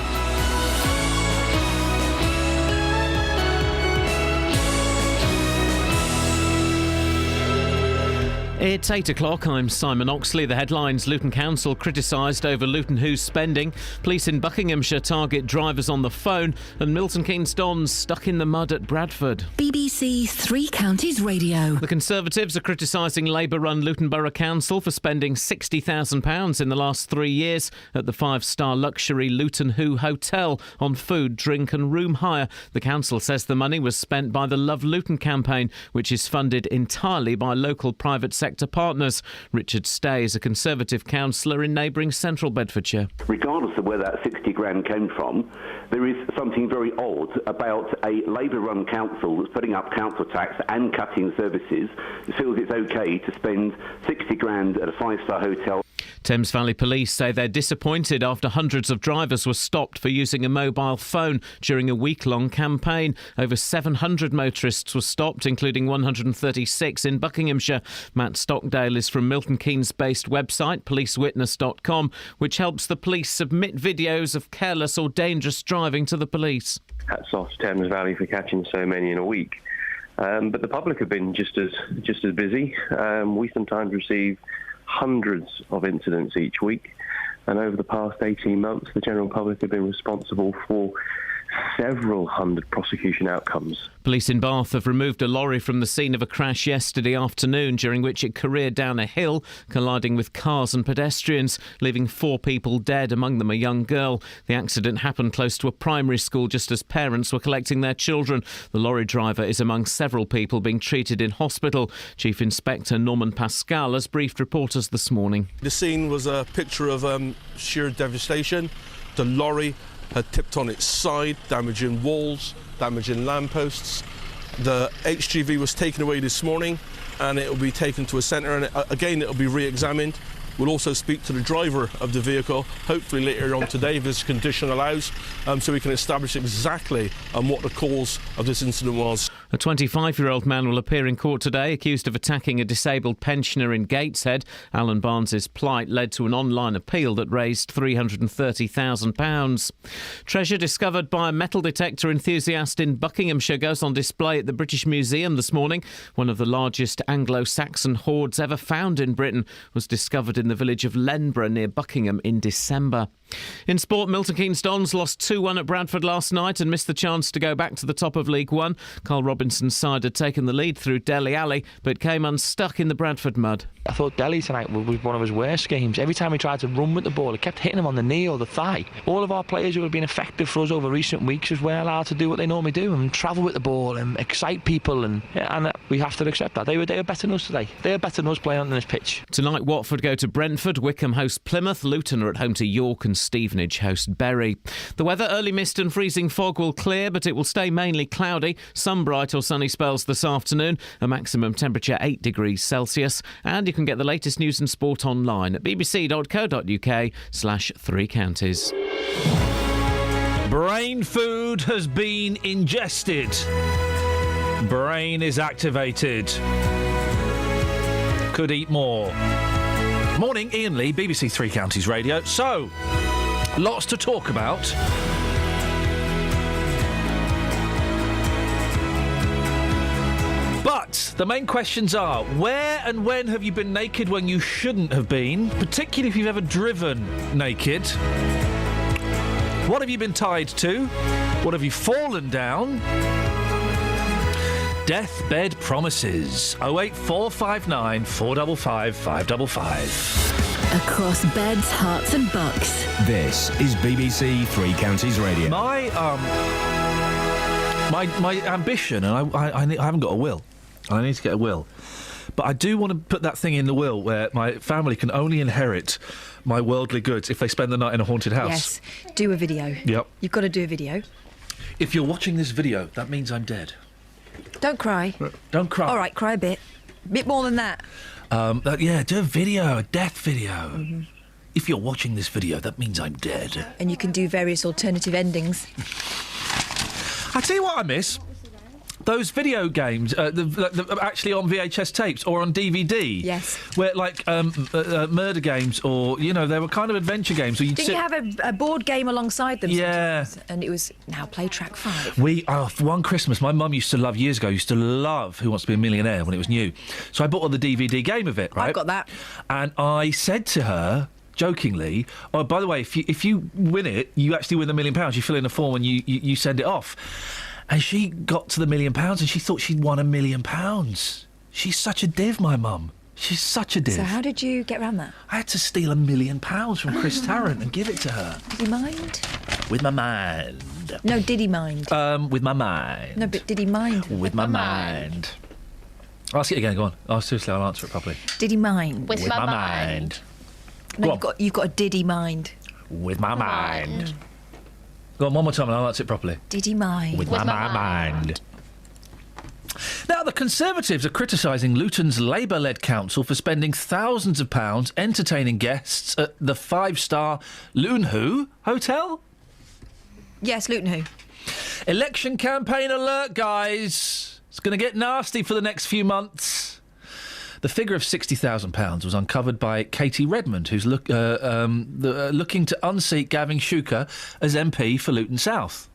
It's 8 o'clock. I'm Simon Oxley. The headlines: Luton Council criticised over Luton Who's spending. Police in Buckinghamshire target drivers on the phone. And Milton Keynes Dons stuck in the mud at Bradford. BBC Three Counties Radio. The Conservatives are criticising Labour-run Luton Borough Council for spending £60,000 in the last 3 years at the five-star luxury Luton Who Hotel on food, drink and room hire. The council says the money was spent by the Love Luton campaign, which is funded entirely by local private sector partners. Richard Stay is a Conservative councillor in neighbouring central Bedfordshire. Regardless of where that 60 grand came from, there is something very odd about a Labour-run council that's putting up council tax and cutting services. It feels it's OK to spend 60 grand at a five-star hotel. Thames Valley Police say they're disappointed after hundreds of drivers were stopped for using a mobile phone during a week-long campaign. Over 700 motorists were stopped, including 136 in Buckinghamshire. Matt Stockdale is from Milton Keynes-based website policewitness.com, which helps the police submit videos of careless or dangerous driving to the police. Hats off to Thames Valley for catching so many in a week. But the public have been just as busy. We sometimes receive hundreds of incidents each week, and over the past 18 months the general public have been responsible for several hundred prosecution outcomes. Police in Bath have removed a lorry from the scene of a crash yesterday afternoon during which it careered down a hill, colliding with cars and pedestrians, leaving 4 people dead, among them a young girl. The accident happened close to a primary school just as parents were collecting their children. The lorry driver is among several people being treated in hospital. Chief Inspector Norman Pascal has briefed reporters this morning. The scene was a picture of sheer devastation. The lorry had tipped on its side, damaging walls, damaging lampposts. The HGV was taken away this morning and it will be taken to a centre, and again it will be re-examined. We'll also speak to the driver of the vehicle, hopefully later on today if this condition allows, so we can establish exactly what the cause of this incident was. A 25-year-old man will appear in court today accused of attacking a disabled pensioner in Gateshead. Alan Barnes's plight led to an online appeal that raised £330,000. Treasure discovered by a metal detector enthusiast in Buckinghamshire goes on display at the British Museum this morning. One of the largest Anglo-Saxon hoards ever found in Britain was discovered in the village of Lenborough near Buckingham in December. In sport, Milton Keynes Dons lost 2-1 at Bradford last night and missed the chance to go back to the top of League One. Carl Robinson Robinson's side had taken the lead through Dele Alli, but came unstuck in the Bradford mud. I thought Delhi tonight was one of his worst games. Every time he tried to run with the ball, it kept hitting him on the knee or the thigh. All of our players who have been effective for us over recent weeks as well are to do what they normally do and travel with the ball and excite people, and we have to accept that. They were better than us today. They were better than us playing on this pitch. Tonight, Watford go to Brentford, Wickham host Plymouth, Luton are at home to York, and Stevenage host Bury. The weather: early mist and freezing fog will clear, but it will stay mainly cloudy. Some bright or sunny spells this afternoon. A maximum temperature 8 degrees Celsius. And you can get the latest news and sport online at bbc.co.uk/3 counties. Brain food has been ingested. Brain is activated. Could eat more. Morning, Iain Lee, BBC Three Counties Radio. So, lots to talk about. But the main questions are, where and when have you been naked when you shouldn't have been, particularly if you've ever driven naked? What have you been tied to? What have you fallen down? Deathbed promises. 08459 455 555. Across beds, hearts and bucks. This is BBC Three Counties Radio. My ambition, and I haven't got a will. I need to get a will. But I do want to put that thing in the will where my family can only inherit my worldly goods if they spend the night in a haunted house. Yes, do a video. Yep. You've got to do a video. If you're watching this video, that means I'm dead. Don't cry. Don't cry. All right, cry a bit. A bit more than that. Yeah, do a video, a death video. Mm-hmm. If you're watching this video, that means I'm dead. And you can do various alternative endings. I tell you what I miss. Those video games, actually on VHS tapes or on DVD. Yes. Where, like, murder games or, they were kind of adventure games. Where you'd Didn't you have a board game alongside them? Yeah. Sometimes? And it was, now play track 5. For one Christmas, my mum used to love Who Wants to Be a Millionaire when it was new. So I bought her the DVD game of it, right? I've got that. And I said to her, jokingly, oh, by the way, if you win it, you actually win £1 million. You fill in a form and you send it off. And she got to the £1 million and she thought she'd won £1 million. She's such a div, my mum. She's such a div. So how did you get around that? I had to steal £1 million from Chris Tarrant and give it to her. Did he mind? With my mind. No, did he mind? With my mind. No, but did he mind? With my mind. Ask it again, go on. Seriously, I'll answer it properly. Did he mind? With my mind. No, you've got a did he mind? With my mind. Go on, one more time and I'll answer it properly. Did he mind? With my mind. Now, the Conservatives are criticising Luton's Labour-led council for spending thousands of pounds entertaining guests at the 5-star Luton Who Hotel. Yes, Luton Who. Election campaign alert, guys. It's going to get nasty for the next few months. The figure of £60,000 was uncovered by Katie Redmond, who's looking to unseat Gavin Shuker as MP for Luton South.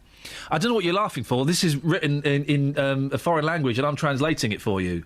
I don't know what you're laughing for. This is written in a foreign language and I'm translating it for you.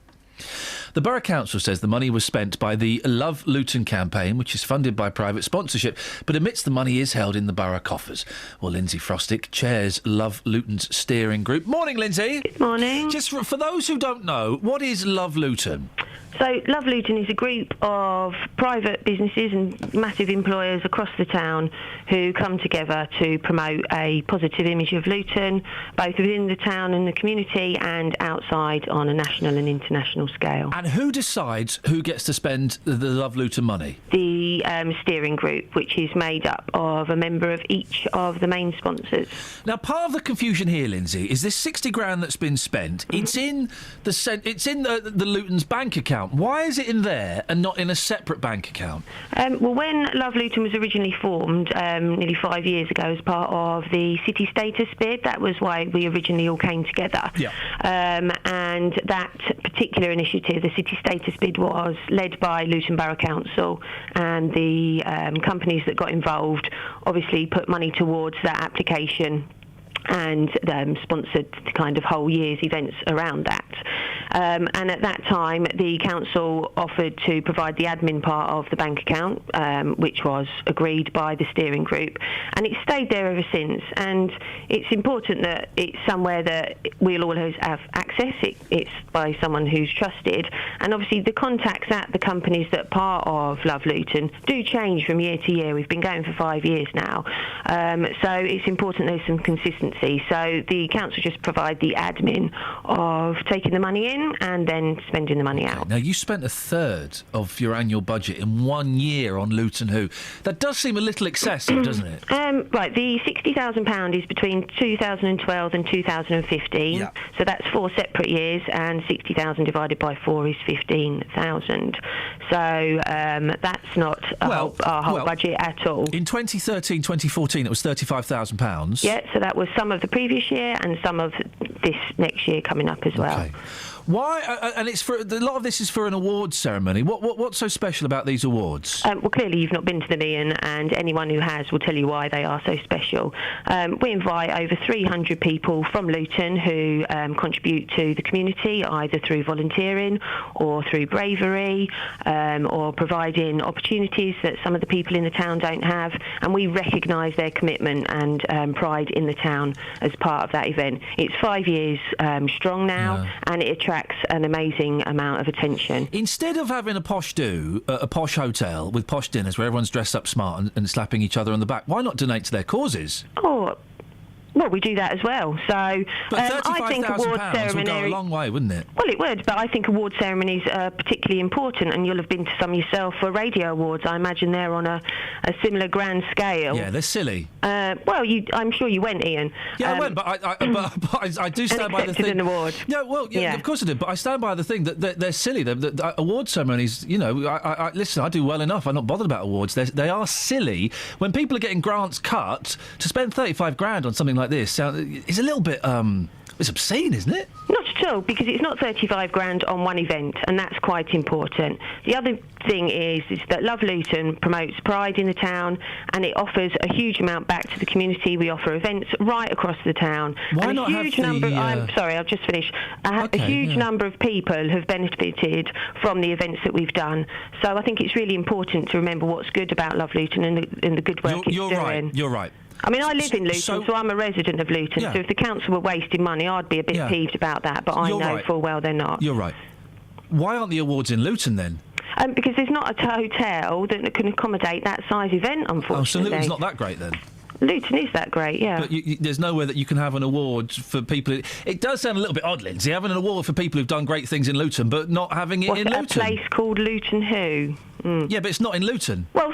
The Borough Council says the money was spent by the Love Luton campaign, which is funded by private sponsorship, but admits the money is held in the borough coffers. Well, Lindsay Frostick chairs Love Luton's steering group. Morning, Lindsay. Good morning. Just for those who don't know, what is Love Luton? So Love Luton is a group of private businesses and massive employers across the town who come together to promote a positive image of Luton, both within the town and the community and outside on a national and international scale. And who decides who gets to spend the Love Luton money? The steering group, which is made up of a member of each of the main sponsors. Now, part of the confusion here, Lindsay, is this £60,000 that's been spent. It's in the Luton's bank account. Why is it in there and not in a separate bank account? Well, when Love Luton was originally formed nearly 5 years ago as part of the city status bid, that was why we originally all came together. Yeah. And that particular initiative, the city status bid, was led by Luton Borough Council, and the companies that got involved obviously put money towards that application and sponsored the kind of whole year's events around that. And at that time, the council offered to provide the admin part of the bank account, which was agreed by the steering group, and it's stayed there ever since. And it's important that it's somewhere that we'll always have access. It's by someone who's trusted, and obviously the contacts at the companies that are part of Love Luton do change from year to year. We've been going for 5 years now, so it's important there's some consistency. So the council just provide the admin of taking the money in and then spending the money out. Now, you spent a third of your annual budget in 1 year on Luton Who. That does seem a little excessive, doesn't it? Right, the £60,000 is between 2012 and 2015, so that's 4 separate years, and 60,000 divided by 4 is 15,000. So that's not our whole budget at all. In 2013, 2014, it was £35,000. Yeah, so that was some of the previous year and some of this next year coming up as well. Okay. Why? And it's for a lot of this is for an awards ceremony. What's so special about these awards? Well, clearly you've not been to them, Iain, and anyone who has will tell you why they are so special. We invite over 300 people from Luton who contribute to the community, either through volunteering or through bravery, or providing opportunities that some of the people in the town don't have, and we recognise their commitment and pride in the town as part of that event. It's 5 years strong now, and it attracts an amazing amount of attention. Instead of having a posh a posh hotel with posh dinners where everyone's dressed up smart and slapping each other on the back, why not donate to their causes? Well, we do that as well. So but I think award ceremonies would go a long way, wouldn't it? Well, it would, but I think award ceremonies are particularly important, and you'll have been to some yourself for radio awards. I imagine they're on a similar grand scale. Yeah, they're silly. Well, I'm sure you went, Iain. Yeah, I went, but I do stand by the thing. An award. Yeah, well, yeah, of course I did, but I stand by the thing that they're silly. The award ceremonies, you know, listen, I do well enough. I'm not bothered about awards. They are silly. When people are getting grants cut, to spend 35 grand on something like this is a little bit it's obscene, isn't it? Not at all, because it's not 35 grand on one event, and that's quite important. The other thing is that Love Luton promotes pride in the town, and it offers a huge amount back to the community. We offer events right across the town. Why and not a huge have number. the, I'm sorry, I'll just finish. A huge number of people have benefited from the events that we've done. So I think it's really important to remember what's good about Love Luton and the good work it's doing. You're right. I mean, I live in Luton, so I'm a resident of Luton, so if the council were wasting money, I'd be a bit peeved about that, but I know full well they're not. You're right. Why aren't the awards in Luton, then? Because there's not a hotel that can accommodate that size event, unfortunately. Oh, so Luton's not that great, then? Luton is that great, yeah. But there's nowhere that you can have an award for people... It does sound a little bit odd, Lindsay, having an award for people who've done great things in Luton, but not having it in Luton. A place called Luton Who? Yeah, but it's not in Luton. Well,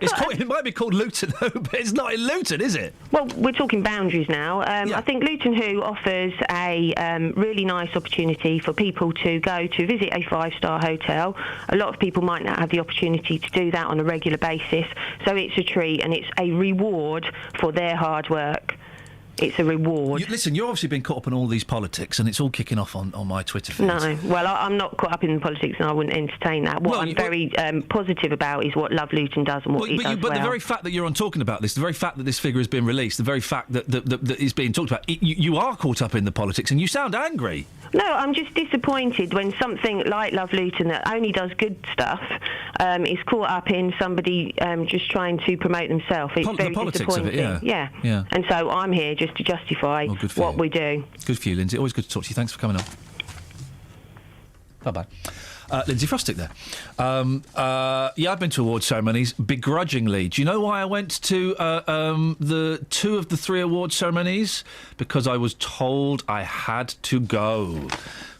it might be called Luton Who, but it's not in Luton, is it? Well, we're talking boundaries now. I think Luton Who offers a really nice opportunity for people to go to visit a 5-star hotel. A lot of people might not have the opportunity to do that on a regular basis, so it's a treat and it's a reward for their hard work. It's a reward. Listen, you've obviously been caught up in all these politics, and it's all kicking off on my Twitter feed. No, well, I'm not caught up in the politics, and I wouldn't entertain that. What I'm very positive about is what Love Luton does and what it does well. But the very fact that you're on talking about this, the very fact that this figure has been released, the very fact that it's being talked about, you are caught up in the politics, and you sound angry. No, I'm just disappointed when something like Love Luton that only does good stuff is caught up in somebody just trying to promote themselves. It's very disappointing. Of it, yeah. And so I'm here just to justify what we do. Good for you, Lindsay. Always good to talk to you. Thanks for coming on. Bye-bye. Lindsay Frostick there. I've been to award ceremonies begrudgingly. Do you know why I went to the 2 of the 3 award ceremonies? Because I was told I had to go.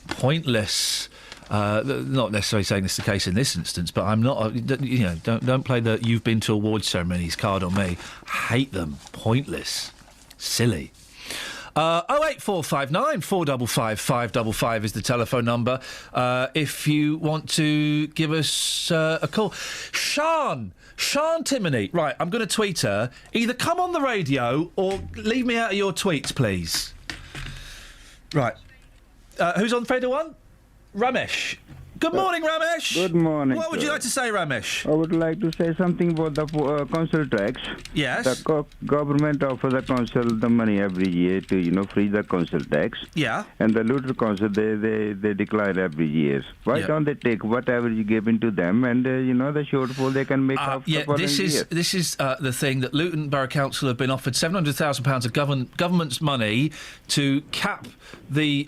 Pointless. Not necessarily saying this is the case in this instance, but I'm not. Don't play the "you've been to award ceremonies" card on me. Hate them. Pointless. Silly. 08459 455 555 is the telephone number. If you want to give us a call. Sian Timoney. Right, I'm going to tweet her. Either come on the radio or leave me out of your tweets, please. Right. Who's on fader 1? Ramesh. Good morning, Ramesh. Good morning. What would you like to say, Ramesh? I would like to say something about the council tax. Yes. The government offers the council the money every year to, free the council tax. Yeah. And the Luton Council, they decline every year. Why don't they take whatever you give into them and, the shortfall they can make up the following year? This is the thing that Luton Borough Council have been offered £700,000 of government's money to cap the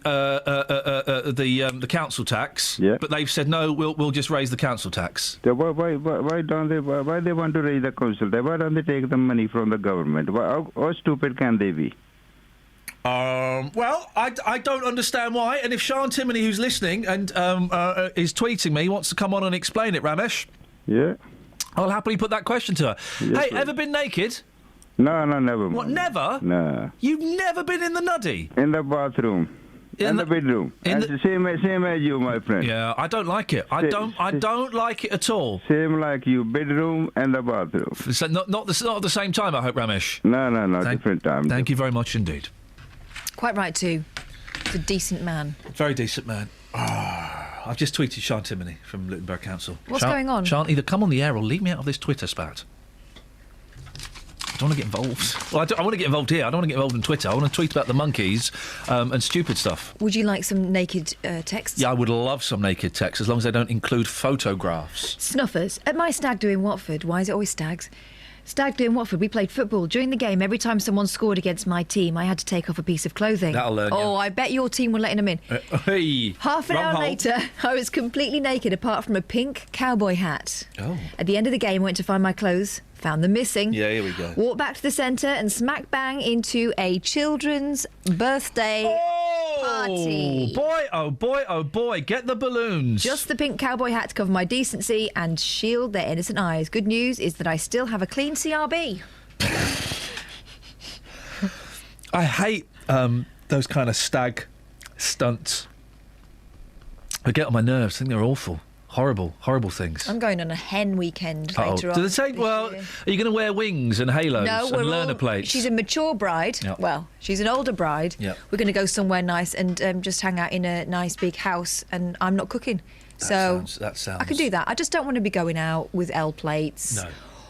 council tax. Yeah. But they've said no, we'll just raise the council tax. So why don't they? Why they want to raise the council tax? Why don't they take the money from the government? How stupid can they be? Well, I don't understand why. And if Sian Timoney, who's listening and is tweeting me, wants to come on and explain it, Ramesh. Yeah. I'll happily put that question to her. Yes, hey, ever been naked? No, never. What, never? No. You've never been in the nuddy? In the bathroom. In the bedroom. Same as you, my friend. Yeah, I don't like it. I don't like it at all. Same like you, bedroom and the bathroom. So not at the same time, I hope, Ramesh. No, different time. Thank you very much indeed. Quite right too. He's a decent man. Very decent man. I've just tweeted Sian Timoney from Luton Borough Council. What's going on? Sian, either come on the air or leave me out of this Twitter spat. I don't want to get involved. Well, I want to get involved here. I don't want to get involved in Twitter. I want to tweet about the monkeys and stupid stuff. Would you like some naked texts? Yeah, I would love some naked text, as long as they don't include photographs. Snuffers. At my stag do in Watford, why is it always stags? Stag do in Watford, we played football. During the game, every time someone scored against my team, I had to take off a piece of clothing. That'll learn you. Oh, I bet your team were letting them in. Hey, Half an hour later, I was completely naked, apart from a pink cowboy hat. Oh. At the end of the game, I went to find my clothes, found them missing. Yeah, here we go. Walked back to the centre and smack bang into a children's birthday party. Boy, oh boy, oh boy, get the balloons. Just the pink cowboy hat to cover my decency and shield their innocent eyes. Good news is that I still have a clean CRB. I hate those kind of stag stunts. They get on my nerves. I think they're awful. Horrible things. I'm going on a hen weekend later on. Do they say, well, are you going to wear wings and halos and learner plates? She's a mature bride. Yep. Well, she's an older bride. Yep. We're going to go somewhere nice and just hang out in a nice big house, and I'm not cooking. That sounds... I can do that. I just don't want to be going out with L plates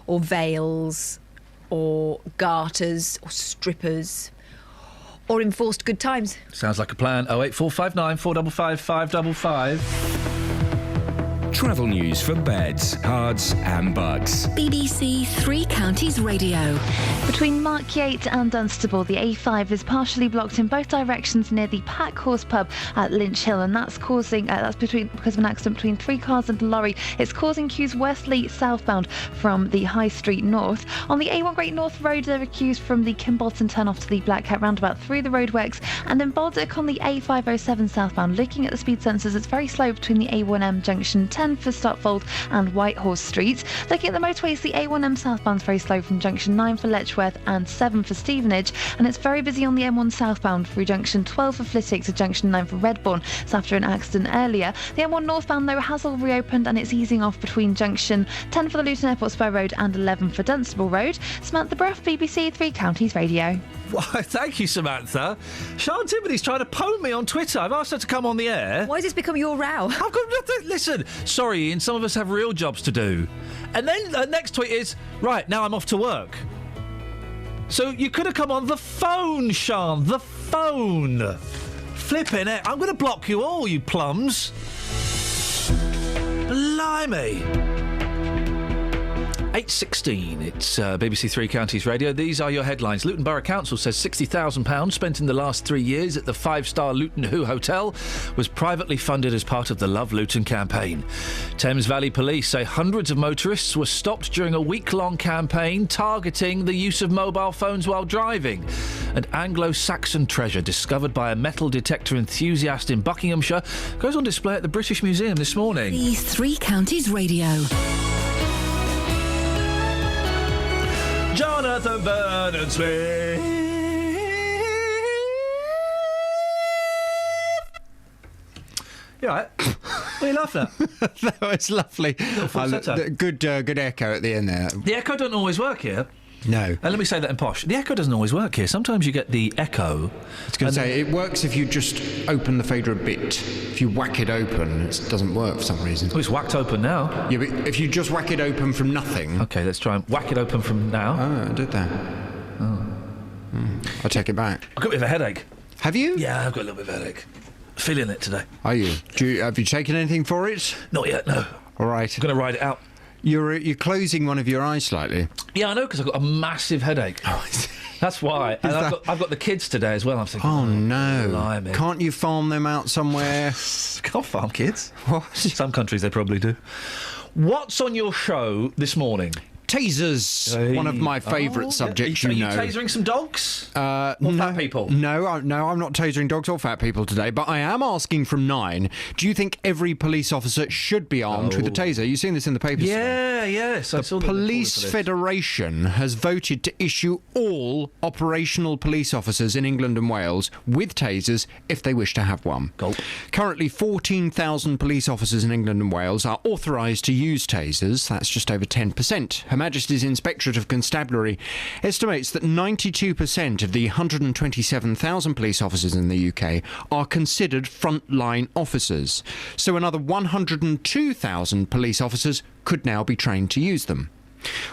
or veils or garters or strippers or enforced good times. Sounds like a plan. 08459 455 555. Travel news for beds, cards and bugs. BBC Three Counties Radio. Between Markyate and Dunstable, the A5 is partially blocked in both directions near the Pack Horse pub at Lynch Hill, and that's because of an accident between three cars and a lorry. It's causing queues westleigh southbound from the High Street North. On the A1 Great North Road, there are queues from the Kimbolton turn off to the Black Cat roundabout through the roadworks, and in Baldock on the A507 southbound. Looking at the speed sensors, it's very slow between the A1M junction 10 for Stotfold and Whitehorse Streets. Looking at the motorways, the A1M southbound is very slow from junction 9 for Letchworth and 7 for Stevenage, and it's very busy on the M1 southbound through junction 12 for Flitwick to junction 9 for Redbourne. It's after an accident earlier. The M1 northbound, though, has all reopened and it's easing off between junction 10 for the Luton Airport Spur Road and 11 for Dunstable Road. Samantha Bruff, BBC Three Counties Radio. Why, thank you, Samantha. Sian Timoney's trying to pwn me on Twitter. I've asked her to come on the air. Why has this become your row? I've got nothing. Listen, sorry, Iain, some of us have real jobs to do. And then the next tweet is, right, now I'm off to work. So you could have come on the phone, Sian, the phone. Flipping it. I'm going to block you all, you plums. Blimey. 8:16, it's BBC Three Counties Radio. These are your headlines. Luton Borough Council says £60,000 spent in the last 3 years at the five-star Luton Who Hotel was privately funded as part of the Love Luton campaign. Thames Valley Police say hundreds of motorists were stopped during a week-long campaign targeting the use of mobile phones while driving. And Anglo-Saxon treasure discovered by a metal detector enthusiast in Buckinghamshire goes on display at the British Museum this morning. These Three Counties Radio. Jonathan Vernon Smith. You all right? What are you laughing at? No, it's lovely. Good good echo at the end there. The echo don't always work here. No. And let me say that in posh. The echo doesn't always work here. Sometimes you get the echo. I was going to say, it works if you just open the fader a bit. If you whack it open, it doesn't work for some reason. Oh, it's whacked open now. Yeah, but if you just whack it open from nothing... OK, let's try and whack it open from now. Oh, I did that. Oh. I take it back. I've got a bit of a headache. Have you? Yeah, I've got a little bit of a headache. Feeling it today. Are you? Have you taken anything for it? Not yet, no. All right. I'm going to ride it out. You're closing one of your eyes slightly. Yeah, I know, because I've got a massive headache. Oh, that's why. And I've got the kids today as well. I'm thinking, oh no. Blimey. Can't you farm them out somewhere? Can't farm kids. What? Some countries they probably do. What's on your show this morning? Tasers, one of my favourite subjects. Are you tasering some dogs? Or fat people? No, I'm not tasering dogs or fat people today, but I am asking from 9, do you think every police officer should be armed with a taser? You've seen this in the papers. Yeah, yes. The Police Federation has voted to issue all operational police officers in England and Wales with tasers if they wish to have one. Cool. Currently, 14,000 police officers in England and Wales are authorised to use tasers. That's just over 10%. Her Majesty's Inspectorate of Constabulary estimates that 92% of the 127,000 police officers in the UK are considered frontline officers. So another 102,000 police officers could now be trained to use them.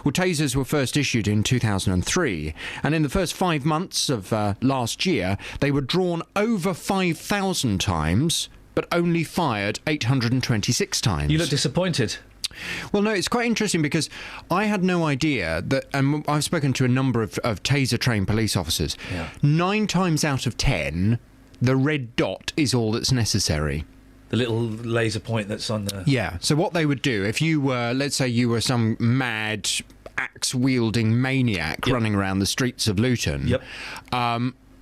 Well, tasers were first issued in 2003, and in the first 5 months of last year, they were drawn over 5,000 times, but only fired 826 times. You look disappointed. Well, no, it's quite interesting because I had no idea that, and I've spoken to a number of taser-trained police officers, 9 times out of 10, the red dot is all that's necessary. The little laser point that's on the... Yeah, so what they would do, if you were, let's say you were some mad axe-wielding maniac running around the streets of Luton,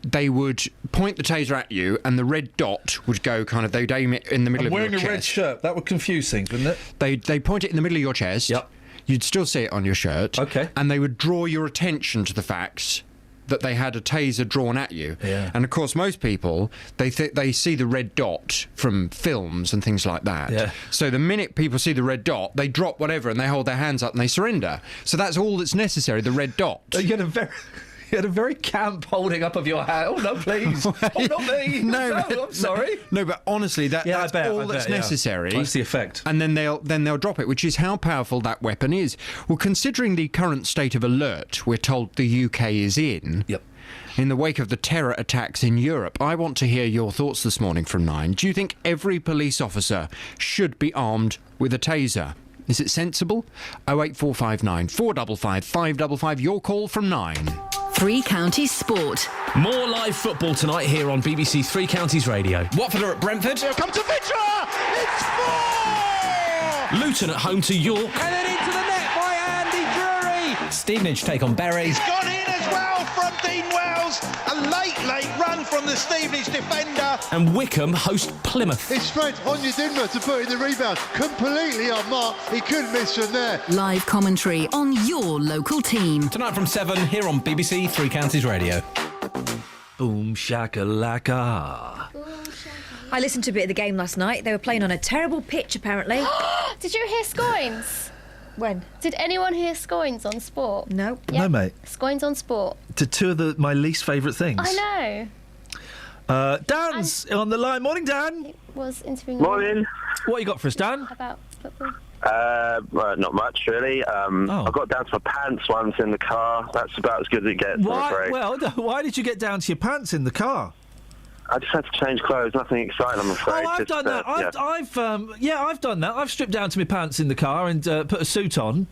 they would point the taser at you and the red dot would go they'd aim it in the middle of your chest. I'm wearing a red shirt. That would confuse things, wouldn't it? They point it in the middle of your chest. Yep. You'd still see it on your shirt. Okay. And they would draw your attention to the fact that they had a taser drawn at you. Yeah. And of course, most people, they see the red dot from films and things like that. Yeah. So the minute people see the red dot, they drop whatever and they hold their hands up and they surrender. So that's all that's necessary, the red dot. You had a very camp holding up of your hand. Oh, no, please. Oh, not me. No, I'm sorry. No, but honestly, that's all that's necessary. That's the effect. And then they'll drop it, which is how powerful that weapon is. Well, considering the current state of alert we're told the UK is in... Yep. In the wake of the terror attacks in Europe, I want to hear your thoughts this morning from 9. Do you think every police officer should be armed with a taser? Is it sensible? 08459 455 555. Your call from 9. Three Counties Sport. More live football tonight here on BBC Three Counties Radio. Watford are at Brentford. Here comes a Vitra! It's 4! Luton at home to York. And then into the net by Andy Drury. Stevenage take on Bury. He's gone in as well from Dean Wells. A late run from the Stevenage defender. And Wickham host Plymouth. It's Fred Onyedinma to put in the rebound. Completely unmarked. He couldn't miss from there. Live commentary on your local team. Tonight from 7 here on BBC Three Counties Radio. Boom shakalaka. I listened to a bit of the game last night. They were playing on a terrible pitch, apparently. Did you hear Scoins? When? Did anyone hear Scoins on Sport? No. Yep. No, mate. Scoins on Sport. To two of my least favourite things. I know. Dan's on the line. Morning, Dan. It was interviewing. Morning. What you got for us, Dan? About football. Well, not much really. I got down to my pants once in the car. That's about as good as it gets. Why did you get down to your pants in the car? I just had to change clothes. Nothing exciting, I'm afraid. Oh, I've done that. I've done that. I've stripped down to my pants in the car and put a suit on.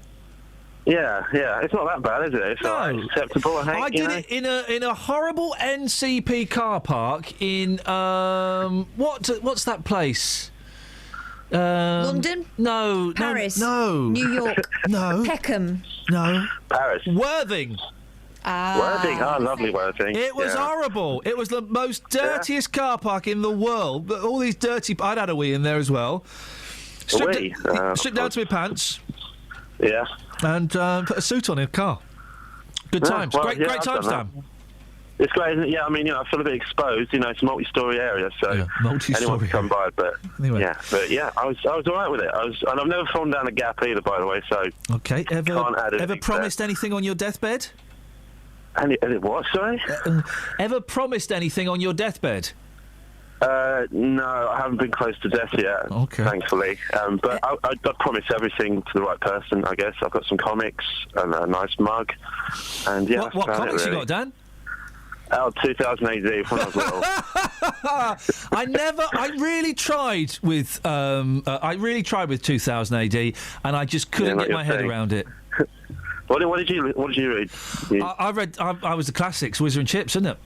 Yeah. It's not that bad, is it? It's it's acceptable, I think. I did it in a horrible NCP car park in what's that place? London? No. Paris? No. New York? No. Peckham? No. Paris. Worthing. Worthing, lovely Worthing. It was horrible. It was the most dirtiest car park in the world. All these dirty... I'd had a wee in there as well. Stripped down to my pants. Yeah. And put a suit on in a car. Good times. Well, great times, Dan. It's great, isn't it? Yeah, I mean, I feel a bit exposed. It's a multi-storey area, so anyone can come by. But anyway. I was all right with it. And I've never fallen down a gap either, by the way. So okay, ever promised anything on your deathbed? And what, sorry? Ever promised anything on your deathbed? No, I haven't been close to death yet, thankfully. But I'd promise everything to the right person, I guess. I've got some comics and a nice mug. And yeah, what comics you got, Dan? 2000 AD when I was little. I really tried with 2000 AD, and I just couldn't get my head around it. What did you read? I was the classics, Whizzer and Chips, isn't it?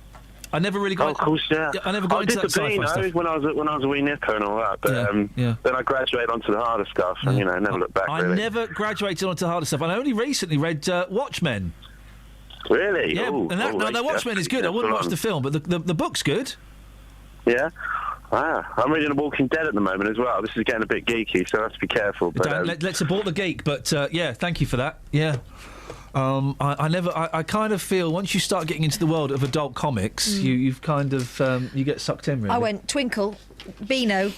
I never really got. Oh, of course, yeah. I never got into that sci-fi stuff. when I was a wee nipper and all that. But then I graduated onto the harder stuff, and never looked back. I never graduated onto the harder stuff. And I only recently read Watchmen. Really? Yeah. Now Watchmen is good. I wouldn't watch the film, but the book's good. Yeah. I'm reading The Walking Dead at the moment as well. This is getting a bit geeky, so I have to be careful. But let's abort the geek. But yeah, thank you for that. Yeah. I kind of feel once you start getting into the world of adult comics, you've kind of you get sucked in. Really. I went Twinkle, Beano,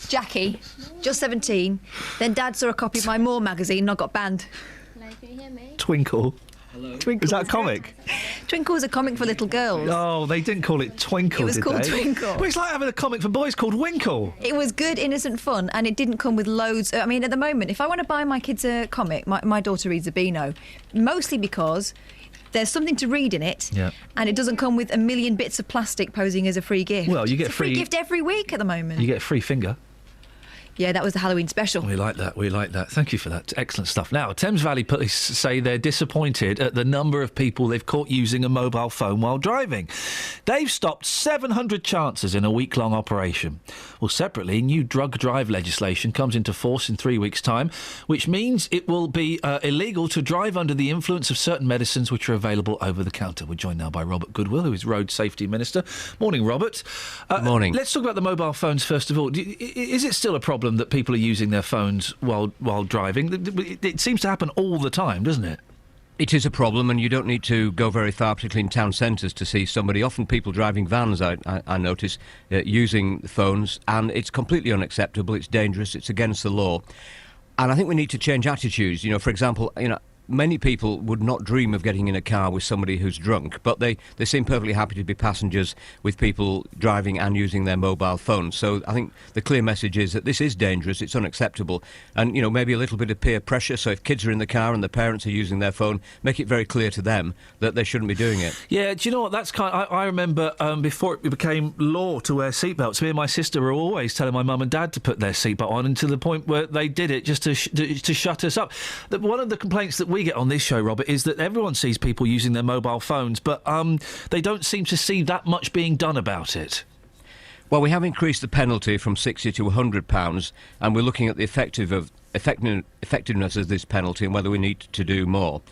Jackie, just 17. Then Dad saw a copy of my More magazine and I got banned. Hello, can you hear me? Twinkle. Hello. Twinkle. Is that a comic? Twinkle was a comic for little girls. Oh, they didn't call it Twinkle, It was did called they? Twinkle. Well, it's like having a comic for boys called Winkle. It was good, innocent fun, and it didn't come with loads. I mean, at the moment, if I want to buy my kids a comic, my daughter reads a Beano, mostly because there's something to read in it, and it doesn't come with a million bits of plastic posing as a free gift. Well, you get it's a free gift every week at the moment. You get a free finger. Yeah, that was the Halloween special. We like that. Thank you for that. Excellent stuff. Now, Thames Valley Police say they're disappointed at the number of people they've caught using a mobile phone while driving. They've stopped 700 chances in a week-long operation. Well, separately, new drug drive legislation comes into force in 3 weeks' time, which means it will be illegal to drive under the influence of certain medicines which are available over the counter. We're joined now by Robert Goodwill, who is Road Safety Minister. Morning, Robert. Morning. Let's talk about the mobile phones first of all. Is it still a problem that people are using their phones while driving? It seems to happen all the time, doesn't it? It is a problem, and you don't need to go very far, particularly in town centres, to see somebody. Often people driving vans, I notice, using phones, and it's completely unacceptable. It's dangerous. It's against the law. And I think we need to change attitudes. For example, many people would not dream of getting in a car with somebody who's drunk, but they seem perfectly happy to be passengers with people driving and using their mobile phones. So I think the clear message is that this is dangerous, it's unacceptable, and maybe a little bit of peer pressure. So if kids are in the car and the parents are using their phone, make it very clear to them that they shouldn't be doing it. Yeah, do you know what? That's I remember before it became law to wear seatbelts, me and my sister were always telling my mum and dad to put their seatbelt on, and to the point where they did it just to shut us up. One of the complaints that we get on this show, Robert, is that everyone sees people using their mobile phones, but they don't seem to see that much being done about it. Well, we have increased the penalty from £60 to £100, and we're looking at the effectiveness of this penalty and whether we need to do more.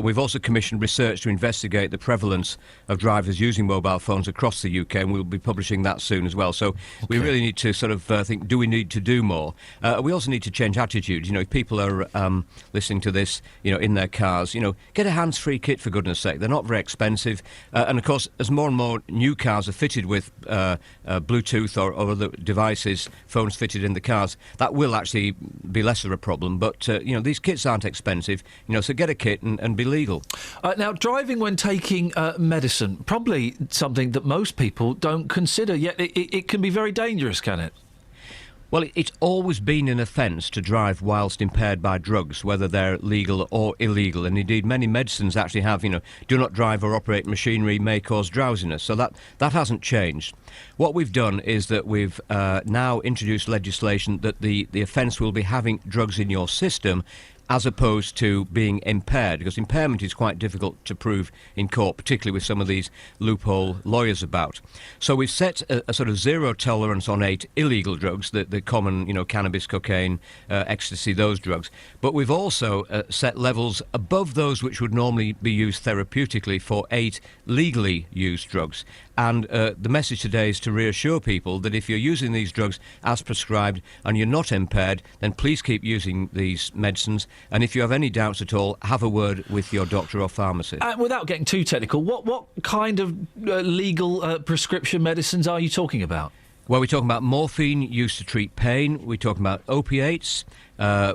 We've also commissioned research to investigate the prevalence of drivers using mobile phones across the UK, and we'll be publishing that soon as well. So we really need to sort of think, do we need to do more? We also need to change attitudes. If people are listening to this, in their cars, get a hands-free kit, for goodness sake. They're not very expensive. And, of course, as more and more new cars are fitted with Bluetooth or other devices, phones fitted in the cars, that will actually be less of a problem. But, these kits aren't expensive, so get a kit and be legal. Now, driving when taking medicine, probably something that most people don't consider, yet it can be very dangerous, can it? Well, it's always been an offence to drive whilst impaired by drugs, whether they're legal or illegal. And indeed, many medicines actually have, do not drive or operate machinery may cause drowsiness. So that hasn't changed. What we've done is that we've now introduced legislation that the offence will be having drugs in your system, as opposed to being impaired, because impairment is quite difficult to prove in court, particularly with some of these loophole lawyers about. So we've set a sort of zero tolerance on 8 illegal drugs, the common, cannabis, cocaine, ecstasy, those drugs. But we've also set levels above those which would normally be used therapeutically for 8 legally used drugs. And the message today is to reassure people that if you're using these drugs as prescribed and you're not impaired, then please keep using these medicines. And if you have any doubts at all, have a word with your doctor or pharmacist. Without getting too technical, what kind of legal prescription medicines are you talking about? Well, we're talking about morphine used to treat pain. We're talking about opiates.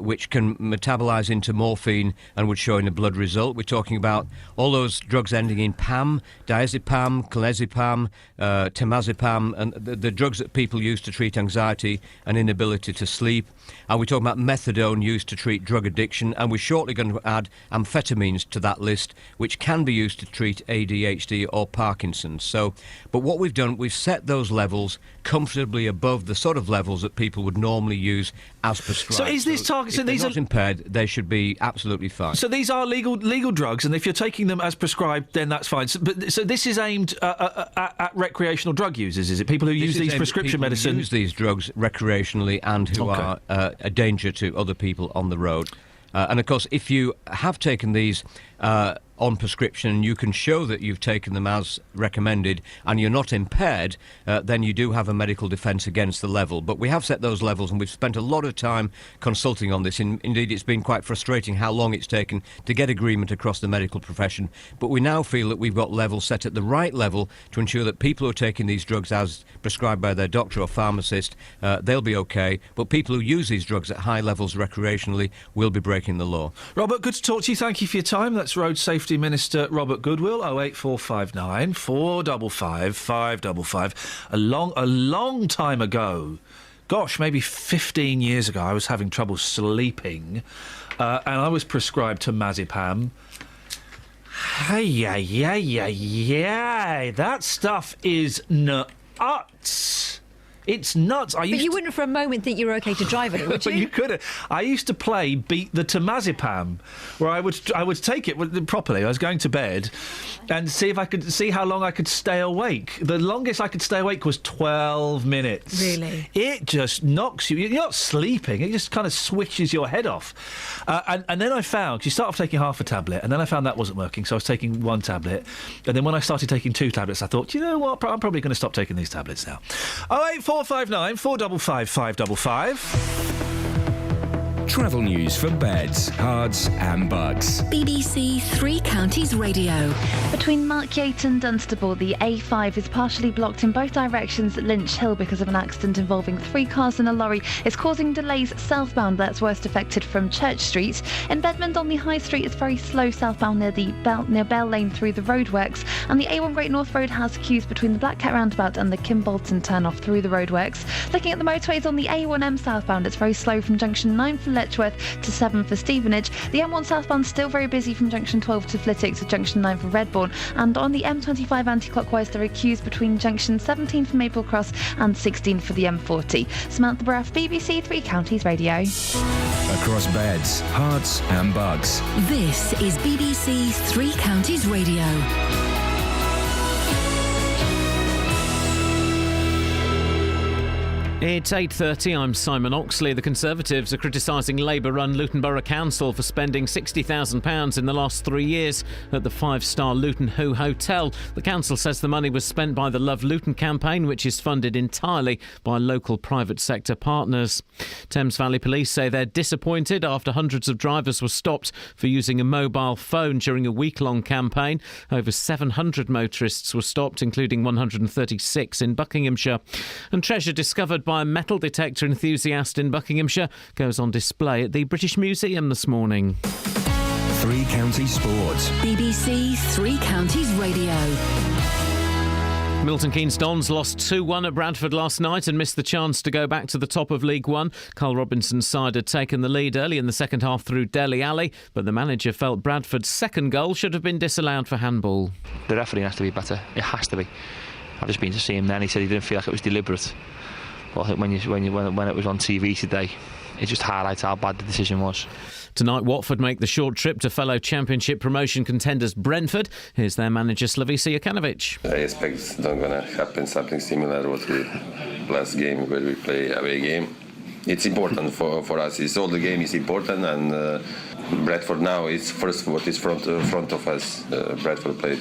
which can metabolise into morphine and would show in a blood result. We're talking about all those drugs ending in PAM, diazepam, clonazepam, temazepam, and the drugs that people use to treat anxiety and inability to sleep. And we're talking about methadone used to treat drug addiction, and we're shortly going to add amphetamines to that list, which can be used to treat ADHD or Parkinson's. So, but what we've done, we've set those levels comfortably above the sort of levels that people would normally use as prescribed. So is this target? So these are not impaired. They should be absolutely fine. So these are legal drugs, and if you're taking them as prescribed, then that's fine. So this is aimed at recreational drug users, is it? People who use these prescription medicines. Use these drugs recreationally and who are a danger to other people on the road. And of course, if you have taken these on prescription, you can show that you've taken them as recommended and you're not impaired, then you do have a medical defence against the level. But we have set those levels, and we've spent a lot of time consulting on this. Indeed, it's been quite frustrating how long it's taken to get agreement across the medical profession. But we now feel that we've got levels set at the right level to ensure that people who are taking these drugs as prescribed by their doctor or pharmacist, they'll be OK. But people who use these drugs at high levels recreationally will be breaking the law. Robert, good to talk to you. Thank you for your time. That's Road Safety Minister Robert Goodwill. 08459 455 555. A long time ago, gosh, maybe 15 years ago, I was having trouble sleeping, and I was prescribed temazepam. Hey, that stuff is nuts. It's nuts. But you wouldn't for a moment think you were OK to drive it, would you? But you could. I used to play Beat the Temazepam, where I would take it properly. I was going to bed and see how long I could stay awake. The longest I could stay awake was 12 minutes. Really? It just knocks you. You're not sleeping. It just kind of switches your head off. And then I found, 'cause you start off taking half a tablet, and then I found that wasn't working, so I was taking one tablet. And then when I started taking 2 tablets, I thought, you know what, I'm probably going to stop taking these tablets now. 08459 455 555. Travel news for beds, cards and bugs. BBC Three Counties Radio. Between Markyate and Dunstable, the A5 is partially blocked in both directions at Lynch Hill because of an accident involving 3 cars and a lorry. It's causing delays southbound. That's worst affected from Church Street. In Bedmond on the High Street, it's very slow southbound near Bell Lane through the roadworks. And the A1 Great North Road has queues between the Black Cat roundabout and the Kimbolton turn-off through the roadworks. Looking at the motorways on the A1M southbound, it's very slow from junction 9 for Letchworth to 7 for Stevenage. The M1 southbound still very busy from junction 12 to Flitwick to junction 9 for Redbourne. And on the M25 anti-clockwise, there are queues between junction 17 for Maple Cross and 16 for the M40. Samantha Braff, BBC Three Counties Radio. Across beds, hearts and bugs. This is BBC Three Counties Radio. It's 8:30. I'm Simon Oxley. The Conservatives are criticising Labour-run Luton Borough Council for spending £60,000 in the last 3 years at the 5-star Luton Hoo Hotel. The council says the money was spent by the Love Luton campaign, which is funded entirely by local private sector partners. Thames Valley Police say they're disappointed after hundreds of drivers were stopped for using a mobile phone during a week-long campaign. Over 700 motorists were stopped, including 136 in Buckinghamshire. And treasure discovered by a metal detector enthusiast in Buckinghamshire goes on display at the British Museum this morning. Three Counties Sports. BBC Three Counties Radio. Milton Keynes Dons lost 2-1 at Bradford last night and missed the chance to go back to the top of League One. Carl Robinson's side had taken the lead early in the second half through Dele Alli, but the manager felt Bradford's second goal should have been disallowed for handball. The refereeing has to be better. It has to be. I've just been to see him then. He said he didn't feel like it was deliberate. But I think when it was on TV today, it just highlights how bad the decision was. Tonight, Watford make the short trip to fellow Championship promotion contenders Brentford. Here's their manager Slavisa Jokanovic. I expect it's not going to happen something similar to what we last game where we play away game. It's important for us. It's all the game is important, and Bradford now is first what is front of us. Bradford played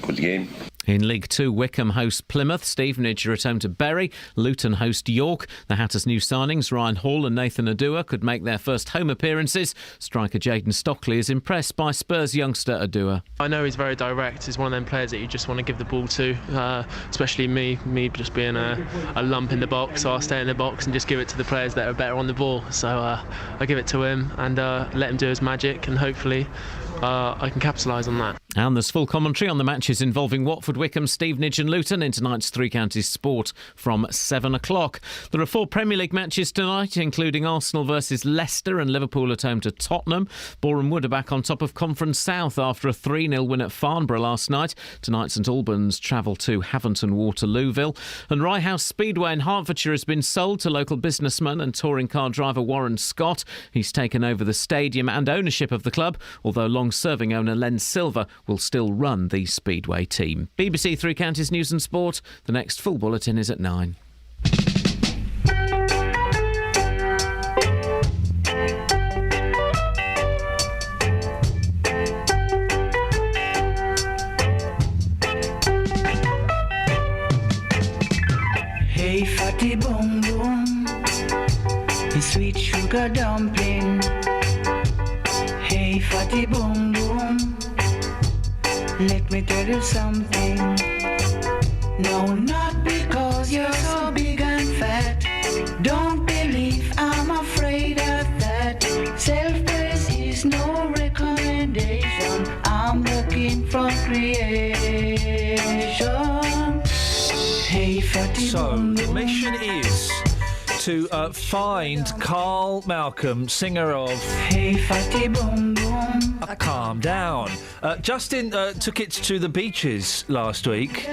good game. In League 2, Wycombe host Plymouth, Stevenage are at home to Bury, Luton host York. The Hatters' new signings, Ryan Hall and Nathan Adua, could make their first home appearances. Striker Jayden Stockley is impressed by Spurs youngster Adua. I know he's very direct. He's one of them players that you just want to give the ball to, especially me just being a lump in the box. So I'll stay in the box and just give it to the players that are better on the ball. So I give it to him and let him do his magic, and hopefully I can capitalise on that. And there's full commentary on the matches involving Watford, Wycombe, Stevenage and Luton in tonight's Three Counties Sport from 7 o'clock. There are 4 Premier League matches tonight, including Arsenal versus Leicester and Liverpool at home to Tottenham. Boreham Wood are back on top of Conference South after a 3-0 win at Farnborough last night. Tonight St Albans travel to Haventon Waterlooville. And Rye House Speedway in Hertfordshire has been sold to local businessman and touring car driver Warren Scott. He's taken over the stadium and ownership of the club, although long-serving owner Len Silver will still run the Speedway team. BBC Three Counties News and Sport. The next full bulletin is at 9. Hey, fatty boom boom, the sweet sugar dumpling. Hey, fatty boom boom, let me tell you something. No, not because you're so big and fat. Don't believe I'm afraid of that. Self-praise is no recommendation. I'm looking for creation. Hey, fatty So, boom the boom. mission is to find Carl Malcolm, singer of Hey, fatty boom boom. Calm Down. Justin took it to the beaches last week.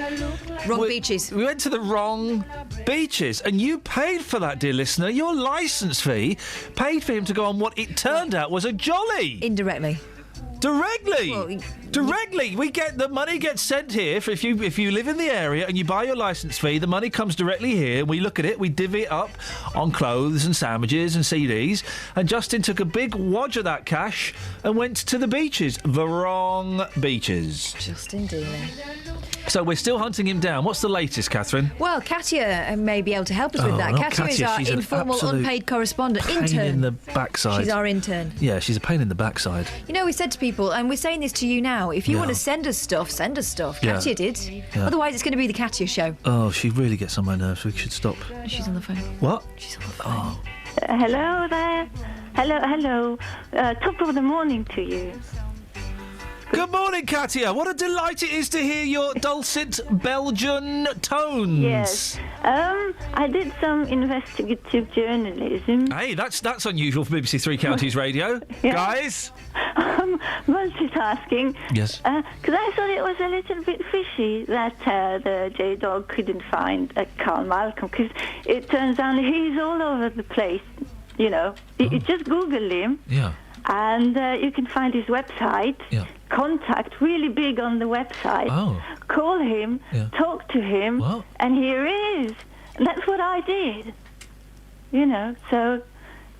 Wrong beaches. We went to the wrong beaches, and you paid for that, dear listener. Your licence fee paid for him to go on what it turned out was a jolly. Indirectly. Directly. Directly. We get the money gets sent here. If you live in the area and you buy your licence fee, the money comes directly here. We look at it, we divvy it up on clothes and sandwiches and CDs. And Justin took a big wodge of that cash and went to the beaches. The wrong beaches. Justin dealing. So we're still hunting him down. What's the latest, Catherine? Well, Katya may be able to help us with that. not Katya is Katya, our she's an informal, absolute unpaid correspondent. Pain Intern. in the backside. She's our intern. Yeah, she's a pain in the backside. You know, we said to people, and we're saying this to you now, if you Yeah. want to send us stuff, send us stuff. Yeah. Katya did. Yeah. Otherwise, it's going to be the Katya show. Oh, she really gets on my nerves. We should stop. She's on the phone. What? She's on the phone. Oh. Hello there. Hello. Top of the morning to you. Good morning, Katya. What a delight it is to hear your dulcet Belgian tones. Yes. I did some investigative journalism. Hey, that's unusual for BBC Three Counties Radio. Yeah. Guys? Multitasking. Yes. Because I thought it was a little bit fishy that the J-Dog couldn't find Carl Malcolm, because it turns out he's all over the place, you know. You just Google him. Yeah. And you can find his website. Yeah. Contact, really big on the website. Oh. Call him, Yeah. talk to him, and here he is. And that's what I did. You know, so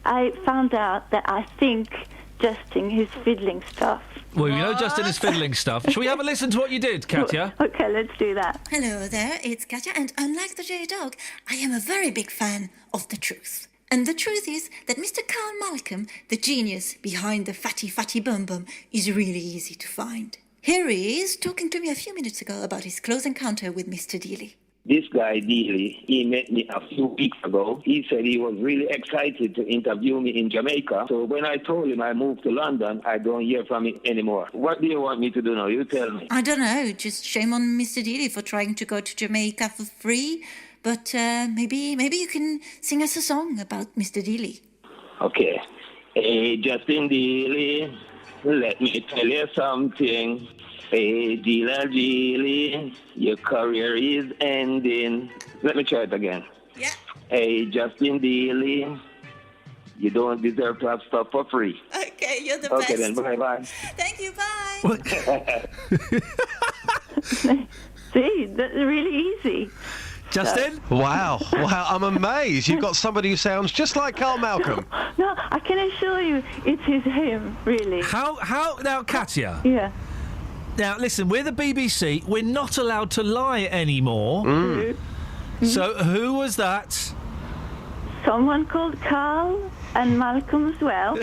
I found out that I think Justin is fiddling stuff. Well, you know Justin is fiddling stuff. Shall we have a listen to what you did, Katya? Okay, let's do that. Hello there, it's Katya, and unlike the J-Dog, I am a very big fan of the truth. And the truth is that Mr. Carl Malcolm, the genius behind the fatty bum bum, is really easy to find. Here he is talking to me a few minutes ago about his close encounter with Mr. Dealey. This guy, Dealey, he met me a few weeks ago. He said he was really excited to interview me in Jamaica. So when I told him I moved to London, I don't hear from him anymore. What do you want me to do now? You tell me. I don't know, just shame on Mr. Dealey for trying to go to Jamaica for free. But maybe you can sing us a song about Mr. Dealey. Okay. Hey, Justin Dealey, let me tell you something. Hey, Dealey, your career is ending. Let me try it again. Yeah. Hey, Justin Dealey, you don't deserve to have stuff for free. Okay, you're the Okay, best. then, bye-bye. Thank you, bye. See, that's really easy. Justin? Wow, I'm amazed. You've got somebody who sounds just like Carl Malcolm. No, I can assure you it is him, really. How now, Katya? Yeah. Now, listen, we're the BBC. We're not allowed to lie anymore. So, who was that? Someone called Carl and Malcolm as well.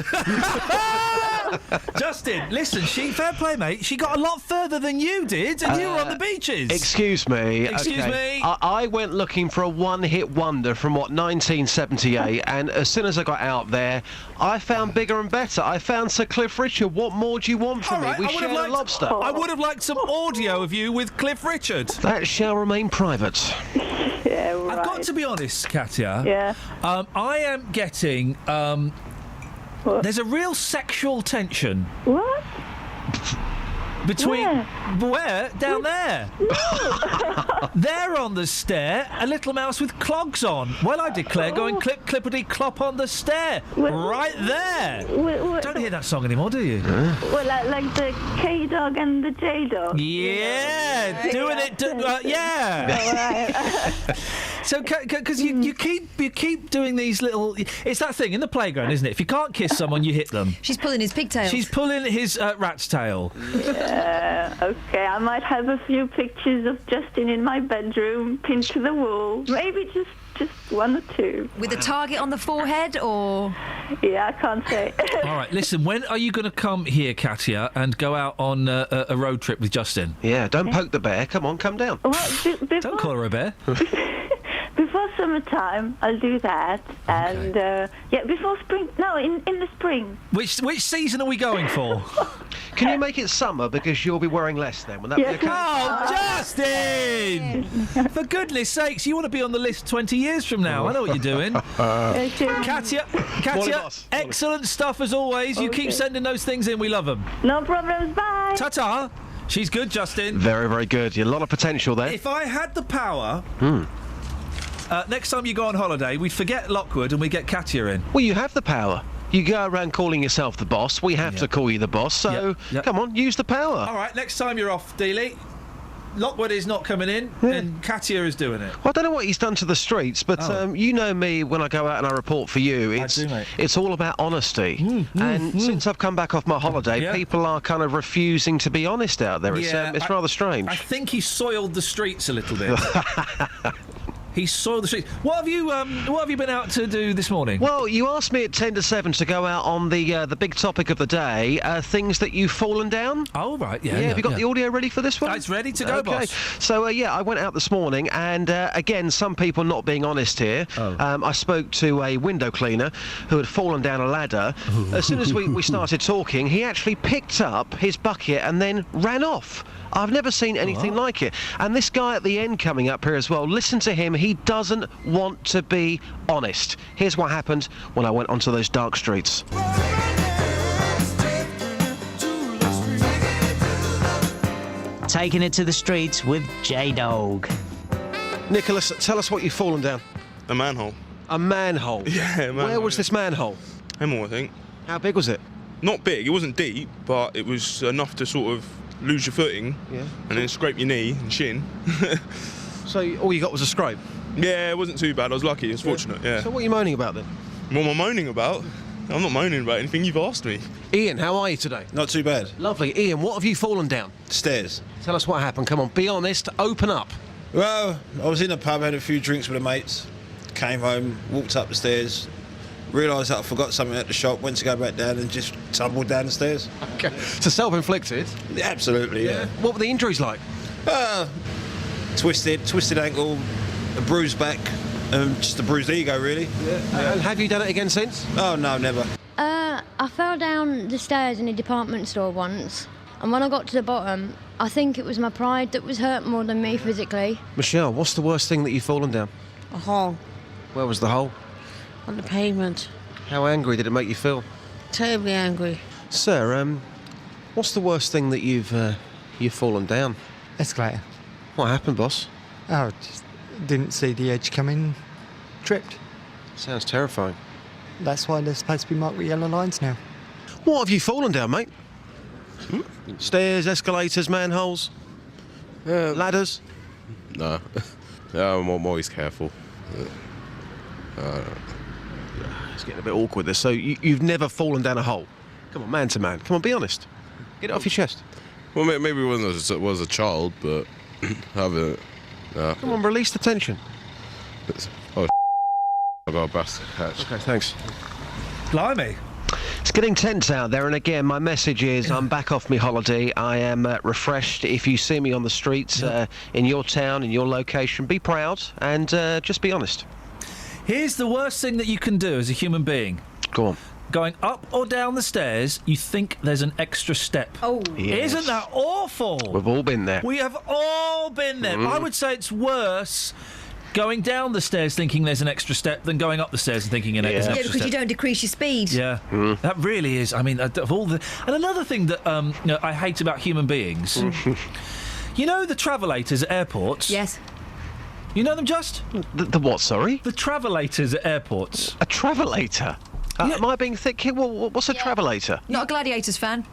Justin, listen, fair play, mate. She got a lot further than you did, and you were on the beaches. Excuse me. Excuse me. I went looking for a one-hit wonder from, 1978, and as soon as I got out there, I found bigger and better. I found Sir Cliff Richard. What more do you want from me? We shared a lobster. I would have liked some audio of you with Cliff Richard. That shall remain private. Yeah, right. I've got to be honest, Katya. Yeah. I am getting... there's a real sexual tension. What? Between... Where? Down there. There on the stair, a little mouse with clogs on. Well, I declare, going clip, clippity, clop on the stair. Right there. Don't hear that song anymore, do you? Well, like the K-Dog and the J-Dog. Yeah, doing it. Yeah. So, because you keep doing these little... It's that thing in the playground, isn't it? If you can't kiss someone, you hit them. She's pulling his pigtails. She's pulling his rat's tail. Okay, I might have a few pictures of Justin in my bedroom pinned to the wall. Maybe just one or two. With a target on the forehead, or...? Yeah, I can't say. All right, listen, when are you going to come here, Katya, and go out on a road trip with Justin? Yeah, don't poke the bear. Come on, come down. Don't call her a bear. Before summertime, I'll do that. And, before spring... No, in the spring. Which season are we going for? Can you make it summer, because you'll be wearing less then? Will that be okay? Oh, Justin! For goodness sakes, you want to be on the list 20 years from now. I know what you're doing. Katya, excellent stuff as always. You keep sending those things in. We love them. No problems. Bye. Ta-ta. She's good, Justin. Very, very good. You're a lot of potential there. If I had the power... next time you go on holiday, we'd forget Lockwood and we get Katya in. Well, you have the power. You go around calling yourself the boss. We have to call you the boss, so come on, use the power. All right, next time you're off, Dealey. Lockwood is not coming in, and Katya is doing it. Well, I don't know what he's done to the streets, but you know me, when I go out and I report for you, it's all about honesty. And since I've come back off my holiday, people are kind of refusing to be honest out there. It's rather strange. I think he soiled the streets a little bit. He soiled the streets. What have you been out to do this morning? Well, you asked me at 10 to 7 to go out on the big topic of the day, things that you've fallen down. Oh, right, yeah. Have you got the audio ready for this one? It's ready to go, boss. So, I went out this morning, and again, some people not being honest here. I spoke to a window cleaner who had fallen down a ladder. As soon as we started talking, he actually picked up his bucket and then ran off. I've never seen anything like it. And this guy at the end coming up here as well, listen to him. He doesn't want to be honest. Here's what happened when I went onto those dark streets. Taking it to the streets with J-Dog. Nicholas, tell us what you've fallen down. A manhole. A manhole? Yeah, a manhole. Where was this manhole? Hemel, I think. How big was it? Not big, it wasn't deep, but it was enough to sort of lose your footing and then scrape your knee and shin. So all you got was a scrape? Yeah, it wasn't too bad. I was lucky. It was fortunate, yeah. So what are you moaning about then? What am I moaning about? I'm not moaning about anything. You've asked me. Ian, how are you today? Not too bad. Lovely. Ian, what have you fallen down? Stairs. Tell us what happened. Come on, be honest. Open up. Well, I was in a pub, had a few drinks with the mates, came home, walked up the stairs, realised that I forgot something at the shop, went to go back down and just tumbled down the stairs. Okay. So self-inflicted? Yeah, absolutely, yeah. What were the injuries like? Twisted ankle, a bruised back, just a bruised ego, really. And have you done it again since? Oh, no, never. I fell down the stairs in a department store once, and when I got to the bottom, I think it was my pride that was hurt more than me physically. Michelle, what's the worst thing that you've fallen down? A hole. Where was the hole? On the pavement. How angry did it make you feel? Terribly angry. Sir, what's the worst thing that you've fallen down? Escalator. What happened, boss? Oh, just didn't see the edge coming. Tripped. Sounds terrifying. That's why they're supposed to be marked with yellow lines now. What have you fallen down, mate? Stairs, escalators, manholes? Ladders? No. I'm always careful. It's getting a bit awkward this. So you've never fallen down a hole? Come on, man to man. Come on, be honest. Get it off your chest. Well, maybe when I was a child, but haven't. No. Come on, release the tension. Oh, I got a basket catch. Okay, thanks. Blimey. It's getting tense out there, and again, my message is I'm back off my holiday. I am refreshed. If you see me on the streets in your town, in your location, be proud and just be honest. Here's the worst thing that you can do as a human being. Go on. Going up or down the stairs, you think there's an extra step. Oh, yes. Isn't that awful? We've all been there. We have all been there. I would say it's worse going down the stairs thinking there's an extra step than going up the stairs and thinking there's an extra step. Yeah, because you don't decrease your speed. Yeah, that really is. I mean, of all the... And another thing that I hate about human beings... You know the travellators at airports? Yes. You know them, Just? The what, sorry? The travellators at airports. A travelator? Am I being thick here? What's a travelator? Not a Gladiators fan.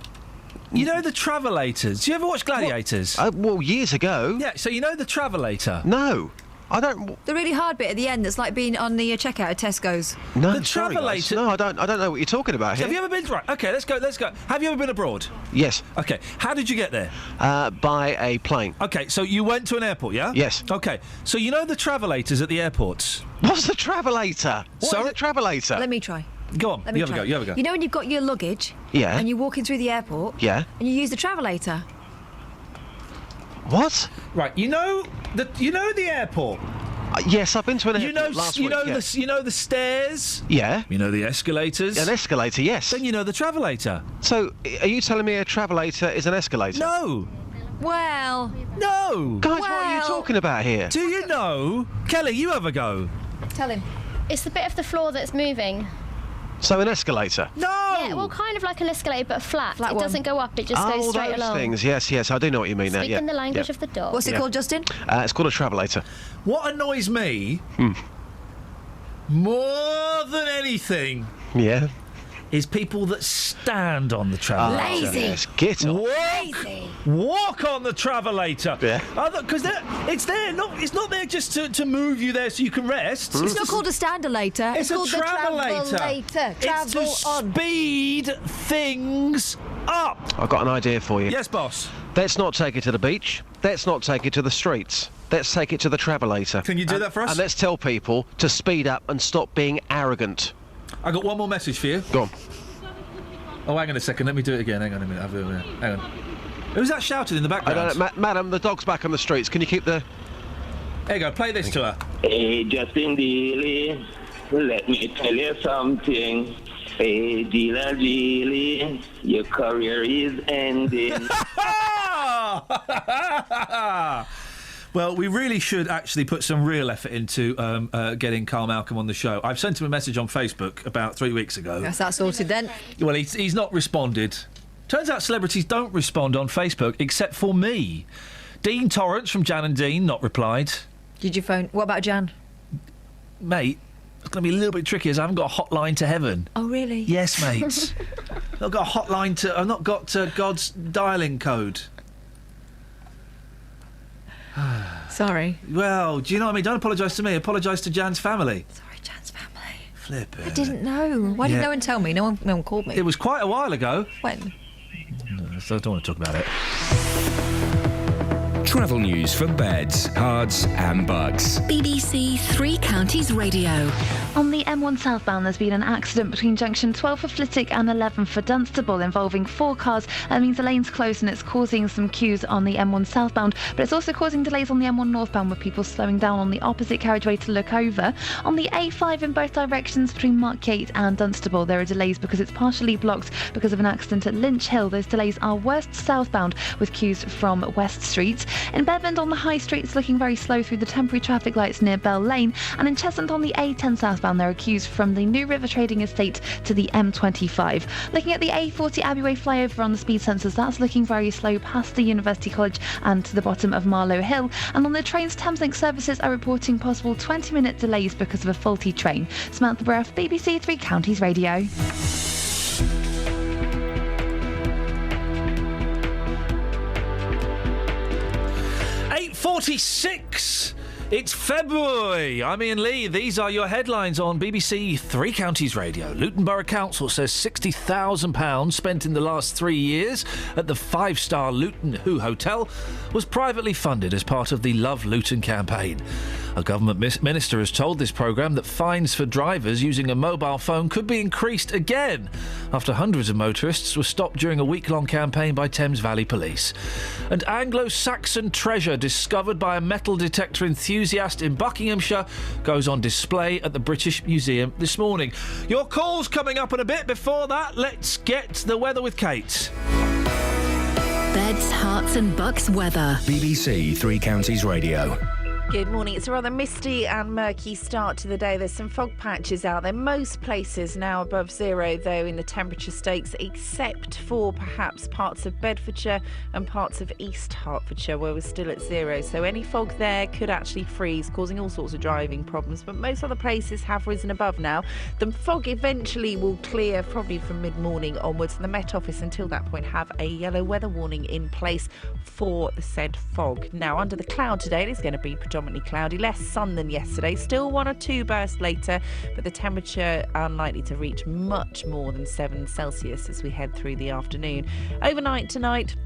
You know the travellators? Do you ever watch Gladiators? Well, years ago. Yeah, so you know the travelator? No. I don't... The really hard bit at the end that's like being on the checkout at Tesco's. No, the sorry, guys. travelator... No, I don't know what you're talking about here. Have you ever been... Right, OK, let's go. Have you ever been abroad? Yes. OK, how did you get there? By a plane. OK, so you went to an airport, yeah? Yes. OK, so you know the travellators at the airports? What's the travelator? What is a travelator? Let me try. Go on, you have a go. You know when you've got your luggage? Yeah. And you're walking through the airport? Yeah. And you use the travelator? What? Right, you know the airport? Yes, I've been to an airport last week. You know the stairs? Yeah. You know the escalators? An escalator, yes. Then you know the travelator. So, are you telling me a travelator is an escalator? No. Well... No. Guys, what are you talking about here? Do you know? Kelly, you have a go. Tell him. It's the bit of the floor that's moving. So an escalator? No! Yeah, well, kind of like an escalator, but flat. It one. doesn't go up, it just goes straight those along. things. Yes, I do know what you mean now. Speaking the language of the dog. What's it called, Justin? It's called a travelator. What annoys me more than anything is people that stand on the travelator. Lazy. Yes, get on. Walk on the travelator. Yeah. Because it's not there just to move you there so you can rest. It's not called a standalator. It's called a travelator. the travelator. Travel it's to on. speed things up. I've got an idea for you. Yes, boss. Let's not take it to the beach. Let's not take it to the streets. Let's take it to the travelator. Can you do that for us? And let's tell people to speed up and stop being arrogant. I got one more message for you. Go on. Oh, hang on a second. Let me do it again. Hang on a minute. Hang on. Who's that shouting in the background? I don't know. Madam, the dog's back on the streets. Can you keep the... There you go. Play this to her. Hey, Justin Dealey, let me tell you something. Hey, Dealer Dealey, your career is ending. Well, we really should actually put some real effort into getting Carl Malcolm on the show. I've sent him a message on Facebook about 3 weeks ago. That's that sorted then. Well, he's not responded. Turns out celebrities don't respond on Facebook except for me. Dean Torrance from Jan and Dean not replied. Did you phone? What about Jan? Mate, it's going to be a little bit tricky as I haven't got a hotline to heaven. Oh, really? Yes, mate. I've got a hotline to... I've not got God's dialing code. Sorry. Well, do you know what I mean? Don't apologise to me. Apologise to Jan's family. Sorry, Jan's family. Flip it. I didn't know. Why didn't no one tell me? No one called me. It was quite a while ago. When? No, so I don't want to talk about it. Travel news for beds, cards and bugs. BBC Three Counties Radio. On the M1 southbound, there's been an accident between junction 12 for Flitwick and 11 for Dunstable involving 4 cars. That means the lane's closed and it's causing some queues on the M1 southbound, but it's also causing delays on the M1 northbound with people slowing down on the opposite carriageway to look over. On the A5 in both directions between Markyate and Dunstable, there are delays because it's partially blocked because of an accident at Lynch Hill. Those delays are west southbound with queues from West Street. In Bedmond on the High Street, it's looking very slow through the temporary traffic lights near Bell Lane, and in Cheshunt on the A10 southbound there are queues from the New River Trading Estate to the M25. Looking at the A40 Abbey Way flyover on the speed sensors, that's looking very slow past the University College and to the bottom of Marlow Hill, and on the trains Thameslink services are reporting possible 20-minute delays because of a faulty train. Samantha Breath, BBC Three Counties Radio. 8:46 It's February. I'm Iain Lee. These are your headlines on BBC Three Counties Radio. Luton Borough Council says £60,000 spent in the last 3 years at the five-star Luton Who Hotel was privately funded as part of the Love Luton campaign. A government minister has told this programme that fines for drivers using a mobile phone could be increased again after hundreds of motorists were stopped during a week-long campaign by Thames Valley Police. And Anglo-Saxon treasure discovered by a metal detector enthusiast in Buckinghamshire goes on display at the British Museum this morning. Your call's coming up in a bit. Before that, let's get the weather with Kate. Beds, Herts and Bucks weather. BBC Three Counties Radio. Good morning. It's a rather misty and murky start to the day. There's some fog patches out there. Most places now above zero, though, in the temperature stakes, except for perhaps parts of Bedfordshire and parts of East Hertfordshire, where we're still at zero. So any fog there could actually freeze, causing all sorts of driving problems. But most other places have risen above now. The fog eventually will clear, probably from mid-morning onwards. The Met Office, until that point, have a yellow weather warning in place for the said fog. Now, under the cloud today, it is going to be predominantly cloudy, less sun than yesterday, still 1 or 2 bursts later, but the temperature unlikely to reach much more than 7 Celsius as we head through the afternoon. Overnight tonight,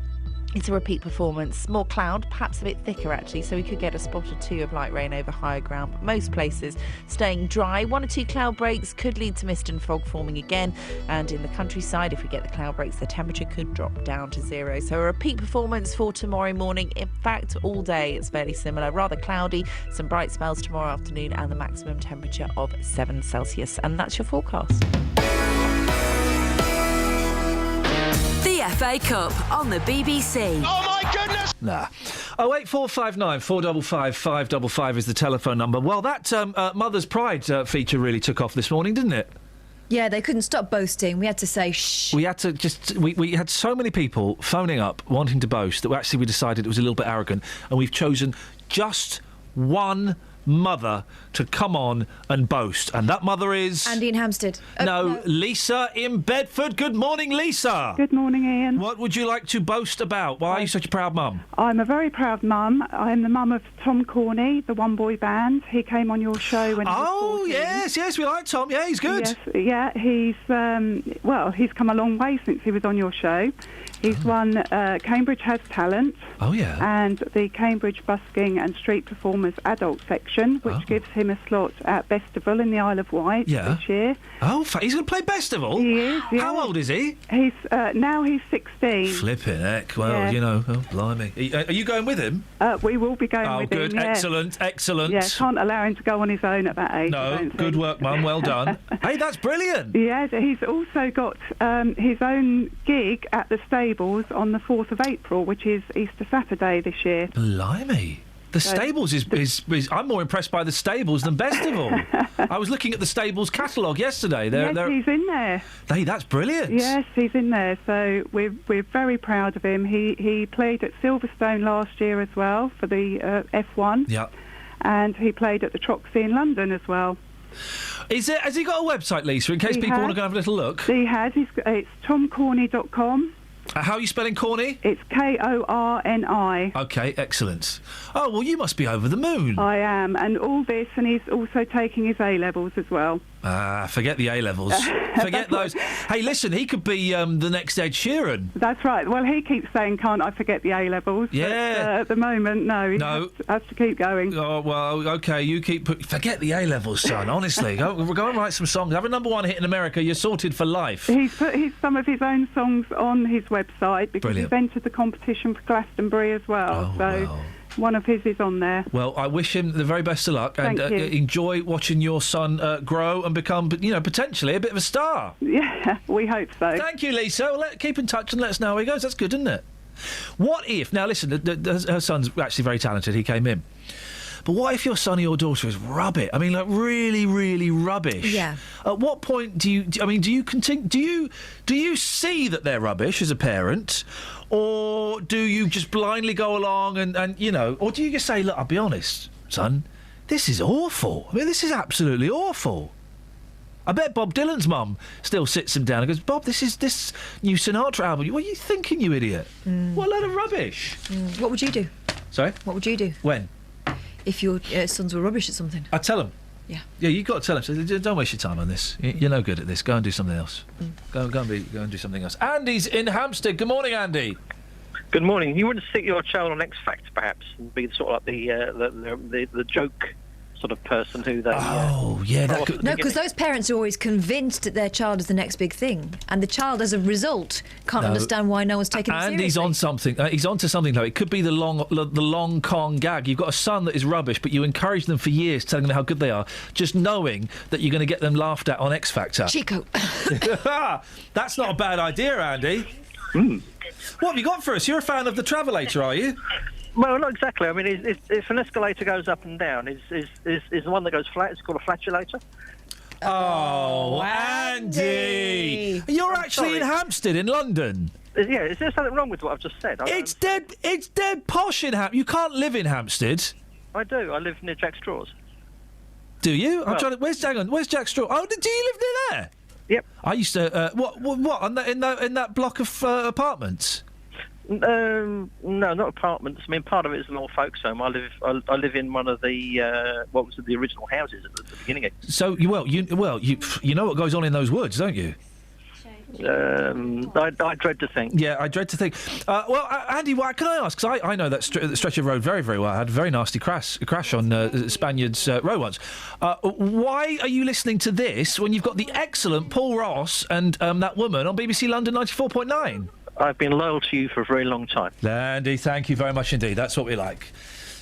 it's a repeat performance. More cloud, perhaps a bit thicker actually, so we could get a spot or 2 of light rain over higher ground, but most places staying dry. 1 or 2 cloud breaks could lead to mist and fog forming again, and in the countryside, if we get the cloud breaks, the temperature could drop down to 0. So a repeat performance for tomorrow morning. In fact, all day it's fairly similar, rather cloudy, some bright spells tomorrow afternoon, and the maximum temperature of 7 Celsius. And that's your forecast. The FA Cup on the BBC. Oh my goodness! Nah. 08459 455 555 is the telephone number. Well, that Mother's Pride feature really took off this morning, didn't it? Yeah, they couldn't stop boasting. We had to say shh. We had to just... We had so many people phoning up wanting to boast that we decided it was a little bit arrogant, and we've chosen just one mother to come on and boast, and that mother is... Andy in Hampstead. No, Lisa in Bedford. Good morning, Lisa. Good morning, Ian. What would you like to boast about? Why are you such a proud mum? I'm a very proud mum. I'm the mum of Tom Corney, the one-boy band. He came on your show when he was 14. yes, we like Tom. Yeah, he's good. Yes, yeah, he's he's come a long way since he was on your show. He's won Cambridge Has Talent. Oh, yeah. And the Cambridge Busking and Street Performers Adult Section, which gives him a slot at Festival in the Isle of Wight this year. Oh, he's going to play Festival? He is, yeah. How old is he? He's now he's 16. Flipping heck. Well, you know, blimey. Are you going with him? We will be going with him. Oh, good. Yeah. Excellent. Yeah, can't allow him to go on his own at that age. No, good work, Mum. Well done. Hey, that's brilliant. Yeah, he's also got his own gig at the Stables on the 4th of April, which is Easter Saturday this year. Blimey. The Stables is I'm more impressed by the Stables than Festival. I was looking at the Stables catalogue yesterday. He's in there. Hey, that's brilliant. Yes, he's in there. So we're very proud of him. He played at Silverstone last year as well for the F1. Yeah. And he played at the Troxy in London as well. Has he got a website, Lisa, in case people want to go have a little look? He has. It's tomcorney.com. How are you spelling Corny? It's Korni. OK, excellent. Oh, well, you must be over the moon. I am, and all this, and he's also taking his A-levels as well. Forget the A-levels. Forget those. Hey, listen, he could be the next Ed Sheeran. That's right. Well, he keeps saying, can't I forget the A-levels? Yeah. But, at the moment, no. He has to keep going. Oh, well, OK, you forget the A-levels, son, honestly. Go and write some songs. Have a #1 hit in America, you're sorted for life. He's put some of his own songs on his website because Brilliant. he's entered the competition for Glastonbury as well. One of his is on there. Well, I wish him the very best of luck and enjoy watching your son grow and become, potentially a bit of a star. Yeah, we hope so. Thank you, Lisa. Well, keep in touch and let us know how he goes. That's good, isn't it? What if... Now, listen, her son's actually very talented. He came in. But what if your son or your daughter is rubbish? I mean, like really, really rubbish. Yeah. At what point do you continue? Do you see that they're rubbish as a parent, or do you just blindly go along and or do you just say, look, I'll be honest, son, this is awful. I mean, this is absolutely awful. I bet Bob Dylan's mum still sits him down and goes, Bob, this new Sinatra album. What are you thinking, you idiot? What a load of rubbish. What would you do? Sorry? What would you do? When? if your sons were rubbish at something. I tell them. Yeah. Yeah, you've got to tell them. So don't waste your time on this. You're no good at this. Go and do something else. Go and do something else. Andy's in Hampstead. Good morning, Andy. Good morning. You wouldn't stick your child on X Factor, perhaps, and be sort of like the joke sort of person who they... No, because those parents are always convinced that their child is the next big thing, and the child, as a result, can't understand why no one's taking it seriously. Andy's on something. He's onto something, though. It could be the long con gag. You've got a son that is rubbish, but you encourage them for years, telling them how good they are, just knowing that you're going to get them laughed at on X Factor. Chico. That's not a bad idea, Andy. What have you got for us? You're a fan of the Travelator, are you? Well, not exactly. I mean, if an escalator goes up and down, is the one that goes flat, it's called a flatulator. Oh, Andy! You're actually in Hampstead, in London. Yeah, is there something wrong with what I've just said? It's dead posh in Hampstead. You can't live in Hampstead. I do. I live near Jack Straw's. Do you? Well, Where's Jack Straw? Oh, do you live near there? Yep. I used to. What? In that block of apartments? No, not apartments. I mean, part of it is an old folks' home. I live in one of the what was the original houses at the beginning. So you know what goes on in those woods, don't you? I dread to think. Yeah, I dread to think. Andy, what can I ask? Because I know that stretch of road very, very well. I had a very nasty crash on Spaniards Row once. Why are you listening to this when you've got the excellent Paul Ross and that woman on BBC London 94.9? I've been loyal to you for a very long time. Andy, thank you very much indeed. That's what we like.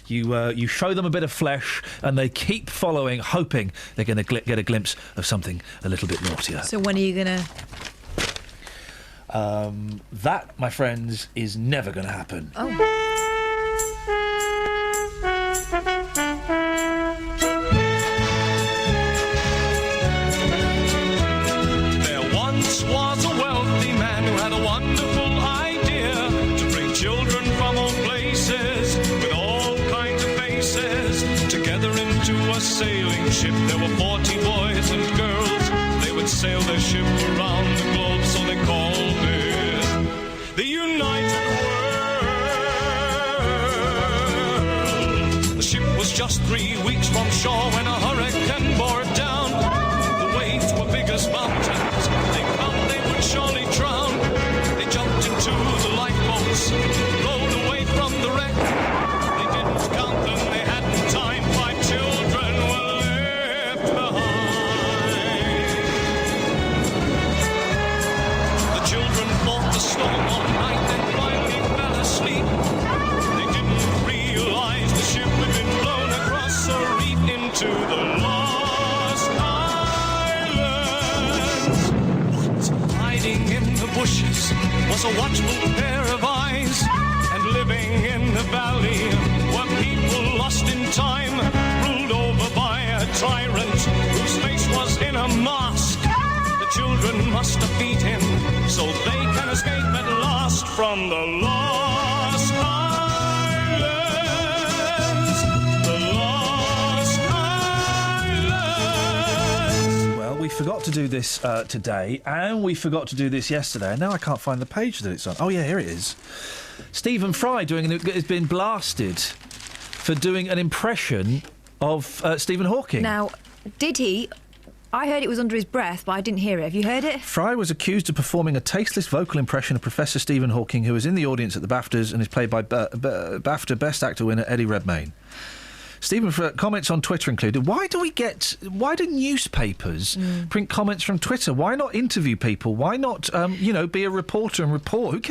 You show them a bit of flesh and they keep following, hoping they're going to get a glimpse of something a little bit naughtier. So when are you going to... That, my friends, is never going to happen. Oh. There once was a wealthy man who had a wonderful idea to bring children from all places with all kinds of faces together into a sailing ship. There were 40 boys and girls. They would sail their ship around the globe, so they called it the United World. The ship was just 3 weeks from shore when a hurricane bore it down. The waves were big as mountains. They found they would surely drown. They jumped into the lifeboats, rowed away from the wreck. They didn't count them, they hadn't time. 5 children were left behind. The children fought the storm all night, then finally fell asleep. They didn't realize the ship had been blown across a reef into the Lost Islands. What? Hiding in the bushes was a watchful pair of eyes, and living in the valley were people lost in time, ruled over by a tyrant whose face was in a mask. The children must defeat him so they can escape at last from the Lost Islands. The Lost Islands. Well, we forgot to do this today, and we forgot to do this yesterday, and now I can't find the page that it's on. Oh, yeah, here it is. Stephen Fry has been blasted for doing an impression of Stephen Hawking. Now, did he... I heard it was under his breath, but I didn't hear it. Have you heard it? Fry was accused of performing a tasteless vocal impression of Professor Stephen Hawking, who was in the audience at the BAFTAs and is played by BAFTA Best Actor winner Eddie Redmayne. Stephen comments on Twitter included, why do newspapers print comments from Twitter? Why not interview people? Why not, be a reporter and report?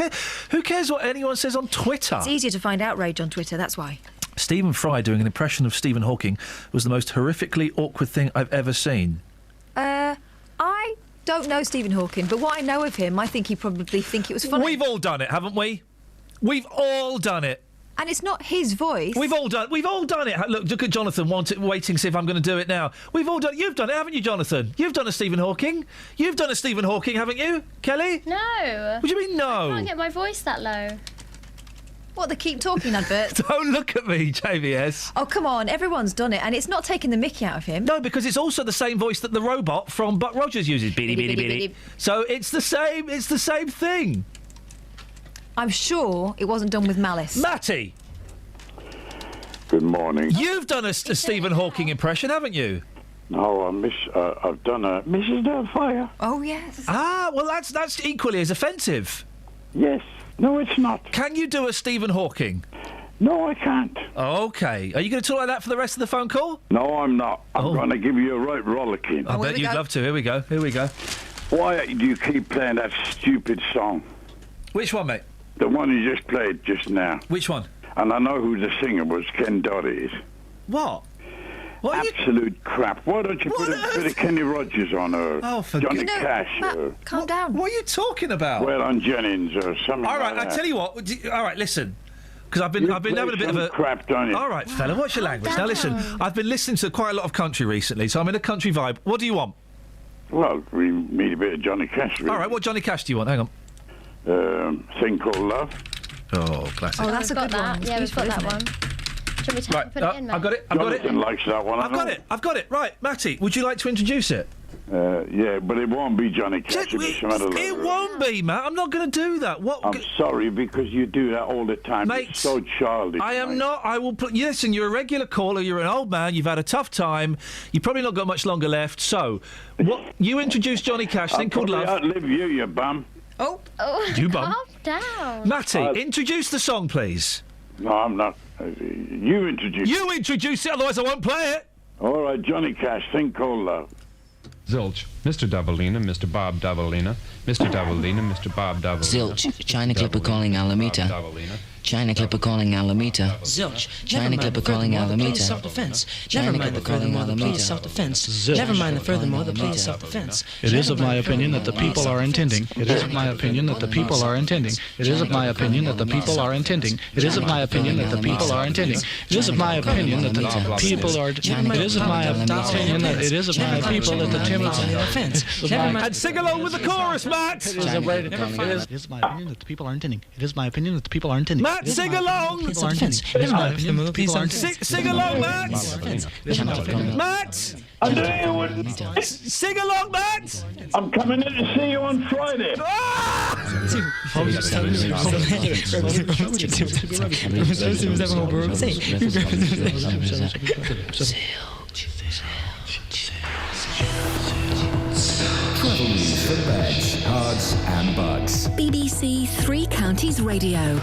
Who cares what anyone says on Twitter? It's easier to find outrage on Twitter, that's why. Stephen Fry doing an impression of Stephen Hawking was the most horrifically awkward thing I've ever seen. I don't know Stephen Hawking, but what I know of him, I think he probably think it was funny. We've all done it, haven't we? We've all done it. And it's not his voice. We've all done it. Look at Jonathan waiting to see if I'm going to do it now. We've all done it. You've done it, haven't you, Jonathan? You've done a Stephen Hawking. You've done a Stephen Hawking, haven't you, Kelly? No. What do you mean, no? I can't get my voice that low. What, the keep talking advert? Don't look at me, JVS. Oh, come on, everyone's done it, and it's not taking the mickey out of him. No, because it's also the same voice that the robot from Buck Rogers uses. Beady, beady, beady. So it's the same thing. I'm sure it wasn't done with malice. Matty! Good morning. You've done a Stephen Hawking impression, haven't you? No, I've done a Mrs. Doubtfire. Oh, yes. Ah, well, that's equally as offensive. Yes. No, it's not. Can you do a Stephen Hawking? No, I can't. OK. Are you going to talk like that for the rest of the phone call? No, I'm not. I'm going to give you a right rollicking. I bet you'd love to. Here we go. Why do you keep playing that stupid song? Which one, mate? The one you just played just now. Which one? And I know who the singer was, Ken Dodd. What? Absolute crap. Why don't you put a bit of Kenny Rogers on her? Oh, for Johnny goodness. Cash. Calm down. What are you talking about? Well, on Jennings or something All right, like that. I tell you what. All right, listen. Because I've been having a bit of a crap, don't you? All right, fella, what's your language? Now listen, I've been listening to quite a lot of country recently, so I'm in a country vibe. What do you want? Well, we need a bit of Johnny Cash. Really. All right, what Johnny Cash do you want? Hang on. Thing Called Love. Oh, classic. Oh, that's a good one. Yeah, we've got that one. Shall we Right, put it in, mate? I've got it. Jonathan likes that one. I've got it. Right, Matty, would you like to introduce it? Yeah, but it won't be Johnny Cash. It won't be, Matt. I'm not going to do that. What? I'm sorry, because you do that all the time. Mate, it's so childish. I am not. I will put. Listen, you're a regular caller. You're an old man. You've had a tough time. You've probably not got much longer left. So, what? You introduce Johnny Cash, Thing Called Love. I'll outlive you, you bum. Oh, You bum. calm down. Matty, introduce the song, please. No, I'm not. You introduce. You introduce it, otherwise I won't play it. All right, Johnny Cash, Thing Called Love. Zilch, Mr. Davalina, Mr. Bob Davalina, Mr. Davalina, Mr. Bob Davalina. Zilch, China Clipper calling Alameda. China Clipper calling Alameda. Zilch, China Clipper calling Alameda. self-defense. Never mind the furthermore, the plea is self-defense. Never mind the furthermore, the plea is self-defense. It is of my opinion that the people are intending. It is of my opinion that the people are intending. It is of my opinion that the people are intending. It is of my opinion that the people are intending. It is of my opinion that the people are. It is of my opinion that it is of my people that the And sing along with the chorus, Matt. It is my opinion that the people are intending. It is my opinion that the people are intending. Matt, sing along. People are intending. It is my opinion that the people are intending. Sing along, Matt. Matt. I'm doing it. Sing along, Matt. I'm coming in to see you on Friday. Travel news for beds, cards and bugs. BBC Three Counties Radio.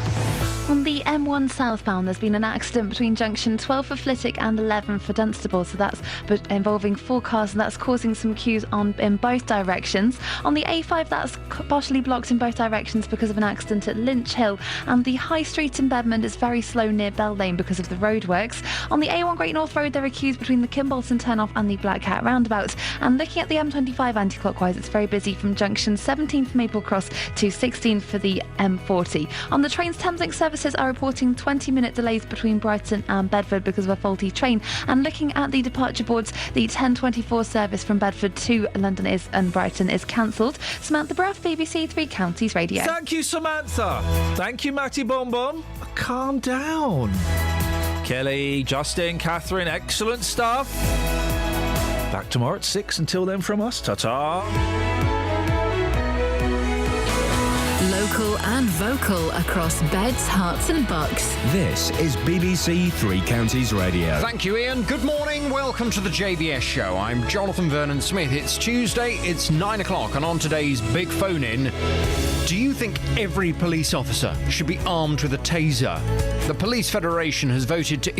On the M1 southbound, there's been an accident between junction 12 for Flitwick and 11 for Dunstable, so that's involving 4 cars, and that's causing some queues in both directions. On the A5, that's partially blocked in both directions because of an accident at Lynch Hill, and the High Street in Bedmond is very slow near Bell Lane because of the roadworks. On the A1 Great North Road, there are queues between the Kimbolton turnoff and the Black Cat roundabout, and looking at the M25 anti-clockwise, it's very busy from junction 17 for Maple Cross to 16 for the M40. On the trains, Thameslink services are reporting 20-minute delays between Brighton and Bedford because of a faulty train. And looking at the departure boards, the 10:24 service from Bedford to London and Brighton is cancelled. Samantha Bruff, BBC Three Counties Radio. Thank you, Samantha. Thank you, Matty Bon Bon. Calm down. Kelly, Justin, Catherine, excellent stuff. Back tomorrow at 6. Until then, from us, ta-ta. Local and vocal across Beds, Herts and Bucks. This is BBC Three Counties Radio. Thank you, Ian. Good morning. Welcome to the JVS show. I'm Jonathan Vernon Smith. It's Tuesday. It's 9 o'clock. And on today's big phone-in, do you think every police officer should be armed with a taser? The Police Federation has voted to issue